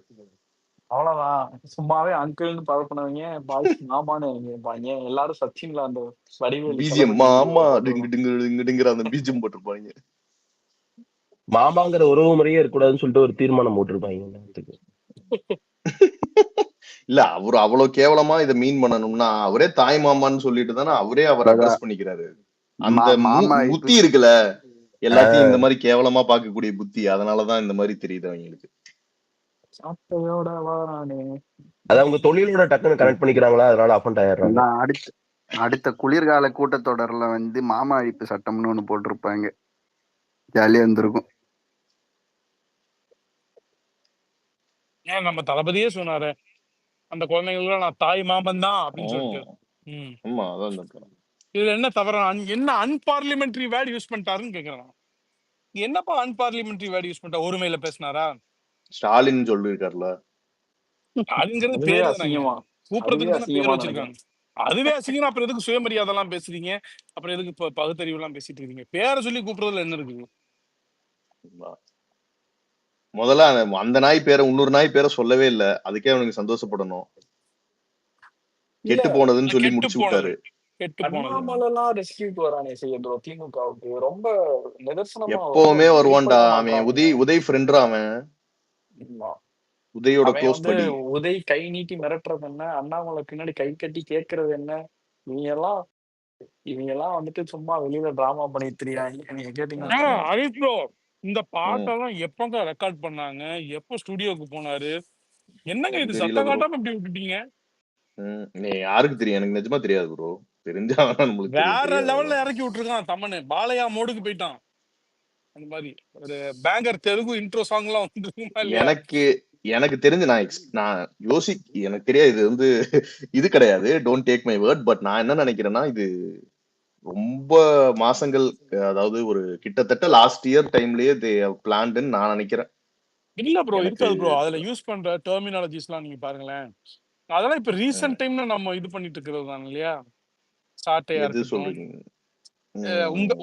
S1: அவ்வளவுதான். சும்மாவே அங்கிள்னு பரப்புனவங்க பாய்ஸ் மாமான்னு இருப்பாங்க. எல்லாரும் சச்சின்ல அந்த வடிவேலு
S8: பிஜிஎம்
S1: தளபதி
S8: மாமா
S1: கொண்டு
S8: டிங்கு
S1: வரும்.
S8: டிங்கு டிங்கு டிங்குற அந்த பீஜம் போட்டிருப்பாங்க.
S3: மாமாங்கிற உறவு முறையே இருக்கக்கூடாதுன்னு சொல்லிட்டு ஒரு தீர்மானம் போட்டிருப்பாங்க எல்லாத்துக்கும்.
S8: இல்ல அவரு அவ்வளவு கேவலமா இதை மீன் பண்ணணும்னா அவரே தாய் மாமான்னு சொல்லிட்டு தானே அவரே அவர் அட்ரஸ் பண்ணிக்கிறாரு. அந்த
S9: மாமா
S8: புத்தி இருக்குல்ல, எல்லாத்தையும் இந்த மாதிரி கேவலமா பார்க்கக்கூடிய புத்தி. அதனாலதான் இந்த மாதிரி தெரியுது அவங்களுக்கு.
S1: சாட்டையோட வாரானே.
S3: அது அவங்க தொழிலோட டக்குன்னு கனெக்ட் பண்ணிக்கிறாங்களா, அதனால அஃபண்ட் ஆயிடுறாங்க.
S9: நான் அடுத்த குளிர்கால கூட்டத்தொடர்ல மாமா அழிப்பு சட்டம்னு ஒண்ணு போட்டிருப்பாங்க. ஜாலியா இருந்திருக்கும்.
S2: ஏன் நம்ம தளபதியே சொன்னாரு, அந்த குழந்தைங்களுக்கு நான் தாய் மாமன் தான் அப்படின்னு சொல்லிட்டு.
S8: ஆமா அதான் சொல்றேன்.
S2: இதுல என்ன தவறு? என்ன அன்பார்லிமெண்டரி வேர்டு யூஸ் பண்ணிட்டாருன்னு கேக்குறேன். என்னப்பா அன்பார்லிமெண்டரி வேர்டு யூஸ் பண்ணிட்டா? ஒருமையில பேசினாரா?
S8: ஸ்டாலின் சொல்லிருக்காருல,
S2: அதுங்கிறது
S1: அதுவே
S2: பேரு தானேங்க,
S1: அசிங்கமா அதுவே
S2: கூப்பிடுறதுக்கு தானே பேர்
S1: அசிங்கமா
S2: வச்சிருக்காங்க. அதுவே அசிங்கம். அப்புறம் எதுக்கு சுயமரியாதை எல்லாம் பேசுறீங்க? அப்புறம் எதுக்கு பகுத்தறிவு எல்லாம் பேசிட்டு இருக்கீங்க? பேரை சொல்லி கூப்பிடுறதுல என்ன இருக்குது?
S8: முதல்ல அந்த நாய் பேரை இன்னொரு நாய் பேரை சொல்லவே இல்ல. அதுக்கே அவனுக்கு சந்தோஷப்படணும். கெட்டு போனதுன்னு சொல்லி முடிச்சு விட்டாரு.
S1: அண்ணாமலைலாம் ரெஸ்கியூக்கு வரானே செய்யறோம் திமுகவுக்கு. ரொம்ப நிதர்சனமா
S8: எப்பவுமே வருவான்டா அவன். உதய் ஃப்ரெண்டா அவன். உதயோட க்ளோஸ் படி.
S1: உதய் கை நீட்டி மிரட்டுறது என்ன, அண்ணாமலை பின்னாடி கை கட்டி கேட்கறது என்ன, இவங்க எல்லாம் வந்துட்டு சும்மா வெளியில டிராமா பண்ணிட்டு தெரியாங்க. நீங்க கேட்டீங்கன்னா
S2: இந்த பாட்டெல்லாம் எப்பங்க ரெக்கார்ட் பண்ணாங்க? எப்ப ஸ்டுடியோக்கு போனாரு? என்னங்க இது சத்தம் காட்டாம இப்படி விட்டுட்டீங்க?
S8: யாருக்கு தெரியும்? எனக்கு நிஜமா தெரியாது ப்ரோ. தெரிஞ்சா நம்மளுக்கு
S2: வேற லெவல்ல இறக்கி விட்டுருக்கான் தம்மனு. பாலையா மோடுக்கு போயிட்டான். அந்த மாதிரி ஒரு பேங்கர் தெலுங்கு இன்ட்ரோ சாங் எல்லாம் வந்து
S8: எனக்கு தெரிஞ்சு நான் எனக்கு தெரியாது. இது இது கிடையாது. Don't take my word. But நான் என்ன நினைக்கிறேன்னா, இது ரொம்ப மாசங்கள், அதாவது ஒரு கிட்டத்தட்ட லாஸ்ட் இயர் டைம்லயே தே ஹவ் பிளான்ட்னு நான் நினைக்கிறேன்.
S2: இல்ல ப்ரோ, இருக்காது ப்ரோ. அதுல யூஸ் பண்ற டெர்மினாலஜிஸ் எல்லாம் நீங்க பாருங்களேன். அதெல்லாம் இப்ப ரீசன்ட் டைம்ல நம்ம இது பண்ணிட்டு இருக்கிறது தான் இல்லையா? சாட்டையா இருக்கட்டும்,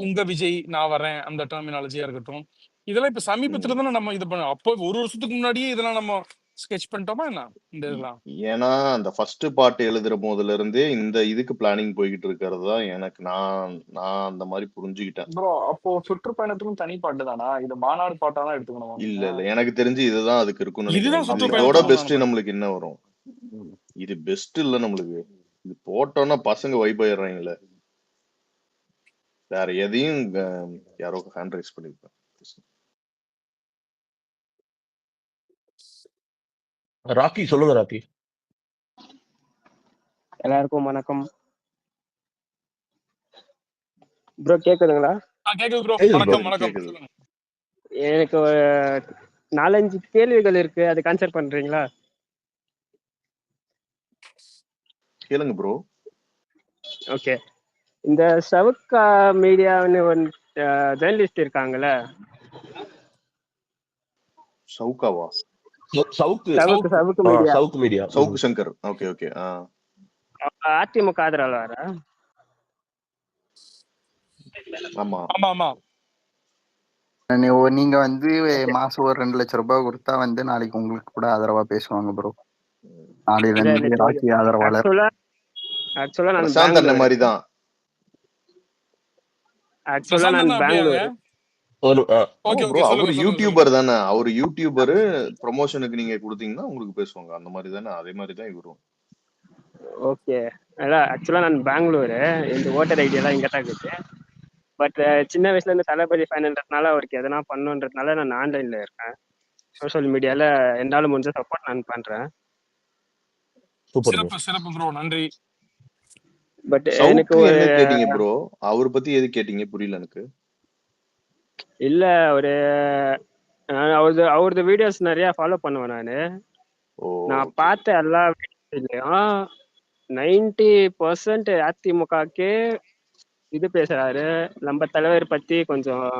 S2: உங்க விஜய் நான் வரேன் அந்த டெர்மினாலஜியா இருக்கட்டும், இதெல்லாம் இப்ப சமீபத்துல தானே நம்ம இது பண்ண. அப்போ ஒரு வருஷத்துக்கு முன்னாடியே இதெல்லாம் நம்ம ஸ்கெட்ச் பண்ணிட்டோமா என்ன? இந்த இதெல்லாம்
S8: ஏன்னா அந்த ஃபர்ஸ்ட் பார்ட் எழுதுற போதுல இருந்தே இந்த இதுக்கு பிளானிங் போய்கிட்டு இருக்கிறது தான் எனக்கு நான் அந்த மாதிரி புரிஞ்சுக்கிட்டேன்.
S1: ப்ரோ அப்போ சுற்றுப்பயணத்துக்கும் தனி பாட்டு தானா? இது மாநாடு பாட்டா தான் எடுத்துக்கணும்?
S8: இல்ல எனக்கு தெரிஞ்சு இதுதான் அதுக்கு இருக்கும்னு நினைக்கிறேன். இதோட பெஸ்ட் நம்மளுக்கு என்ன வரும்? இது பெஸ்ட் இல்ல நம்மளுக்கு. இது போட்டோம்னா பசங்க வைப் ஆயிடுறாங்கல்ல. வேற எதையும் யாரோ ஹேண்ட் ரைஸ் பண்ணிருப்பாங்க.
S3: ராக்கி சொல்லுங்க. ராக்கி,
S10: எல்லாருக்கும் வணக்கம் ப்ரோ. கேக்குதுங்களா?
S2: கேக்குது ப்ரோ. வணக்கம் வணக்கம்.
S10: எனக்கு 4-5 கேள்விகள் இருக்கு, அதுக்கு ஆன்சர் பண்றீங்களா?
S8: கேளுங்க ப்ரோ.
S10: ஓகே. இந்த சவுக்கா மீடியான்னு ஒரு ஜேர்னலிஸ்ட் இருக்காங்கல்ல,
S8: சவுக்காவா?
S3: சவுக்கு
S10: சவுக்கு சவுக்கு
S3: ஆ,
S10: media,
S3: Savukku media.
S8: Savukku Shankar. Okay okay.
S10: AIADMK ஆதரவாளரா?
S8: ஆமா.
S2: ஆமா ஆமா.
S9: நீங்க வந்து மாசம் ஒரு 2 லட்சம் ரூபாய் கொடுத்தா வந்து நாளைக்கு உங்களுக்கு கூட ஆதரவா பேசுவாங்க ப்ரோ. நாளையில
S10: இல்ல
S9: இருந்து
S10: நேத்து
S9: ராக்கி ஆதரவாளர்.
S10: ஆக்சுவலா நான்
S8: பிரசாந்த் அண்ணன்
S10: பெங்களூர்.
S8: மாதிரி தான்.
S10: ஆக்சுவலா
S2: பிரசாந்த்
S10: நான்
S2: அண்ணா அப்படியாங்க?
S10: பெங்களூர்.
S3: ஒரு
S2: ஓகே
S8: ப்ரோ
S2: ஓகே,
S8: அவரு
S2: சொல்லுங்க சொல்லுங்க
S8: யூடியூபர்
S2: சொல்லுங்க.
S8: தானே, அவரு யூடியூபரு. ப்ரொமோஷனுக்கு நீங்க கொடுத்தீங்கன்னா உங்களுக்கு பேசுவாங்க. அந்த மாதிரி தானே, அதே மாதிரி தான் இவரும்.
S10: ஓகே. அதான் ஆக்சுவலா நான் பெங்களூர். இந்த ஓட்டர் ஐடி எல்லாம் இங்க தான் இருக்குது. பட் சின்ன வயசுல இருந்து தளபதி ஃபேன்ன்றதுனால அவருக்கு எதனா பண்ணுன்றதுனால நான் ஆன்லைன்ல இருக்கேன். சோஷியல் மீடியால என்னால முடிஞ்ச சப்போர்ட் நான் பண்றேன்.
S3: Super bro.
S2: சிறப்பு சிறப்பு ப்ரோ, நன்றி.
S10: பட் எனக்கு
S8: சவுக்கு
S10: ஒரு
S8: என்ன கேட்டீங்க ப்ரோ? அவரை பத்தி எது கேட்டீங்க? புரியல எனக்கு.
S10: இல்ல ஒரு அவரது வீடியோஸ் நிறைய ஃபாலோ பண்ணுவேன் நானு.
S8: ஓ
S10: நான்
S8: ஓகே.
S10: பார்த்த எல்லா வீடியோஸ்லயும் 90% அதிமுகக்கே இது பேசுறாரு. நம்ம தலைவர் பத்தி கொஞ்சம்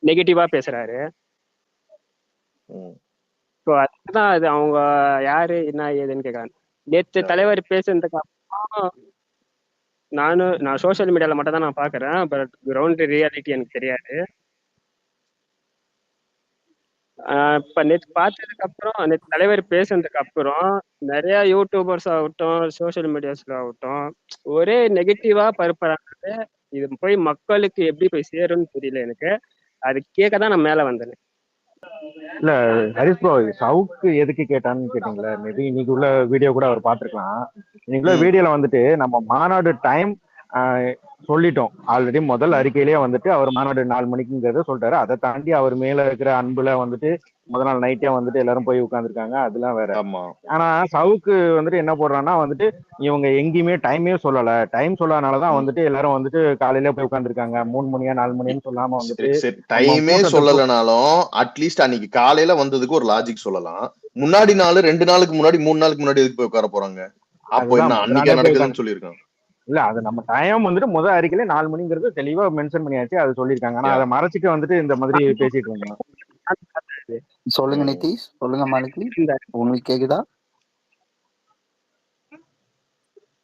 S10: நெகட்டிவா பேசுறாரு.
S8: ம்.
S10: ஸோ அதுதான் அது அவங்க யாரு என்ன ஏதுன்னு கேட்கறாங்க. நேத்து தலைவர் பேசுனதுக்கு அப்புறம் நான் சோஷியல் மீடியால மட்டும் தான் நான் பாக்குறேன். பட் கிரவுண்ட் ரியாலிட்டி எனக்கு தெரியாது. இப்ப நேத்து பார்த்ததுக்கு அப்புறம், நேத்து தலைவர் பேசுனதுக்கு அப்புறம் நிறைய யூடியூபர்ஸ் ஆகட்டும், சோஷியல் மீடியாஸ்ல ஆகட்டும், ஒரே நெகட்டிவா பரப்புறாங்க. இது போய் மக்களுக்கு எப்படி போய் சேரும்னு தெரியல எனக்கு. அது கேட்க தான் நான் மேல வந்தேன்.
S11: இல்ல ஹரிஷ் ப்ரோ, சவுக்கு எதுக்கு கேட்டான்னு கேட்டீங்களா? மேபி இன்னைக்கு உள்ள வீடியோ கூட அவர் பார்த்திருக்கலாம். இன்னைக்கு உள்ள வீடியோல வந்துட்டு நம்ம மாநாடு டைம் சொல்லிட்டோம். ஆல்ரெடி முதல் அறிக்கையிலேயே வந்துட்டு அவர் மாநாடு 4 மணிக்குங்கிறத சொல்லிட்டாரு. அதை தாண்டி அவர் மேல இருக்கிற அன்புல வந்துட்டு முதல் நாள் நைட்டே வந்துட்டு எல்லாரும் போய் உட்காந்துருக்காங்க. அதெல்லாம் வேற.
S8: ஆமா.
S11: ஆனா சவுக்கு வந்துட்டு என்ன போடுறான்னா வந்துட்டு இவங்க எங்கேயுமே டைமே சொல்லல. டைம் சொல்லாதனாலதான் வந்துட்டு எல்லாரும் வந்துட்டு காலையில போய் உட்காந்துருக்காங்க. 3 மணியா 4 மணின்னு சொல்லாம வந்துட்டு
S8: சரி
S11: நம்ம
S8: டைமே
S11: கூட்டத்தை
S8: சொல்லலனாலும் அட்லீஸ்ட் அன்னைக்கு காலையில வந்ததுக்கு ஒரு லாஜிக் சொல்லலாம். முன்னாடி நாள் 2 நாளுக்கு முன்னாடி 3 நாளுக்கு முன்னாடி எதுக்கு போய் உட்கார போறாங்க? அப்போ
S11: அதுதான்
S8: என்ன
S11: முத
S8: அன்னைக்கே
S11: நாளே போய்
S8: நடக்குதுன்னு சொல்லியிருக்காங்க.
S11: இல்ல அது நம்ம டைம் வந்துட்டு முதல் அறிக்கையில 4 மணிங்கிறது தெளிவா மென்ஷன் பண்ணியாச்சு. அது சொல்லியிருக்காங்க. ஆனா
S8: யா.
S11: அதை மறைச்சிட்டு வந்துட்டு இந்த மாதிரி பேசிட்டு இருந்தாங்க.
S9: சொல்லுங்க
S8: ம்.
S9: நிதிஷ், சொல்லுங்க மாலினி,
S10: இந்த
S9: உங்களுக்கு கேக்குதா?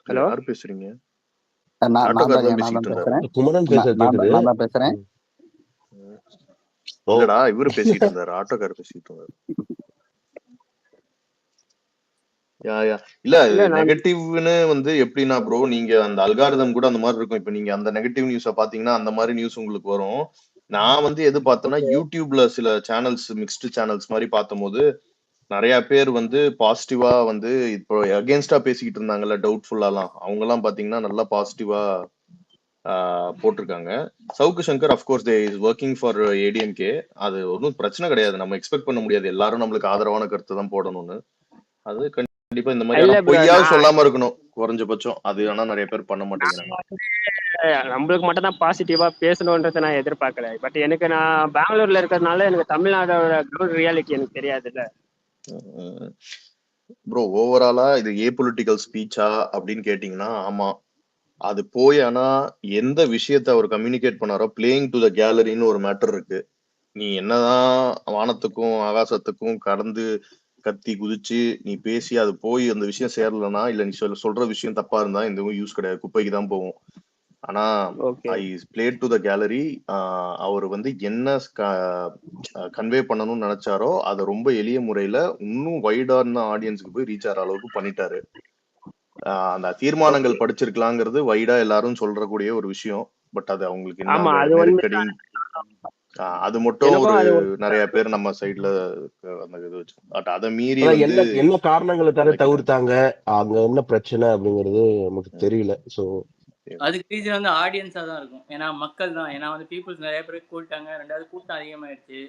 S8: இல்ல
S10: ஹலோ
S8: யார் பேசுறீங்க?
S9: நான் நான்
S8: ஆட்டோக்கார்
S9: தான்
S8: தான்
S9: நான் தான்
S8: பேசிட்டு இருந்தாரு.
S9: பேசுறேன்.
S3: குமரன் பேசுறது கேக்குது.
S9: நான் தான் பேசுறேன்.
S3: ம். ஓ
S8: இல்லடா இவரு பேசிட்டு இருந்தாரு, ஆட்டோக்கார் பேசிட்டு இருந்தாரு. யா யா இல்ல
S10: இல்ல நான்
S8: நெகட்டிவ்னு வந்து எப்படின்னா ப்ரோ, நீங்க அந்த அல்காரிதம் கூட அந்த மாதிரி இருக்கும். இப்ப நீங்க அந்த நெகட்டிவ் நியூஸ பாத்தீங்கன்னா அந்த மாதிரி நியூஸ் உங்களுக்கு வரும். நான் வந்து எது பார்த்தேன்னா யூடியூப்ல சில சேனல்ஸ் மிக்ஸ்டு சேனல்ஸ் மாதிரி பார்த்தபோது நிறைய பேர் வந்து பாசிட்டிவா வந்து இப்போ அகேன்ஸ்டா பேசிக்கிட்டு இருந்தாங்கல்ல, டவுட்ஃபுல்லாலாம் அவங்க எல்லாம் பாத்தீங்கன்னா நல்லா பாசிட்டிவா போட்டிருக்காங்க. Savukku Shankar of course they is working for ADMK. அது ஒன்றும் பிரச்சனை கிடையாது. நம்ம எக்ஸ்பெக்ட் பண்ண முடியாது எல்லாரும் நம்மளுக்கு ஆதரவான கருத்து தான் போடணும்னு. அது கண்டிப்பா இந்த மாதிரி
S10: இல்ல
S8: ஆனா
S10: ப்ரோ,
S8: பொய்யாவது சொல்லாம இருக்கணும் குறைஞ்சபட்சம். அது ஆனா நிறைய பேர் பண்ண மாட்டேங்கிறாங்க.
S10: நம்மளுக்கு மட்டும் தான் பாசிட்டிவா பேசணுன்றதை நான் எதிர்பார்க்கல. பட் எனக்கு நான் பெங்களூர்ல இருக்கிறதுனால எனக்கு தமிழ்நாடோட கிரவுண்ட் ரியாலிட்டி எனக்கு தெரியாதுல்ல.
S8: ப்ரோ ஓவராலா இது ஏபொலிட்டிக்கல் ஸ்பீச்சா அப்படின்னு கேட்டீங்கன்னா ஆமா. அது போய் ஆனா எந்த விஷயத்த அவர் கம்யூனிகேட் பண்ணாரோ, பிளேயிங் டு த கேலரின்னு ஒரு மேட்டர் இருக்கு. நீ என்னதான் வானத்துக்கும் ஆகாசத்துக்கும் கடந்து கத்தி குதிச்சு நீ பேசி அது போய் அந்த விஷயம் சேரலனா, இல்ல நீ சொல்ற விஷயம் தப்பா இருந்தா இந்த யூஸ் கிடையாது, குப்பைக்கு தான் போகும். ஆனா
S10: okay.
S8: I played to the gallery. அவர் வந்து என்ன கன்வே பண்ணணும்னு நினைச்சாரோ அதை ரொம்ப எளிய முறையில இன்னும் வைடான ஆடியன்ஸுக்கு போய் ரீச் ஆகிற அளவுக்கு பண்ணிட்டாரு. அந்த தீர்மானங்கள் படிச்சிருக்கலாங்கிறது வைடா எல்லாரும் சொல்றக்கூடிய ஒரு விஷயம். பட் அது அவங்களுக்கு என்ன
S10: ஆமா,
S8: அந்த
S10: அது
S8: நெருக்கடி அது மட்டும் ஒரு
S10: எனக்கும் அது
S8: நிறைய பேர் நம்ம சைட்ல அந்த இது வச்சு பட் அதை மீறி
S3: அதான்
S8: வந்து
S3: என்ன காரணங்களுக்காக
S8: இறக்கிட்டாங்க.
S3: தவிர்த்தாங்க, அங்க என்ன பிரச்சனை அப்படிங்கிறது நமக்கு தெரியல. சோ
S4: அதுக்கு ரீசன் வந்து ஆடியன்ஸா தான் இருக்கும். ஏன்னா மக்கள் தான். ஏன்னா வந்து பீப்புள்ஸ் நிறைய பேர் கூட்டாங்க. 2வது கூட்டம் அதிகமாயிடுச்சு.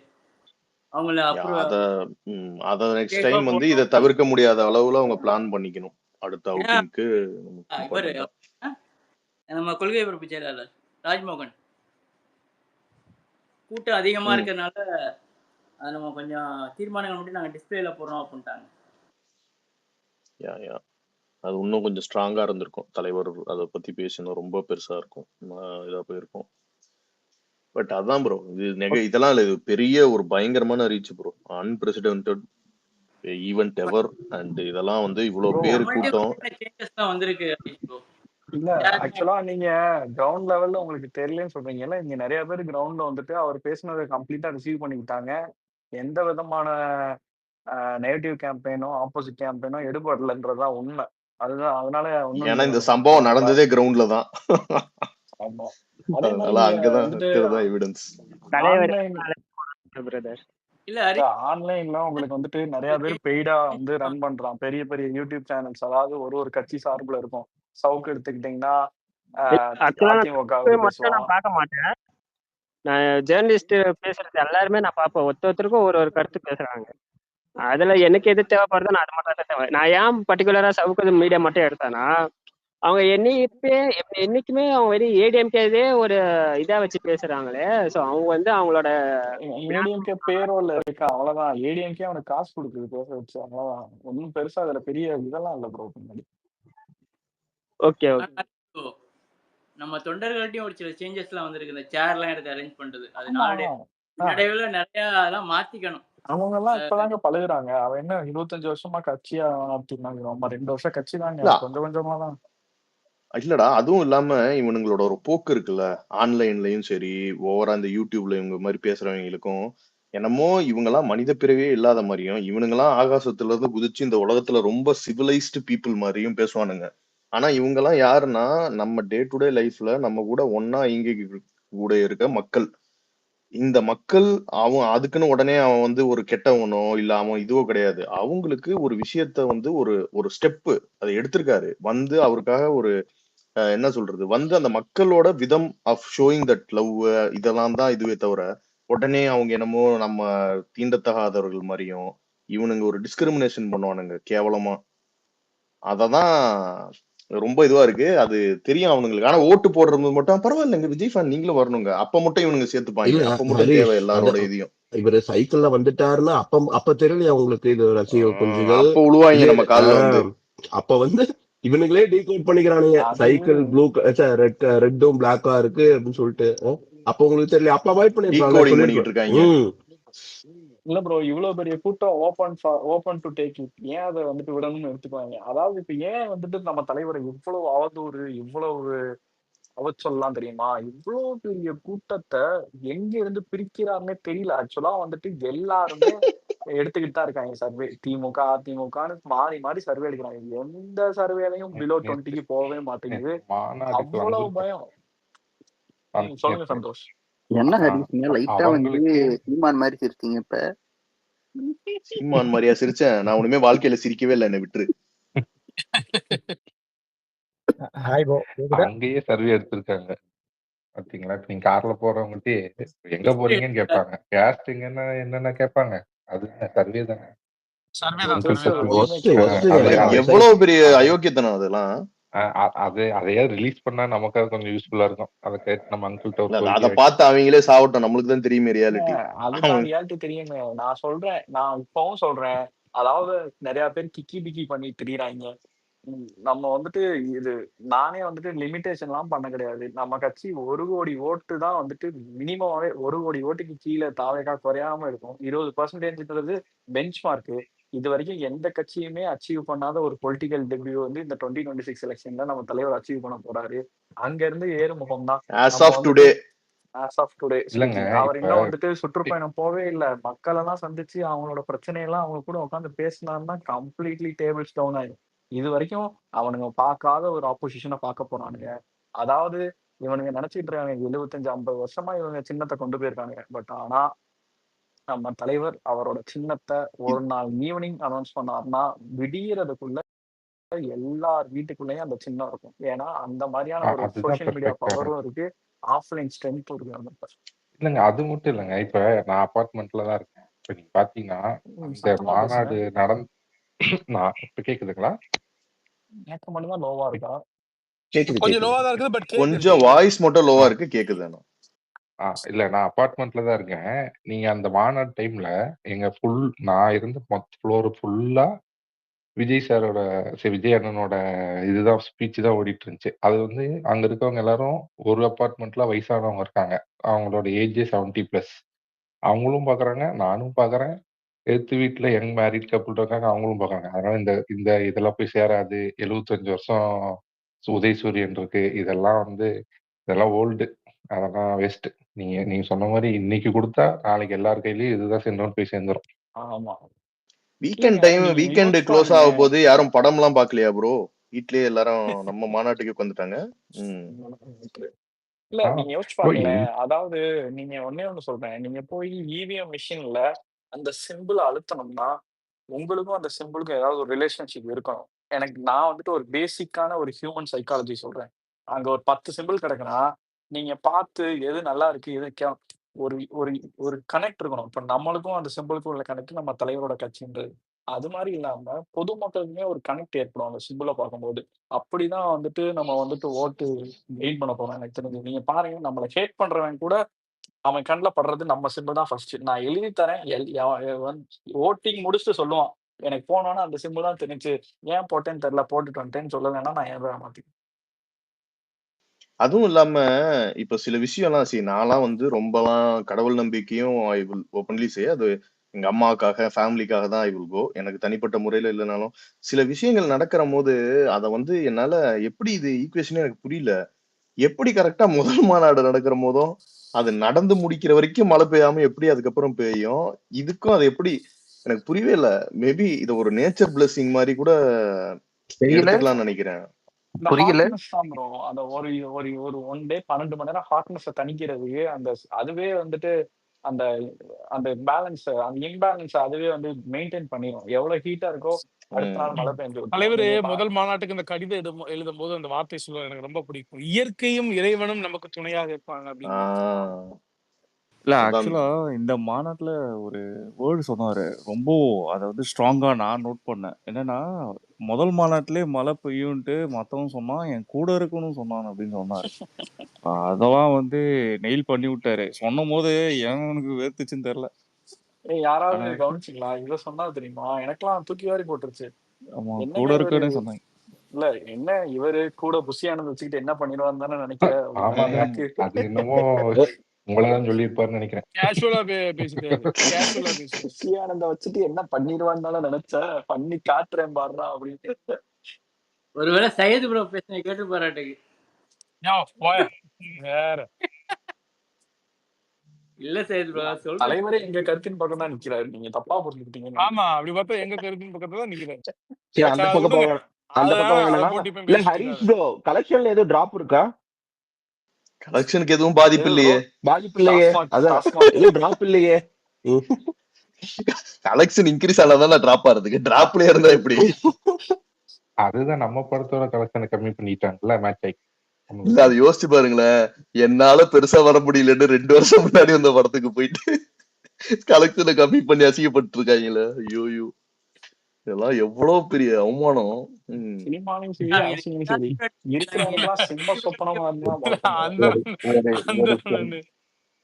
S4: அவங்கள
S8: அத நெக்ஸ்ட் டைம் வந்து இதை தவிர்க்க முடியாத அளவுல அவங்க பிளான் பண்ணிக்கணும். அடுத்த அவுட்டிங்க்கு
S4: இவரு நம்ம கொள்கை பரப்பு செயலாளர் ராஜ்மோகன் கூட்டம் அதிகமா இருக்கிறதுனால அது நம்ம கொஞ்சம் தீர்மானங்கள் மட்டும் நாங்க டிஸ்பிளேல போடுறோம் அப்படின்ட்டாங்க.
S8: அது இன்னும் கொஞ்சம் ஸ்ட்ராங்கா இருந்திருக்கும். தலைவர் அதை பத்தி பேசினது ரொம்ப பெருசா இருக்கும். இதா போயிருக்கும். பட் அதான் ப்ரோ, இதெல்லாம் இல்ல, இது பெரிய ஒரு பயங்கரமான reach bro. Unprecedented event ever. And இதெல்லாம் வந்து இவ்வளவு பேர் கூட்டம்.
S4: சேஞ்சஸ் வந்திருக்கு bro.
S1: இல்ல ஆக்சுவலா நீங்க கிரவுண்ட் லெவல்ல உங்களுக்கு தெரியலன்னு சொல்றீங்கல்ல, இங்க நிறைய பேர் கிரவுண்ட்ல வந்துட்டு அவர் பேசினதை கம்ப்ளீட்டா ரிசீவ் பண்ணிக்கிட்டாங்க. எந்த விதமான நெகட்டிவ் கேம்பெயினோ ஆப்போசிட் கேம்பெயினோ எடுபடலன்றதுதான் உண்மை. அதுதான் அதனால
S8: ஏன்னா இந்த
S1: ஒன்னும்
S8: சம்பவம் நடந்ததே கிரவுண்ட்ல தான்.
S1: ஆமா. அதே மாதிரி
S8: அதனால
S1: இங்க
S8: அங்கதான்
S1: வந்துட்டு
S8: இருக்கிறதா எவிடன்ஸ்.
S10: தலைவர்
S1: ஆன்லைன்
S10: பிரதர்
S4: இல்ல ஹரி
S1: ஆன்லைன்ல உங்களுக்கு வந்துட்டு நிறைய பேர் பெய்டா வந்து ரன் பண்றான். பெரிய பெரிய யூடியூப் சேனல்ஸ், அதாவது ஒரு கட்சி சார்புல இருக்கும். சவுக்கு எடுத்துக்கிட்டீங்கன்னா
S10: ஆக்சுவலா
S1: அதிமுகவுக்கு
S10: மட்டும்
S1: பேசுவான்.
S10: நான் பார்க்க மாட்டேன். நான் ஜேர்னலிஸ்ட் பேசுறது எல்லாருமே நான் பார்ப்பேன். ஒருத்தருக்கும் ஒரு கருத்து பேசுறாங்க. அதுல எனக்கு எது தேவைப்படுதோ நான் அது மட்டும் தான் தேவை. நான் ஏன் பர்டிகுலரா சவுக்கு மீடியா மட்டும் எடுத்தேன்னா, அவங்க என்னைக்குமே அவங்க வெறும் ஏடிஎம்கேதே ஒரு இதா வச்சு பேசுறாங்களே. ஸோ அவங்க வந்து அவங்களோட
S1: ஏடிஎம்கே பேரோல இருக்கா, அவ்வளவுதான். ஏடிஎம்கே அவனுக்கு காசு கொடுக்குது பேச வச்சு, அவ்வளவுதான். ஒன்றும் பெருசா அதுல பெரிய இதெல்லாம் இல்ல ப்ரோ பின்னாடி.
S10: ஓகே
S4: நம்ம தொண்டர்கள்ட்டையும் ஒரு சில சேஞ்சஸ் எல்லாம் வந்திருக்கு. இந்த சேர் எல்லாம் எடுத்து அரேஞ்ச் பண்றது, அது
S1: ஆமா.
S4: நாளடைவுல நிறைய அதெல்லாம் மாத்திக்கணும்.
S1: அவங்க எல்லாம் இப்பதாங்க பழகுறாங்க. அவன் என்ன 25 வருஷமா கட்சியா நடத்திருந்தாங்க. நம்ம 2 வருஷம் கட்சி தாங்க,
S8: இல்ல
S1: கொஞ்சம் கொஞ்சமா தான்.
S8: இல்லடா, அதுவும் இல்லாம இவனுங்களோட ஒரு போக்கு இருக்குல்ல, ஆன்லைன்லயும் சரி, ஓவரா இந்த யூடியூப்ல இவங்க மாதிரி பேசுறவங்களுக்கும் என்னமோ இவங்கெல்லாம் மனித பிறவியே இல்லாத மாதிரியும், இவனுங்கெல்லாம் ஆகாசத்துல இருந்து குதிச்சு இந்த உலகத்துல ரொம்ப சிவிலைஸ்டு பீப்புள் மாதிரியும் பேசுவானுங்க. ஆனா இவங்கெல்லாம் யாருன்னா, நம்ம டே டு டே லைஃப்ல நம்ம கூட ஒன்னா இயங்கி கூட இருக்க மக்கள். இந்த மக்கள் அவன் அதுக்குன்னு உடனே அவன் வந்து ஒரு கெட்டவனோ இல்ல அவன் இதுவோ கிடையாது. அவங்களுக்கு ஒரு விஷயத்த வந்து ஒரு ஸ்டெப் அதை எடுத்திருக்காரு. வந்து அவருக்காக ஒரு என்ன சொல்றது, வந்து அந்த மக்களோட விதம் ஆஃப் ஷோயிங் தட் லவ், இதெல்லாம் தான் இதுவே தவிர, உடனே அவங்க என்னமோ நம்ம தீண்டத்தகாதவர்கள் மாதிரியும் இவனுங்க ஒரு டிஸ்கிரிமினேஷன் பண்ணுவானுங்க கேவலமா. அததான் ரொம்ப இதுவா இருக்கு. அது தெரியும் அவனுங்களுக்கு. ஆனா ஓட்டு போடுறது மட்டும் பரவாயில்லைங்க, விஜய் ஃபேன் நீங்களும் வரணுங்க, அப்ப மட்டும் இவனுங்க சேர்த்துப்பாங்க.
S3: இல்ல
S8: அப்ப மட்டும்
S3: ஹரிஷ்,
S8: தேவை எல்லாரோட இதையும்.
S3: இவரு சைக்கிள்ல வந்துட்டாருன்னா அப்ப தெரியலையா உங்களுக்கு இது ரசிக குஞ்சுகள்
S8: அப்ப உழுவாங்க
S3: இது?
S8: நம்ம கால்ல வந்து.
S3: அப்ப வந்து இவனுங்களே டீகோட் பண்ணிக்கிறானுங்க, சைக்கிள் ப்ளூ ரெட்டும் பிளாக்கா இருக்கு அப்படின்னு சொல்லிட்டு. அப்ப உங்களுக்கு தெரியல, அப்ப அவாய்ட் பண்ணிருப்பாங்க,
S8: டீகோடிங் பண்ணிட்டு இருக்காங்க.
S1: இல்ல ப்ரோ, இவ்வளவு பெரிய கூட்டம் ஓபன் டு டேக் இட், ஏன் அதை வந்துட்டு விடணும்னு எடுத்துக்குவாங்க? அதாவது இப்ப ஏன் வந்துட்டு நம்ம தலைவரை இவ்வளவு அவதூறு, இவ்வளவு அவச்சொல்லாம் தெரியுமா? இவ்வளவு பெரிய கூட்டத்தை எங்க இருந்து பிரிக்கிறாருன்னே தெரியல. ஆக்சுவலா வந்துட்டு எல்லாருமே எடுத்துக்கிட்டு தான் இருக்காங்க சர்வே. திமுக அதிமுகன்னு மாறி மாறி சர்வே எடுக்கிறாங்க. எந்த சர்வேலையும் பிலோ 20க்கு போகவே மாட்டேங்குது. அவ்வளவு பயம். சொல்லுங்க சந்தோஷ்.
S9: என்ன ஹரிஷ் லைட்டா வந்து சீமான் மாதிரி சிரிச்சீங்க. இப்ப
S8: சீமான் மாதிரியா சிரிச்சேன்? நான் ஒண்ணுமே வாழ்க்கையில சிரிக்கவே இல்லை, என்ன விட்டுரு.
S12: அங்கேயே சர்வே எடுத்திருக்காங்க பாத்தீங்களா? நீங்க கார்ல போறவங்ககிட்ட எங்க போறீங்கன்னு கேட்பாங்க, கேஸ்டிங்கன்னா என்னென்ன கேட்பாங்க, அது சர்வே தானே.
S8: எவ்வளவு பெரிய அயோக்கியத்தனம் அதெல்லாம்.
S12: அதையே ரிலீஸ் பண்ணா நமக்கு அது கொஞ்சம் யூஸ்ஃபுல்லா இருக்கும். அதை கேட்டு நம்ம அங்கிள்கிட்ட
S8: அதை பார்த்து அவங்களே சாவட்டும், நம்மளுக்கு தான் தெரியுமே ரியாலிட்டி.
S1: அதுதான் ரியாலிட்டி தெரியுங்க. நான் சொல்றேன், நான் இப்பவும் சொல்றேன். அதாவது நிறைய பேர் கிக்கி பிக்கி பண்ணி திரியிறாங்க. நம்ம வந்துட்டு இது நானே வந்துட்டு லிமிடேஷன் எல்லாம் பண்ண கிடையாது. நம்ம கட்சி 1 கோடி ஓட்டு தான் வந்துட்டு மினிமமாவே 1 கோடி ஓட்டுக்கு கீழே தாவேகா குறையாம இருக்கும். 20% பெஞ்ச் மார்க். இது வரைக்கும் எந்த கட்சியுமே அச்சீவ் பண்ணாத ஒரு பொலிட்டிக்கல் டெபியூ வந்து இந்த 2026 எலெக்ஷன்ல நம்ம தலைவர் அச்சீவ் பண்ண போறாரு. அங்க இருந்து ஏறுமுகம் தான்.
S8: As of today.
S1: அவர் இன்னும் வந்துட்டு சுற்றுப்பயணம் போவே இல்லை. மக்கள் எல்லாம் சந்திச்சு அவங்களோட பிரச்சனையெல்லாம் அவங்க கூட உட்காந்து பேசினாருன்னா கம்ப்ளீட்லி டேபிள்ஸ் டவுன் ஆயிடும். இது வரைக்கும் அவனுங்க பார்க்காத ஒரு ஆப்போசிஷனை பார்க்க போறானுங்க. அதாவது இவனுங்க நினைச்சிட்டு இருக்காங்க 75-50 வருஷமா இவங்க சின்னத்தை கொண்டு போயிருக்காங்க. பட் ஆனா நம்ம தலைவர் அவரோட சின்னத்தை ஒரு நாள் ஈவினிங் அனௌன்ஸ் பண்ணாருன்னா விடியறதுக்குள்ள எல்லார் வீட்டுக்குள்ளேயும் அந்த சின்னம் இருக்கும். ஏன்னா அந்த மாதிரியான ஒரு சோசியல் மீடியா பவரும் இருக்கு, ஆஃப்லைன் ஸ்ட்ரென்த்தும் இருக்கு.
S12: இல்லைங்க, அது மட்டும் இல்லைங்க. இப்ப நான் அபார்ட்மெண்ட்ல தான் இருக்கேன். இப்ப நீங்க பாத்தீங்கன்னா இந்த மாநாடு நான் இப்ப கேக்குதுங்களா?
S1: எனக்கு மட்டும் தான் லோவா இருக்கா?
S2: கொஞ்சம் லோவா தான் இருக்குது, பட்
S8: கொஞ்சம் வாய்ஸ் மட்டும் லோவா இருக்கு, கேக்குது.
S12: இல்ல, நான் அபார்ட்மெண்ட்ல தான் இருக்கேன். நீங்க அந்த மாநாடு டைம்ல எங்க நான் இருந்த மொத்த ஃப்ளோர் ஃபுல்லா விஜய் சாரோட விஜய் அண்ணனோட இதுதான் ஸ்பீச் தான் ஓடிட்டு இருந்துச்சு. அது வந்து அங்க இருக்கவங்க எல்லாரும் ஒரு அபார்ட்மெண்ட்ல வயசானவங்க இருக்காங்க. அவங்களோட ஏஜ் 70+. அவங்களும் பாக்குறாங்க, நானும் பாக்குறேன். எதிர்த்து வீட்டுல யங் மேரிட் கப்புள் இருக்காங்க, அவங்களும் பாக்குறாங்க. அதனால இந்த இந்த இதெல்லாம் போய் சேராது. 75 வருஷம் உதயசூரியன் இருக்கு. இதெல்லாம் ஓல்டு. அதெல்லாம் வேஸ்ட். நீங்க சொன்ன மாதிரி இன்னைக்கு கொடுத்தா நாளைக்கு எல்லார் கையிலயும் இதுதான் சென்றோன்னு போய் சேர்ந்துரும்.
S1: ஆமா.
S8: வீக்கெண்ட்
S1: இல்லங்க
S8: டைம்
S1: நீங்க
S8: வீக்கெண்ட்
S1: யோசிச்சு
S8: க்ளோஸ்
S1: பாருங்க.
S8: ஆக போது யாரும் படம் எல்லாம் பாக்கலையா ப்ரோ? வீட்லயே எல்லாரும் நம்ம மாநாட்டுக்கு உட்காந்துட்டாங்க.
S1: இல்ல நீங்க யோசிச்சு பாருங்களேன். அதாவது நீங்க ஒண்ணு சொல்றேன். நீங்க போய் இவிஎம் மிஷின்ல அந்த சிம்பிள் அழுத்தணும்னா உங்களுக்கும் அந்த சிம்பிளுக்கும் ஏதாவது ஒரு ரிலேஷன்ஷிப் இருக்கணும். நான் வந்துட்டு ஒரு பேசிக்கான ஒரு ஹியூமன் சைக்காலஜி சொல்றேன். அங்க ஒரு 10 சிம்பிள் கிடக்குன்னா நீங்க பார்த்து எது நல்லா இருக்கு எது ஒரு ஒரு ஒரு கனெக்ட் இருக்கணும். இப்ப நம்மளுக்கும் அந்த சிம்பிளுக்கும் உள்ள கனெக்ட் நம்ம தலைவரோட கட்சின்றது. அது மாதிரி இல்லாம பொதுமக்களுக்குமே ஒரு கனெக்ட் ஏற்படும் அந்த சிம்பிளை பார்க்கும்போது. அப்படிதான் வந்துட்டு நம்ம வந்துட்டு ஓட்டு கெயின் பண்ண போறோம் எனக்கு தெரிஞ்சு. நீங்க பாருங்க நம்மளை ஹேட் பண்றவன் கூட அவன் கண்ணுல படுறது நம்ம சிம்பிள் தான் ஃபர்ஸ்ட். நான் எழுதி தரேன் ஓட்டிங் முடிச்சுட்டு சொல்லுவான். எனக்கு போனோன்னா அந்த சிம்பிள் தான் தெரிஞ்சு. ஏன் போட்டேன்னு தெரியல, போட்டுட்டு வந்துட்டேன்னு சொல்ல வேணா நான் ஏன் மாட்டேன்.
S8: அதுவும் இல்லாம இப்ப சில விஷயம்லாம் நான்லாம் வந்து ரொம்பலாம் கடவுள் நம்பிக்கையும் ஐ வில் ஓப்பன்லி சே அது எங்க அம்மாவுக்காக ஃபேமிலிக்காக தான் ஐ வில் கோ. எனக்கு தனிப்பட்ட முறையில இல்லைனாலும் சில விஷயங்கள் நடக்கிற போது அதை வந்து என்னால எப்படி இது ஈக்குவேஷனே எனக்கு புரியல. எப்படி கரெக்டா முதல் மாநாடு நடக்கிற போதும் அது நடந்து முடிக்கிற வரைக்கும் மழை பெய்யாம எப்படி அதுக்கப்புறம் பெய்யும், இதுக்கும் அது எப்படி எனக்கு புரியவே இல்லை. மேபி இதை ஒரு நேச்சர் பிளெஸிங் மாதிரி கூட எடுத்துக்கலாம்னு நினைக்கிறேன்.
S9: புரியல.
S1: அந்த ஒரு ஒரு ஒரு 1 டே 12 மணி நேரம் ஹாட்னஸ் தணிக்கிறது அதுவே வந்துட்டு அந்த அந்த பேலன்ஸ் அந்த இம்பேலன்ஸ் அதுவே வந்து மெயின்டைன் பண்ணிடும். எவ்வளவு ஹீட்டா இருக்கோ அடுத்த நாள் மழை பெஞ்சு.
S2: தலைவர் முதல் மாநாட்டுக்கு இந்த கடிதம் எழுதும் போது அந்த வார்த்தை சொல்ல எனக்கு ரொம்ப பிடிக்கும். இயற்கையும் இறைவனும் நமக்கு துணையாக இருப்பாங்க அப்படின்னு.
S13: இல்ல ஆக்சுவலா இந்த மாநாட்டுல ஒரு வேர்டு சொன்னாரு. ரொம்ப அதை வந்து ஸ்ட்ராங்கா நான் நோட் பண்ணேன். என்னன்னா முதல் மாநாட்டிலே மழை பெய்யும்ட்டு மத்தவன் சொன்னான், என் கூட இருக்கணும்னு சொன்னான் அப்படின்னு சொன்னாரு. அதெல்லாம் வந்து நெயில் பண்ணி விட்டாரு. சொன்னும் போது எனக்கு வேர்த்துச்சுன்னு தெரியல.
S1: யாராவது கவனிச்சிங்களா? இதை சொன்னா தெரியுமா, எனக்கெல்லாம் தூக்கி வாரி போட்டுருச்சு.
S13: கூட இருக்கன்னு சொன்னாங்க.
S1: இல்ல என்ன இவரு கூட புஷியானது வச்சுக்கிட்டு என்ன பண்ணிடுவான்னு தானே நினைக்கிறேன்.
S12: அது என்னமோ உங்களதான் சொல்லியிருப்பாருன்னு நினைக்கிறேன்.
S2: கேஷுவலா பேசிட்டாரு.
S1: புஷியானந்த வச்சுட்டு என்ன பண்ணிடுவான்னு நினைச்ச பண்ணி காட்டுறேன் பாடுறா அப்படின்னு.
S4: ஒருவேளை சையது ப்ரோ பேசின கேட்டு பாராட்டுக்கு
S2: வேற
S4: இல்ல சையது ப்ரோ சொல்றேன்.
S1: தலைவரே எங்க கருத்தின் பக்கம் தான் நிக்கிறாரு. நீங்க தப்பா புரிஞ்சுக்கிட்டீங்க.
S2: ஆமா அப்படி பார்த்தா எங்க கருத்தின் பக்கத்துல தான் நிக்கிறாரு.
S3: அந்த பக்கம் இல்ல ஹரிஷ் ப்ரோ கலெக்ஷன்ல ஏதோ டிராப் இருக்கா?
S8: கலெக்ஷனுக்கு எதுவும் பாதிப்பு இல்லையே.
S3: டிராப் இல்லையே.
S8: கலெக்ஷன் இன்க்ரீஸ் ஆனாதான் டிராப் ஆறதுக்கு. டிராப்ல இருந்தா எப்படி?
S12: அதுதான் நம்ம படத்தோட கலெக்ஷனை கம்மி பண்ணிட்டாங்கல்ல மேட்ச் ஆகி.
S8: இல்ல அது யோசிச்சு பாருங்களேன். என்னால பெருசா வர முடியலன்னு 2 வருஷம் முன்னாடி வந்த படத்துக்கு போயிட்டு கலெக்ஷனை கம்மி பண்ணி அசிங்கப்பட்டு இருக்காங்களே. ஐயோ இதெல்லாம் எவ்வளவு பெரிய அவமானம்.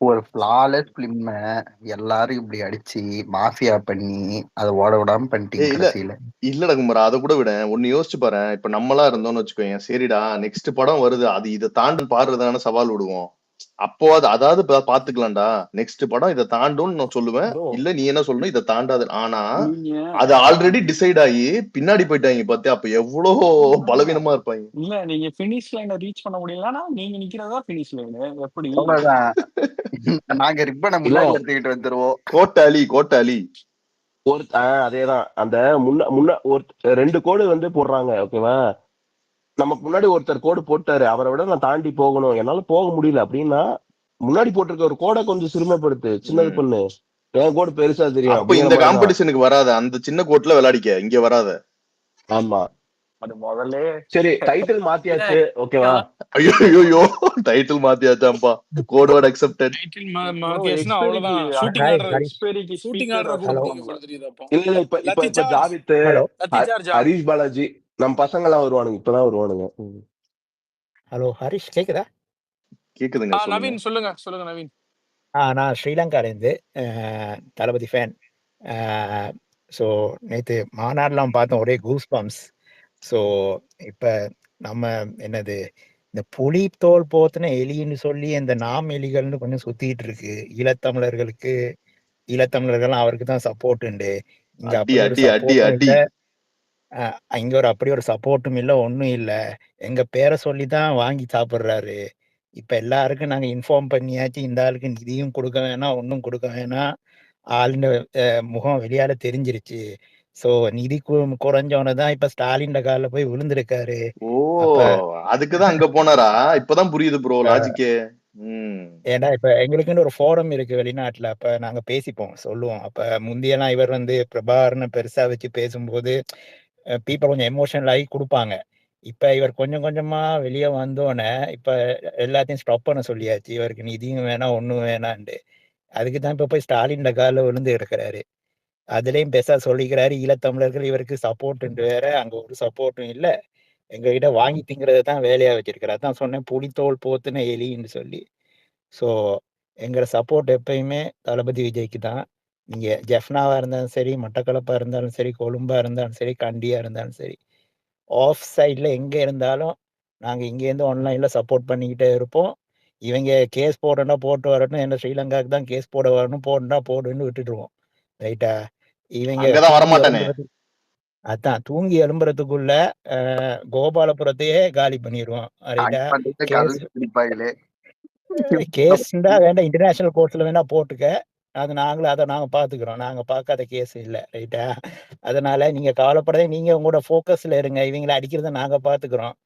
S9: ஒரு ஃபிளாலெஸ் பிலிம் எல்லாரும் இப்படி அடிச்சு மாஃபியா பண்ணி அதை ஓட விடாம பண்ணிட்டீங்க.
S8: இல்லடா குமாரா, அதை கூட விட ஒன்னு யோசிச்சு பாரு. இப்ப நம்மளா இருந்தோம்னு வச்சுக்கோங்க, சரிடா நெக்ஸ்ட் படம் வருது, அது இதை தாண்டி பாடுறதான சவால் விடுவோம். அப்போ அதாவது பாத்துக்கலாம்டா, நெக்ஸ்ட் படம் இதை தாண்டும்னு நான் சொல்லுவேன். இல்ல நீ என்ன சொல்லணும், இதை தாண்டாது. ஆனா அது ஆல்ரெடி டிசைட் ஆகி பின்னாடி போயிட்டாங்க பாத்தியா, அப்ப எவ்வளவு பலவீனமா இருப்பாங்க.
S1: இல்ல நீங்க பினிஷ் லைனை ரீச் பண்ண முடியலன்னா நீங்க நிக்கிறதா பினிஷ் லைன். எப்படி
S9: நாங்க ரிப்பனை முன்னாடி எடுத்துக்கிட்டு வந்துருவோம்.
S8: கோட்டாலி
S3: அதேதான். அந்த முன்ன ஒரு 2 கோடு வந்து போடுறாங்க. ஓகேவா, நமக்கு முன்னாடி ஒருத்தர் கோடு போட்டாரு, அவரை விட நான் தாண்டி போகணும், என்னால போக முடியல அப்படின்னா முன்னாடி போட்டிருக்க ஒரு கோடை கொஞ்சம் சிறுமைப்படுத்து, சின்னது பண்ணு. என் கோடு பெருசா தெரியும்.
S8: அப்ப இந்த காம்படிஷனுக்கு வராத, அந்த சின்ன கோட்ல விளையாடிக்க, இங்க வராத.
S3: ஆமா
S1: அது முதல்ல
S3: சரி டைட்டில் மாத்தியாச்சு. ஓகேவா,
S8: ஐயோ டைட்டில் மாத்தியாச்சாம்பா, கோடோட அக்செப்டட்.
S2: டைட்டில் மாத்தியாச்சுனா அவ்வளவுதான். ஷூட்டிங் ஆர்டர்
S3: இல்ல இப்ப ஜாவித், ஹரிஷ் பாலாஜி நம்ம பசங்க எல்லாம் வருவானுங்க, இப்பதான் வருவானுங்க.
S14: ஹலோ ஹரிஷ், கேக்குதா?
S8: கேக்குதுங்க.
S2: நவீன் சொல்லுங்க நவீன்.
S14: நான் ஸ்ரீலங்கால இருந்து தளபதி ஃபேன். ஸோ நேற்று மாநாடுலாம் பார்த்தோம், ஒரே கூஸ் பம்ப்ஸ். ஸோ இப்போ நம்ம என்னது இந்த புலி தோல் போத்துன எலின்னு சொல்லி இந்த நாம் எலிகள்னு கொஞ்சம் சுத்திட்டு இருக்கு. ஈழத்தமிழர்கள்லாம் அவருக்கு தான் சப்போர்ட் உண்டு. இங்க
S8: அடி
S14: அப்படி ஒரு
S8: அடி அடி
S14: சப்போர்ட்டும்
S8: அடி
S14: இல்லை. இங்க அப்படி ஒரு சப்போர்ட்டும் இல்லை, ஒன்றும் இல்லை. எங்க பேரை சொல்லி தான் வாங்கி சாப்பிட்றாரு. இப்ப எல்லாருக்கும் நாங்க இன்ஃபார்ம் பண்ணியாச்சு, இந்த ஆளுக்கு நிதியும் கொடுக்க வேணாம், ஒன்றும் கொடுக்க வேணாம். ஆளுண்ட முகம் வெளியால தெரிஞ்சிருச்சு. ஸோ நிதி குறைஞ்சவன தான் இப்ப ஸ்டாலின் காலில் போய் விழுந்திருக்காரு.
S8: ஓ
S14: அப்ப
S8: அதுக்குதான் அங்க போனாரா? இப்பதான் புரியுது ப்ரோ
S14: அஹ்,
S8: லாஜிக்கே.
S14: ஏன்னா இப்ப எங்களுக்குன்னு ஒரு ஃபோரம் இருக்கு வெளிநாட்டுல. அப்ப நாங்க பேசிப்போம், சொல்லுவோம். அப்ப முந்தியெல்லாம் இவர் பிரபாகரனை பெருசா வச்சு பேசும்போது பீப்புள் கொஞ்சம் எமோஷனல் ஆகி கொடுப்பாங்க. இப்ப இவர் கொஞ்சம் கொஞ்சமா வெளியே வந்தோடனே இப்ப எல்லாத்தையும் ஸ்டாப் பண்ண சொல்லியாச்சு. இவருக்கு நிதியும் வேணாம், ஒண்ணும் வேணான்ட்டு. அதுக்கு தான் இப்ப போய் ஸ்டாலின் காலில் விழுந்து இருக்கிறாரு. அதுலயும் பெருசா சொல்லிக்கிறாரு, ஈழத்தமிழர்கள் இவருக்கு சப்போர்ட் வேற, அங்க ஒரு சப்போர்ட்டும் இல்ல, எங்க கிட்ட வாங்கி திங்கிறத தான் வேலையா வச்சிருக்காரு. அதான் சொன்னேன், புலித்தோல் போத்துன எலின்னு சொல்லி. ஸோ எங்களோட சப்போர்ட் எப்பயுமே தளபதி விஜய்க்கு தான். நீங்க ஜெஃப்னாவா இருந்தாலும் சரி, மட்டக்களப்பா இருந்தாலும் சரி, கொழும்பா இருந்தாலும் சரி, கண்டியா இருந்தாலும் சரி, ஆஃப் சைட்ல எங்க இருந்தாலும் நாங்க இங்கேருந்து ஆன்லைன்ல சப்போர்ட் பண்ணிக்கிட்டே இருப்போம். இவங்க கேஸ் போடணும்னா போட்டு வரட்டும், என்ன ஸ்ரீலங்காவுக்கு தான் கேஸ் போட வரணும், போடுனா போடுன்னு விட்டுட்டுருவோம். ரைட்டா? இவங்க
S8: அங்கதான்
S14: தூங்கி
S8: வரமாட்டானே.
S14: எழும்புறது தூங்கி எழும்புறதுக்குள்ள கோபாலபுரத்தையே காலி பண்ணிடுவோம். ரைட்டா?
S9: அங்க வந்துட்டு
S14: கேஸ்
S9: கதை பிடிப்பாங்களே.
S14: கேஸ்ண்டா வேண்டாம், இன்டர்நேஷனல் கோர்ட்ல வேணா போட்டுக்க. அதை நாங்க பாத்துக்கிறோம். நாங்க பார்க்காத கேஸ் இல்ல. ரைட்டா? அதனால நீங்க கவலைப்படாதே, நீங்க உங்களோட ஃபோக்கஸ்ல இருங்க. இவங்களை அடிக்கிறத நாங்க பாத்துக்கிறோம்.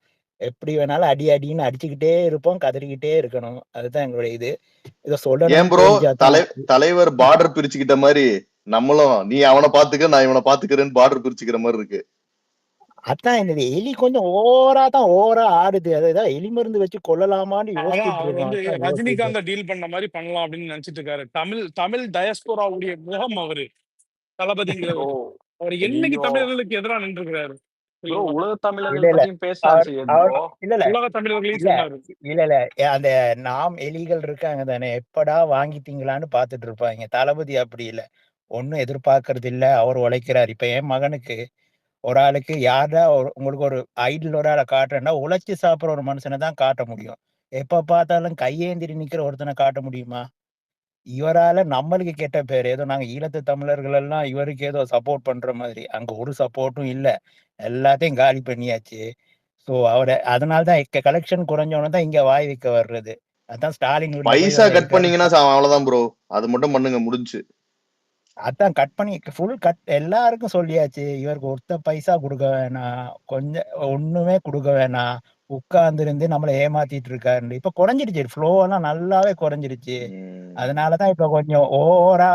S14: எப்படி வேணாலும் அடி அடின்னு அடிச்சுக்கிட்டே இருப்போம், கதறிக்கிட்டே இருக்கணும். அதுதான் எங்களுடைய இது. இதை
S8: ஏன்
S14: சொல்லணும்னு
S8: ப்ரோ
S14: தெரிஞ்சாதான்.
S8: தலைவர் பார்டர் பிரிச்சுக்கிட்ட மாதிரி நம்மளும் நீ அவனை பாத்துக்க நான் இவனை பாத்துக்கிறேன்னு பார்டர் பிரிச்சுக்கிற மாதிரி இருக்கு.
S14: அதான் இந்த எலி கொஞ்சம் ஓவரா ஆடுது. அதுதான் எலி மருந்து வச்சு கொல்லலாமான்னு
S2: அதான்
S14: யோசிச்சுட்டு
S2: அவர்
S14: இருக்கோம். அதான் யோசிச்சுட்டு
S2: ரஜினிகாந்த டீல் பண்ண மாதிரி பண்ணலாம் அப்படின்னு நினைச்சிட்டு இருக்காரு. தமிழ் டயஸ்போராவுடைய முகம் அவரு தளபதிங்கிறவர். அவர் என்னைக்கு
S1: ஐயோ
S2: தமிழர்களுக்கு எதிராக நின்றுக்கிறாரு
S1: ப்ரோ, உலக
S14: இல்ல
S1: தமிழர்கள்
S14: இல்ல
S1: பத்தியும் பேசலாம்
S14: அவர்
S1: செய்யுது
S14: அவர்
S1: ப்ரோ.
S14: இல்ல
S2: உலக தமிழர்களையும்
S14: இல்ல
S2: சொன்னாரு.
S14: இல்ல அந்த நாம் எலிகள் இருக்காங்க தானே, எப்படா வாங்கிட்டீங்களான்னு பாத்துட்டு இருப்பாங்க. தளபதி அப்படி இல்ல, ஒன்னும் எதிர்பார்க்கறது இல்ல, அவர் உழைக்கிறார். இப்ப என் மகனுக்கு ஒரு ஆளுக்கு யாரா உங்களுக்கு ஒரு ஐடில் ஒரு ஆளை காட்டுறேன்னா, உழைச்சு சாப்பிட்ற ஒரு மனுஷனை தான் காட்ட முடியும். எப்ப பார்த்தாலும் கையேந்திரி நிக்கிற ஒருத்தனை காட்ட முடியுமா? இவரால நம்மளுக்கு கெட்ட பேர். ஏதோ நாங்க ஈழத்து தமிழர்கள் எல்லாம் இவருக்கு ஏதோ சப்போர்ட் பண்ற மாதிரி. அங்க ஒரு சப்போர்ட்டும் இல்ல, எல்லாத்தையும் காலி பண்ணியாச்சு. ஸோ அதனாலதான் கலெக்ஷன் குறைஞ்சவன தான் இங்க வாய் வைக்க வர்றது. அதான் ஸ்டாலின் வீட்டுல போய்
S8: பைசா கட் பண்ணீங்கன்னா அவ்வளவுதான் ப்ரோ. அது மட்டும் பண்ணுங்க, முடிஞ்சு.
S14: அதான் கட் பண்ணி ஃபுல் கட் எல்லாருக்கும் சொல்லியாச்சு. இவருக்கு ஒருத்த பைசா கொடுக்க வேணாம், கொஞ்சம் ஒண்ணுமே கொடுக்க வேணாம், உட்கார்ந்து இருந்து நம்மளை ஏமாத்திட்டு இருக்காரு. இப்ப குறைஞ்சிருச்சு, ஃப்ளோ எல்லாம் நல்லாவே குறைஞ்சிருச்சு. அதனாலதான் இப்ப கொஞ்சம் ஓவரா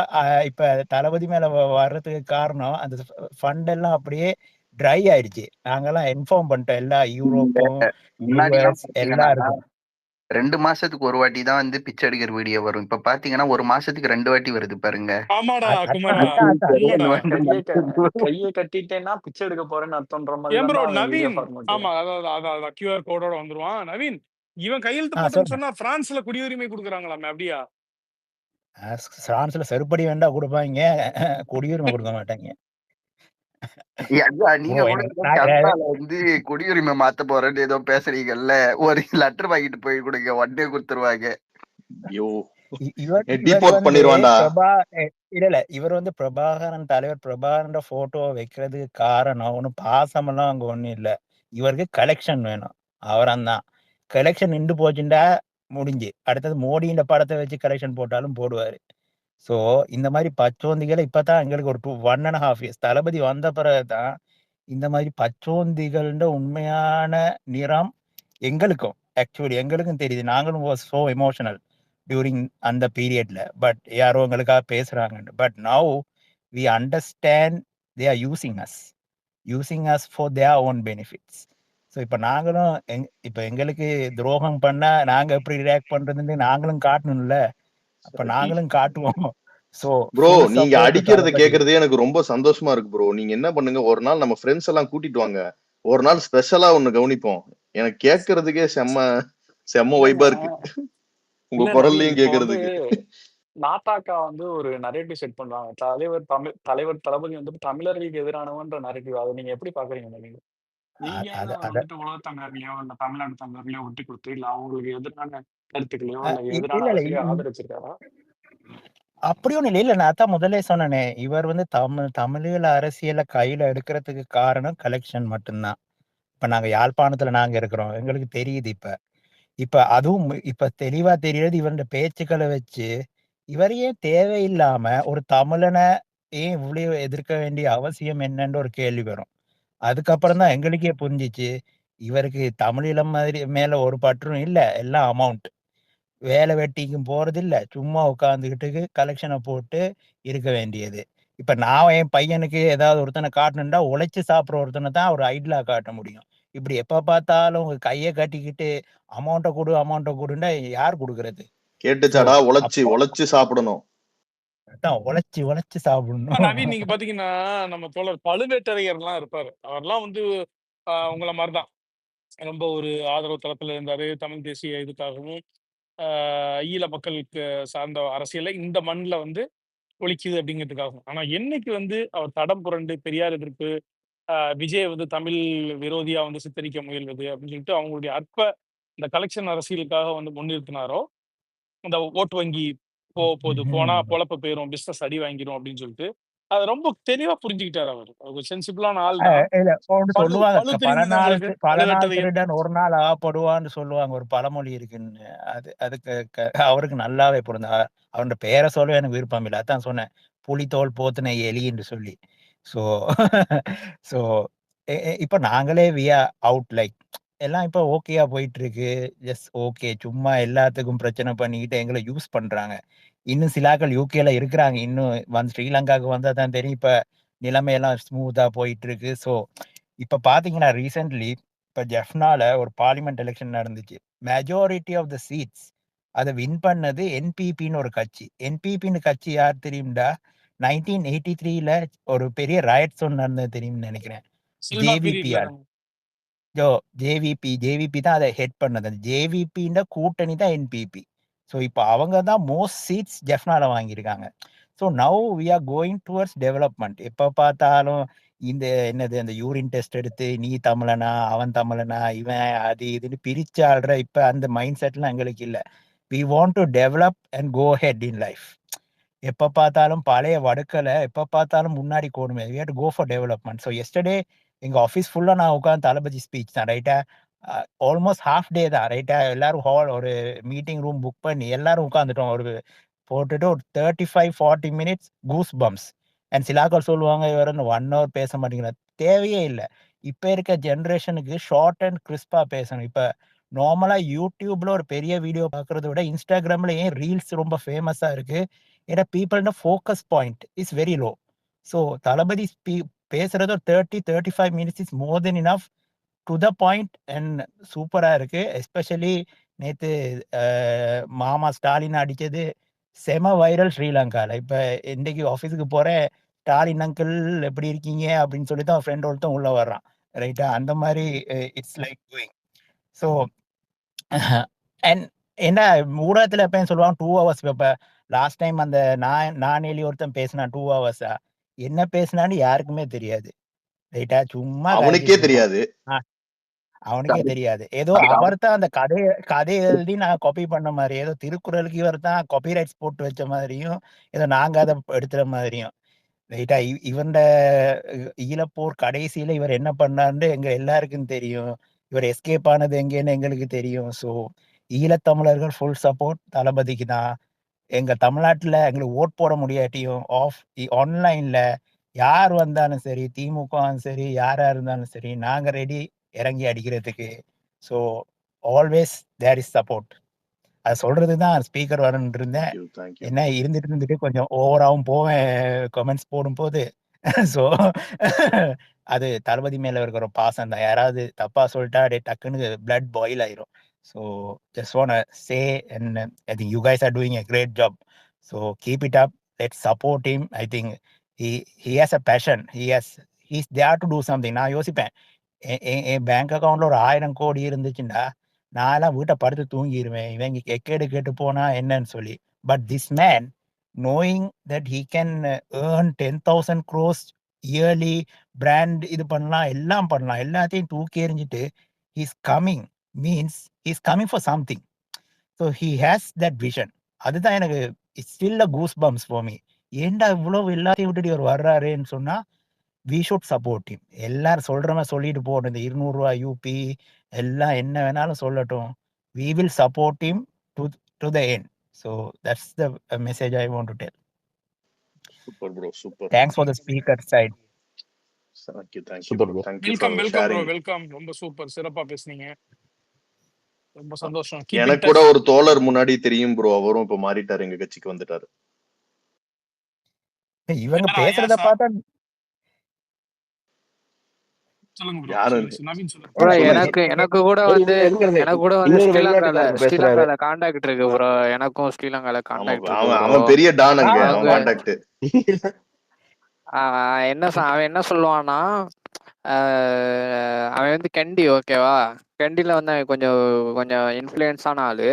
S14: இப்ப தளபதி மேல வர்றதுக்கு காரணம் அந்த ஃபண்ட் எல்லாம் அப்படியே ட்ரை ஆயிடுச்சு. நாங்கெல்லாம் இன்ஃபார்ம் பண்ணிட்டோம் எல்லா யூரோப்பும்,
S9: முன்னாடி எல்லாம்
S14: யூஎஸ்
S9: பாத்தீங்கன்னா
S14: எல்லாருக்கும்.
S9: 2 மாசத்துக்கு ஒரு வாட்டி தான் வந்து பிச்சை எடுக்கிற வீடியோ வரும். இப்ப பாத்தீங்கன்னா 1 மாசத்துக்கு 2 வாட்டி வருது பாருங்க.
S2: ஆமாடா குமாரா,
S1: கையை கட்டிட்டேன்னா பிச்சை எடுக்க போறேன்னு அர்த்தம்ன்ற மாதிரி
S2: ஏன் ப்ரோ
S1: தான் வீடியோ
S2: நவீன்?
S1: ஃபார்மேட்.
S2: ஆமா, அதான் கியூஆர் கோடோட வந்துருவான். நவீன், இவன் கையெழுத்து போட்டுன்னு சொன்னா பிரான்ஸ்ல குடியுரிமை கொடுக்குறாங்களாமே, அப்படியா?
S14: பிரான்ஸ்ல செருப்படி வேண்டா கொடுப்பாங்க, குடியுரிமை கொடுக்க மாட்டாங்க.
S9: நீங்க கூட கனடால வந்து குடியுரிமை மாத்த போறேன்னு ஏதோ பேசுறீங்கல்ல, ஒரு லெட்டர் வாங்கிட்டு போய் கொடுங்க, உடனே கொடுத்துருவாங்க.
S14: இவர் பிரபாகரன் தலைவர் பிரபாகரன் போட்டோ வைக்கிறதுக்கு காரணம் ஒன்னும் பாசமெல்லாம் அங்க ஒண்ணும் இல்ல. இவருக்கு கலெக்ஷன் வேணும். அவரந்தான் கலெக்ஷன் நின்று போச்சுண்டா முடிஞ்சு. அடுத்தது மோடியின் படத்தை வச்சு கலெக்ஷன் போட்டாலும் போடுவாரு. ஸோ இந்த மாதிரி பச்சோந்திகளை இப்பதான் எங்களுக்கு ஒரு 1.5 years தளபதி வந்த பிறகுதான் இந்த மாதிரி பச்சோந்திகள்ன்ற உண்மையான நிறம் எங்களுக்கும் எங்களுக்கும் தெரியுது. நாங்களும் சோ எமோஷனல் டியூரிங் அந்த பீரியட்ல. பட் யாரோ எங்களுக்காக பேசுறாங்க. But now we understand they are using us for their own benefits. So இப்போ நாங்களும் இப்போ எங்களுக்கு துரோகம் பண்ணா நாங்க எப்படி ரியாக்ட் பண்றதுன்னு நாங்களும் காட்டணும்ல. அப்ப நாங்களும் காட்டுவோம். சோ
S8: ப்ரோ, நீங்க அடிக்கிறது கேக்குறதே எனக்கு ரொம்ப சந்தோஷமா இருக்கு ப்ரோ. நீங்க என்ன பண்ணுங்க, ஒரு நாள் நம்ம ஃப்ரெண்ட்ஸ் எல்லாம் கூட்டிட்டு வாங்க, ஒரு நாள் ஸ்பெஷலா ஒண்ணு கவனிப்போம். எனக்கு கேக்குறதுக்கே செம்ம வைபா இருக்கு உங்க குரல்லையும் கேக்குறதுக்கு.
S1: நாட்டாக்கா வந்து ஒரு நரேட்டிவ் செட் பண்றாங்க. தலைவர் தளபதி வந்துட்டு தமிழர்களுக்கு எதிரானவன்ற நரேட்டிவ். அத நீங்க எப்படி பார்க்குறீங்க நீங்க? நீங்க
S14: அத
S1: அவர்
S14: அத
S1: வந்துட்டு உலக தமிழர்களையோ, இல்ல தமிழ்நாடு தமிழர்களையோ விட்டுக் குடுத்து, இல்ல அவங்களுக்கு எதிரான கருத்துக்களையோ,
S14: அ
S1: இல்ல
S14: இ
S1: எதிரான
S14: இல்ல, இல்ல.
S1: அரசியலையோ ஆதரிச்சிருக்காரா?
S14: அப்படி ஒண்ணும் இல்ல. இல்ல நான் அதான் முதல்லே சொன்னேனே. இவர் வந்து தமிழீழ அரசியல கையில எடுக்கிறதுக்கு காரணம் கலெக்ஷன் மட்டும்தான். இப்ப நாங்க யாழ்ப்பாணத்துல இருக்கிறோம். எங்களுக்கு தெரியுது இப்ப. இப்ப அதுவும் இப்ப தெளிவா தெரியுது இவருடைய பேச்சுக்கள வச்சு, இவர் ஏன் தேவையில்லாம ஒரு தமிழன ஏன் இவ்வளவு எதிர்க்க வேண்டிய அவசியம் என்னன்ற ஒரு கேள்வி வரும். அதுக்கப்புறம் தான் எங்களுக்கே புரிஞ்சுச்சு, இவருக்கு தமிழீழம் மேல ஒரு பற்றும் இல்ல. எல்லாம் அமௌண்ட். வேலை வெட்டிக்கும் போறதில்ல. சும்மா உட்காந்துக்கிட்டு கலெக்ஷன போட்டு இருக்க வேண்டியது. இப்ப நான் என் பையனுக்கு ஏதாவது ஒருத்தன காட்டணும்னா, உழைச்சு சாப்பிடுற ஒருத்தன தான் ஒரு ஐடியலா காட்ட முடியும். இப்படி எப்ப பார்த்தாலும் உங்க கைய கட்டிக்கிட்டு அமௌண்ட்ட குடுன்னா யார் குடுக்குறது? ஸோ
S8: கேட்டுச்சாடா? உழைச்சு
S14: அப்போ
S8: உழைச்சு சாப்பிடணும்.
S14: அதான் உழைச்சு சாப்பிடணும்.
S2: நவீன் நீங்க பாத்தீங்கன்னா நம்ம தோழர் பழுவேட்டரையர்லாம் இருப்பாரு. அவர்லாம் வந்து உங்கள மாதிரி தான். ரொம்ப ஒரு ஆதரவு தளத்துல இருந்தாரு. தமிழ் தேசிய இதுக்காகவும் ஈழ மக்களுக்கு சார்ந்த அரசியலை இந்த மண்ணில வந்து ஒழிக்குது அப்படிங்கிறதுக்காகவும். ஆனா என்னைக்கு வந்து அவர் தடம் புரண்டு பெரியார் எதிர்ப்பு, விஜய் வந்து தமிழ் விரோதியா வந்து சித்தரிக்க முயல்வது அப்படின்னு சொல்லிட்டு அவங்களுடைய இந்த கலெக்ஷன் அரசியலுக்காக வந்து முன்னிறுத்தினாரோ, அந்த ஓட்டு வங்கி போகுது. போனா பொழப்பு போயிரும், பிசினஸ் அடி வாங்கிரும் அப்படின்னு சொல்லிட்டு, அத ரொம்ப தெளிவா புரிஞ்சுக்கிட்டாரு அவரு. ஒரு சென்சிபிளான ஆள் தான்.
S14: இல்ல ஒண்ணு
S2: பழு
S14: சொல்லுவாங்க.
S2: பழு தெரியுதுங்க உங்களுக்கு?
S14: பல நாள்
S2: பழுவேட்டரையர்.
S14: திருடன் ஒரு நாள் அகப்படுவான்னு சொல்லுவாங்க. ஒரு பழமொழி இருக்குன்னு. அதுக்கு அவருக்கு நல்லாவே பொருந்தும். அவருடைய பேரை சொல்ல எனக்கு விருப்பம் இல்ல. அதான் சொன்னேன். புலித்தோல் போத்துன எலி என்று சொல்லி. ஸோ ஸோ இப்ப நாங்களே வி ஆர் அவுட் லைக் எல்லாம் இப்ப ஓகேயா போயிட்டு இருக்கு. Just okay. சும்மா எல்லாத்துக்கும் பிரச்சனை பண்ணிக்கிட்டு எங்கள யூஸ் பண்றாங்க. இன்னும் சிலாக்கள் யூகேல இருக்கிறாங்க. இன்னும் வந்து ஸ்ரீலங்காவுக்கு வந்தா தான் தெரியும். இப்ப நிலைமையெல்லாம் ஸ்மூத்தா போயிட்டு இருக்கு. ஸோ இப்ப பாத்தீங்கன்னா ரீசென்ட்லி இப்ப ஜெஃப்னால ஒரு பார்லிமெண்ட் எலெக்ஷன் நடந்துச்சு. மெஜாரிட்டி ஆஃப் த சீட்ஸ் அத வின் பண்ணது என்பிபின்னு ஒரு கட்சி. என்பிபின்னு கட்சி யார் தெரியும்டா? 1983ல ஒரு பெரிய ரயட்ஸ் ஒண்ணு நடந்தது தெரியும்னு நினைக்கிறேன்.
S2: சில்மா பீரியட்ல
S14: ஜேவிபியால. ஜேவிபி தான் அத ஹெட் பண்ணது. அந்த ஜேவிபின்ற கூட்டணி தான் என்பிபி. ஸோ இப்ப அவங்க தான் மோஸ்ட் சீட்ஸ் ஜெஃப்னால வாங்கியிருக்காங்க. So now we are going towards development. எப்ப பார்த்தாலும் இந்த என்னது அந்த யூரின் டெஸ்ட் எடுத்து நீ தமிழனா, அவன் தமிழனா, இவன் அது இதுன்னு பிரிச்சு ஆள்ற இப்ப அந்த மைண்ட் செட்லாம் எங்களுக்கு இல்ல. We want to develop and go head in life. எப்ப பார்த்தாலும் பழைய வடுக்கள எப்ப பார்த்தாலும் முன்னாடி போணுமே. We have to go for development. So yesterday எங்க ஆஃபீஸ் ஃபுல்லா நான் உட்கார்ந்து தளபதி ஸ்பீச் தான் ரைட்டா. ஆல்மோஸ்ட் ஹால்ஃப் டே தான் ரைட்டா. எல்லாரும் ஒரு மீட்டிங் ரூம் புக் பண்ணி எல்லாரும் உட்கார்ந்துட்டோம். ஒரு போட்டுட்டு ஒரு 35, 40 மினிட்ஸ் கூஸ் பம்ப்ஸ். அண்ட் சிலாக்கள் சொல்லுவாங்க இவர் 1 ஹவர் பேச மாட்டேங்கிறார். தேவையே இல்ல. இப்ப இருக்க ஜெனரேஷனுக்கு ஷார்ட் அண்ட் கிறிஸ்பா பேசணும். இப்ப நார்மலா யூடியூப்ல ஒரு பெரிய வீடியோ பார்க்கறத விட இன்ஸ்டாகிராம்ல ஏன் ரீல்ஸ் ரொம்ப ஃபேமஸா இருக்கு? ஏன்னா பீப்பிள்ட focus point is very low. So தளபதி பேசுறது ஒரு 30, 35 minutes is more then enough to the point and சூப்பரா இருக்கு. எஸ்பெஷலி நேத்து மாமா ஸ்டாலின் அடிச்சது செம வைரல் ஸ்ரீலங்கால. இப்ப இன்னைக்கு ஆஃபீஸுக்கு போறேன். ஸ்டாலின் அங்கிள் எப்படி இருக்கீங்க? அப்படின்னு சொல்லி தான் ஃப்ரெண்ட் ஒருத்தன் உள்ள வர்றான். ரைட்டா? அந்த மாரி it's like doing. So and என்ன ஊடகத்துல எப்பயும் சொல்லுவாங்க 2 ஹவர்ஸ். இப்ப லாஸ்ட் டைம் அந்த நானேலி ஒருத்தன் பேசினான் 2 ஹவர்ஸா. என்ன பேசினான்னு யாருக்குமே தெரியாது. ரைட்டா? சும்மா
S8: அவனுக்கே
S14: கதைச்சிட்டு இருப்பான்.
S8: தெரியாது.
S14: அவனுக்கே தெரியாது. ஏதோ அவர் தான் அந்த கதை எழுதி நான் காப்பி பண்ண மாதிரி, ஏதோ திருக்குறளுக்கு இவர் தான் காப்பி ரைட்ஸ் போட்டு வச்ச மாதிரியும், ஏதோ நாங்க அதை எடுத்துற மாதிரியும். ரைட்டா? இவன்ட ஈழப்போர் கடைசியில இவர் என்ன பண்ணாருன்னு எங்க எல்லாருக்கும் தெரியும். இவர் எஸ்கேப் ஆனது எங்கேன்னு எங்களுக்கு தெரியும். ஸோ ஈழத்தமிழர்கள் ஃபுல் சப்போர்ட் தளபதிக்கு தான். எங்க தமிழ்நாட்டுல எங்களுக்கு ஓட் போட முடியாட்டியும் ஆன்லைன்ல யார் வந்தாலும் சரி, திமுகவும் சரி, யாரா இருந்தாலும் சரி, நாங்க ரெடி இறங்கி அடிக்கிறதுக்கு. So always there is support. அது சொல்றது தான் ஸ்பீக்கர் வரணும்னு இருந்தேன்.
S8: தேங்க்யூ.
S14: என்ன இருந்துட்டு கொஞ்சம் ஓவராவும் போவேன் கமெண்ட்ஸ் போடும்போது. ஸோ அது தளபதி மேல இருக்கிற பாசம் தான். யாராவது தப்பா சொல்லிட்டா அப்படியே டக்குன்னு பிளட் பாயில் ஆயிரும். So just want say and I think you guys are doing a great job. So keep it up. Let's support him. I think he has a passion. He's there to do something. நான் யோசிப்பேன் என் bank அக்கௌண்ட்ல ஒரு 1000 கோடி இருந்துச்சுன்னா நான் எல்லாம் வீட்டை படுத்து தூங்கிடுவேன். இவங்க எக்கேடு கேட்டு போனா என்னன்னு சொல்லி. But this man knowing that he can earn 10,000 crores yearly, brand இது பண்ணலாம், எல்லாம் பண்ணலாம், எல்லாத்தையும் தூக்கி எறிஞ்சிட்டு he's coming means he's coming for something. So he has that vision. அதுதான் எனக்கு it's still a goosebumps for me. ஏன்டா இவ்வளவு எல்லாத்தையும் விட்டுட்டு இவர் வர்றாருன்னு சொன்னா we should support him. எல்லாரும் சொல்றவன் சொல்லிட்டு போகணும், இந்த 200 ரூபாய் யூபி எல்லாம் என்ன வேணாலும் சொல்லட்டும், we will support him to the end. So that's the message I want to tell.
S8: Super bro, super.
S14: Thanks for the speaker side.
S8: Thank you
S3: super
S8: bro,
S3: bro.
S8: Thank you
S2: welcome
S8: for
S2: welcome bro,
S8: sharing.
S2: Welcome. ரொம்ப super, சிறப்பா பேசுனீங்க. ரொம்ப சந்தோஷம். Keep in
S8: எனக்கு கூட
S2: touch.
S8: ஒரு தோழர் முன்னாடி தெரியும் ப்ரோ, அவரும் இப்ப மாறிட்டாரு, எங்க கட்சிக்கு வந்துட்டாரு.
S14: இவங்க
S2: யாரா
S14: பேசுறத
S2: ஐயாசா?
S14: பார்த்தா
S2: சொல்லுங்க ப்ரோ,
S8: யாரு
S2: சொல்லுங்க நவீன், சொல்லுங்க.
S15: ப்ரோ
S8: சொல்லுங்க.
S15: எனக்கு கூட வந்து
S3: இன்னொரு வெளிநாட்டுக்காரர் பேசுறாரு.
S15: ஸ்ரீலங்கால கான்டாக்ட் இருக்கு ப்ரோ. எனக்கும் ஸ்ரீலங்கால
S8: ஆமா
S15: கான்டாக்ட்
S8: bro,
S15: இருக்கு ப்ரோ.
S8: அவன் பெரிய டான் அங்க, அவன்
S15: அவங்க
S8: கான்டாக்ட்.
S15: அவன் என்ன சொல்லுவான்னா, அவன் வந்து கண்டி, ஓகேவா, கண்டியில் வந்து அவன் கொஞ்சம் கொஞ்சம் இன்ஃப்ளூயன்ஸான ஆளு.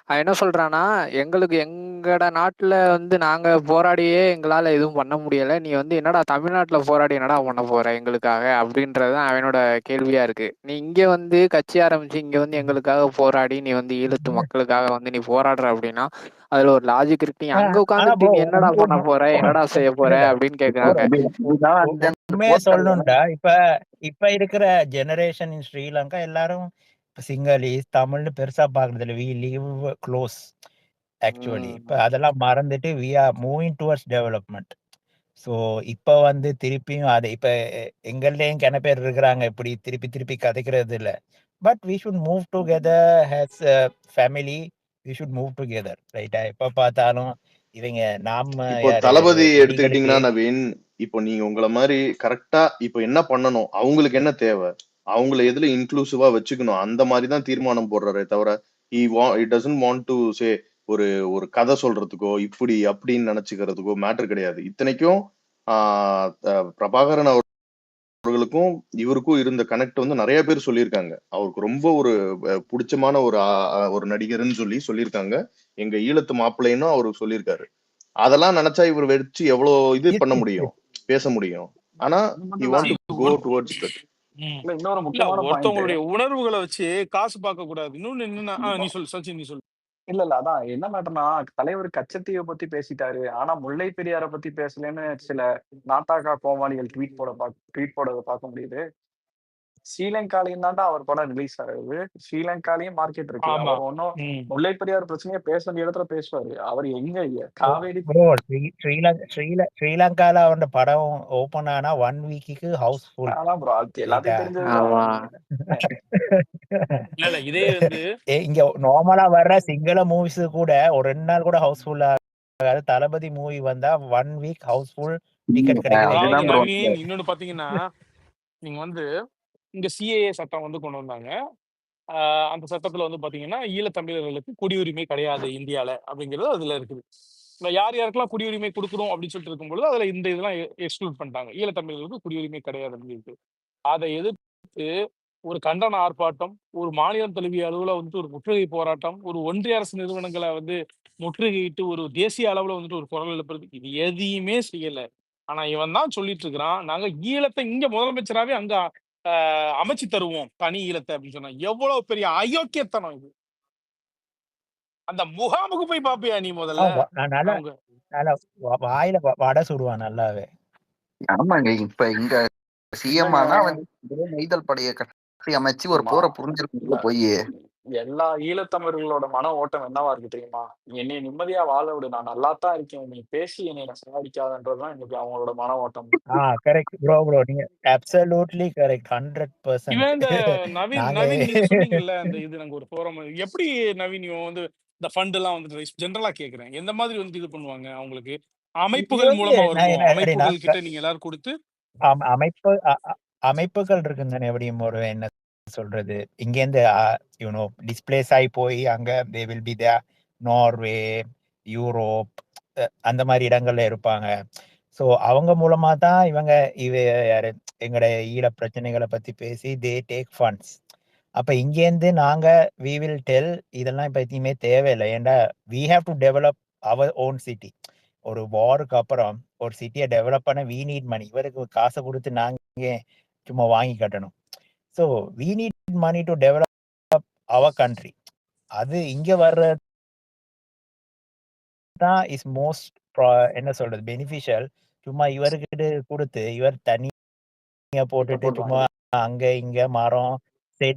S15: அவன் என்ன சொல்றான்னா, எங்களுக்கு எங்கட நாட்டுல வந்து நாங்க போராடியே எங்களால எதுவும் பண்ண முடியல, நீ வந்து என்னடா தமிழ்நாட்டுல போராடி என்னடா பண்ண போற எங்களுக்காக அப்படின்றது அவனோட கேள்வியா இருக்கு. நீ இங்க வந்து கட்சி ஆரம்பிச்சு இங்க வந்து எங்களுக்காக போராடி நீ வந்து ஈழத்து மக்களுக்காக வந்து நீ போராடுற அப்படின்னா அதுல ஒரு லாஜிக் இருக்கு. நீ அங்க
S14: ஆனா
S15: உட்காந்துட்டு
S14: bro
S15: நீ என்னடா பண்ண போற, என்னடா செய்ய போற
S14: இல்ல
S15: அப்படின்னு கேக்குறாங்க.
S14: உண்மையா சொல்லணும்டா, இப்ப இருக்கிற ஜெனரேஷன் இன் ஸ்ரீலங்கா எல்லாரும் சிங்களீஸ் தமிழ்னு பெருசா பாக்குறது இல்ல. We live close actually. இப்ப அதெல்லாம் மறந்துட்டு we are moving towards development. So இப்ப வந்து திருப்பியும் அது இப்ப எங்கள்லயும் கிண பேர் இருக்கிறாங்க இப்படி திருப்பி திருப்பி கதைக்கிறது இல்ல. But we should move together as family. We should move together, ரைட்டா? எப்ப பார்த்தாலும் இவங்க நாம
S8: இப்போ
S14: யாரு
S8: தளபதி
S14: இடிகளுக்கு
S8: எடுத்துக்கிட்டீங்கன்னா நவீன், இப்போ நீங்க உங்களை மாதிரி கரெக்டா இப்போ என்ன பண்ணணும், அவங்களுக்கு என்ன தேவை, அவங்கள எதுல இன்க்ளூசிவா வச்சுக்கணும், அந்த மாதிரி தான் தீர்மானம் போடுறாரே தவிர he doesn't want to say ஒரு ஒரு கதை சொல்றதுக்கோ இப்படி அப்படின்னு நினைச்சுக்கிறதுக்கோ மேட்டர் கிடையாது. இத்தனைக்கும் பிரபாகரன் அவர்களுக்கும் இவருக்கும் இருந்த கனெக்ட் வந்து நிறைய பேர் சொல்லியிருக்காங்க. அவருக்கு ரொம்ப ஒரு பிடிச்சமான ஒரு நடிகர்னு சொல்லியிருக்காங்க. எங்க ஈழத்து மாப்பிள்ளைன்னு அவருக்கு சொல்லியிருக்காரு. அதெல்லாம் நினைச்சா இவர் வச்சு எவ்வளவு இது பண்ண முடியும், பேச முடியும். ஆனா he want to go towards that.
S1: இல்ல இன்னொரு
S2: இல்ல,
S1: முக்கியமான பாயிண்ட்.
S2: ஒருத்தவங்களுடைய உணர்வுகளை வச்சு காசு பார்க்க கூடாது. இன்னொன்னு என்னன்னா, நீ சொல்லு சச்சின், நீ சொல்லு.
S1: இல்ல அதான் என்ன மேட்டர்னா, தலைவர் கச்சத்தீவை பத்தி பேசிட்டாரு, ஆனா முல்லை பெரியாரை பத்தி பேசலன்னு சில நாட்டாக்கா கோமாளிகள் ட்வீட் போடுறத பார்க்க முடியுது. ஸ்ரீலங்காலையும் தாண்டா அவர் படம் ரிலீஸ் ஆகுது, ஸ்ரீலங்காலையும் மார்க்கெட் இருக்கு.
S2: ஆமா.
S1: அவர் ஒன்னும் முல்லை பெரியார் பிரச்சனையை பேச வேண்டிய இடத்துல பேசுவாரு. அவர் எங்க காவேரி
S14: ப்ரோ ஸ்ரீலங்கால அவரோட படம் ஓபன் ஆனா 1 வீக்குக்கு ஹவுஸ்ஃபுல்.
S1: அதான் ப்ரோ, அது எல்லாத்தையும் தெரிஞ்சதுதான்.
S15: ஆமா.
S2: இல்ல இல்ல, இதே வந்து
S14: இங்க நார்மலா வர்ற சிங்கள மூவிஸ் கூட ஒரு 2 நாள் கூட ஹவுஸ்ஃபுல் ஆகாது. தளபதி மூவி வந்தா 1 வீக் ஹவுஸ்ஃபுல், டிக்கெட் கிடைக்கவே
S2: அதாவது
S14: கிடைக்காது.
S2: நவீன், இன்னொன்னு பாத்தீங்கன்னா, நீங்க வந்து இங்க சிஏஏ சட்டம் வந்து கொண்டு வந்தாங்க. அந்த சட்டத்துல வந்து பாத்தீங்கன்னா, ஈழத்தமிழர்களுக்கு குடியுரிமை கிடையாது இந்தியால அப்படிங்கிறது அதுல இருக்குது. யார் யாருக்கெல்லாம் குடியுரிமை கொடுக்கணும் அப்படின்னு சொல்லிட்டு இருக்கும்பொழுது அதுல இந்த இதெல்லாம் எக்ஸ்க்ளூட் பண்ணிட்டாங்க. ஈழத்தமிழர்களுக்கு குடியுரிமை கிடையாது அப்படின்னு. அதை எதிர்த்து ஒரு கண்டன ஆர்ப்பாட்டம், ஒரு மாநிலம் தழுவிய அளவுல வந்துட்டு ஒரு முற்றுகை போராட்டம், ஒரு ஒன்றிய அரசு நிறுவனங்களை வந்து முற்றுகையிட்டு ஒரு தேசிய அளவுல வந்துட்டு ஒரு குரல் எழுப்புறது, இது எதையுமே செய்யல. ஆனா இவன் தான் சொல்லிட்டு இருக்கிறான், நாங்க ஈழத்தை இங்க முதலமைச்சராவே அங்க அமைச்சு தருவோம் தனி ஈழத்தை அப்படின்னு சொன்னா, எவ்வளவு பெரிய அயோக்கியத்தனம் இது. அந்த முகாமுக்கு போய் பாப்பியா நீ முதல்ல?
S14: வாயில வடை சுடுவான் நல்லாவே.
S9: ஆமாங்க, இப்ப இங்க சிஎம் ஆனா நெய்தல் படையை கட்டி அமைச்சு ஒரு போரை புரிஞ்சிருக்குள்ள போய்
S1: எல்லா ஈழத்தமிழர்களோட மன ஓட்டம் என்னவா இருக்கு தெரியுமா? என்னை நிம்மதியா வாழ விடு, நான் நல்லா தான் இருக்கேன், நீ பேசி என்னை சாதிக்காதன்றதுதான் இன்னைக்கு அவங்களோட மன ஓட்டம்.
S14: கரெக்ட் ப்ரோ, நீங்க அப்சல்யூட்லி கரெக்ட், 100%.
S2: இவன் இந்த நவீன் நீங்க சொன்னீங்கல்ல, அந்த இது நாங்க ஒரு போறோம், எப்படி நவீன் இவன் வந்து இந்த ஃபண்ட் எல்லாம் வந்து ஜெனரலா கேக்குறேன், எந்த மாதிரி வந்து இது பண்ணுவாங்க அவங்களுக்கு? அமைப்புகள் மூலமா வருமோ? அமைப்புகள் கிட்ட நீங்க எல்லாரும் கொடுத்து
S14: அமைப்புகள் இருக்குங்க. எப்படியும் ஒரு என்ன சொல்றது, இங்க இருந்து டிஸ்பிளேஸ் ஆகி போய் அங்க they will be there, Norway, Europe, அந்த மாதிரி இடங்கள்ல இருப்பாங்க. ஸோ அவங்க மூலமா தான் இவங்க யாரு எங்களோட ஈழ பிரச்சனைகளை பத்தி பேசி தே டேக் ஃபண்ட்ஸ். அப்ப இங்கேருந்து நாங்க we will tell இதெல்லாம் இப்ப எதுவுமே தேவையில்லை. ஏன்னா we have to develop our own city. ஒரு வாருக்கு அப்புறம் ஒரு சிட்டியை டெவலப் பண்ண we need money. இவருக்கு காசை கொடுத்து நாங்க சும்மா வாங்கி கட்டணும். So we need money to develop our country. அது இங்க வர்றது தான் இஸ் மோஸ்ட் என்ன சொல்றது பெனிஃபிஷியல். சும்மா இவர்கிட்ட கொடுத்து இவர் தனியா போட்டுட்டு சும்மா அங்க இங்க மரம்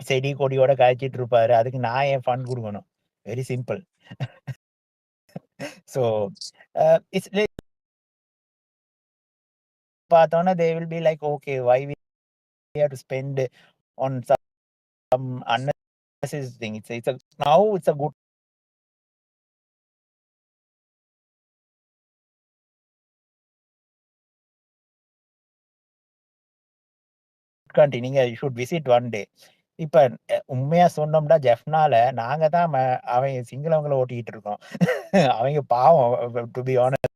S14: செடி கொடியோட காய்ச்சிட்டு இருப்பாரு. அதுக்கு நான் ஏன் ஃபண்ட் கொடுக்கணும்? Very simple. ஸோ இட்ஸ் பார்த்தோன்னா they will be like, okay, why we have to spend on some unnecessary thing. Now it's a good country. நீங்க you should visit one day. இப்ப உண்மையா சொன்னோம்னா ஜெஃப்னால நாங்க தான் அவங்க சிங்களவங்களை ஓட்டிக்கிட்டு இருக்கோம். அவங்க பாவம் டு பி ஆனஸ்ட்.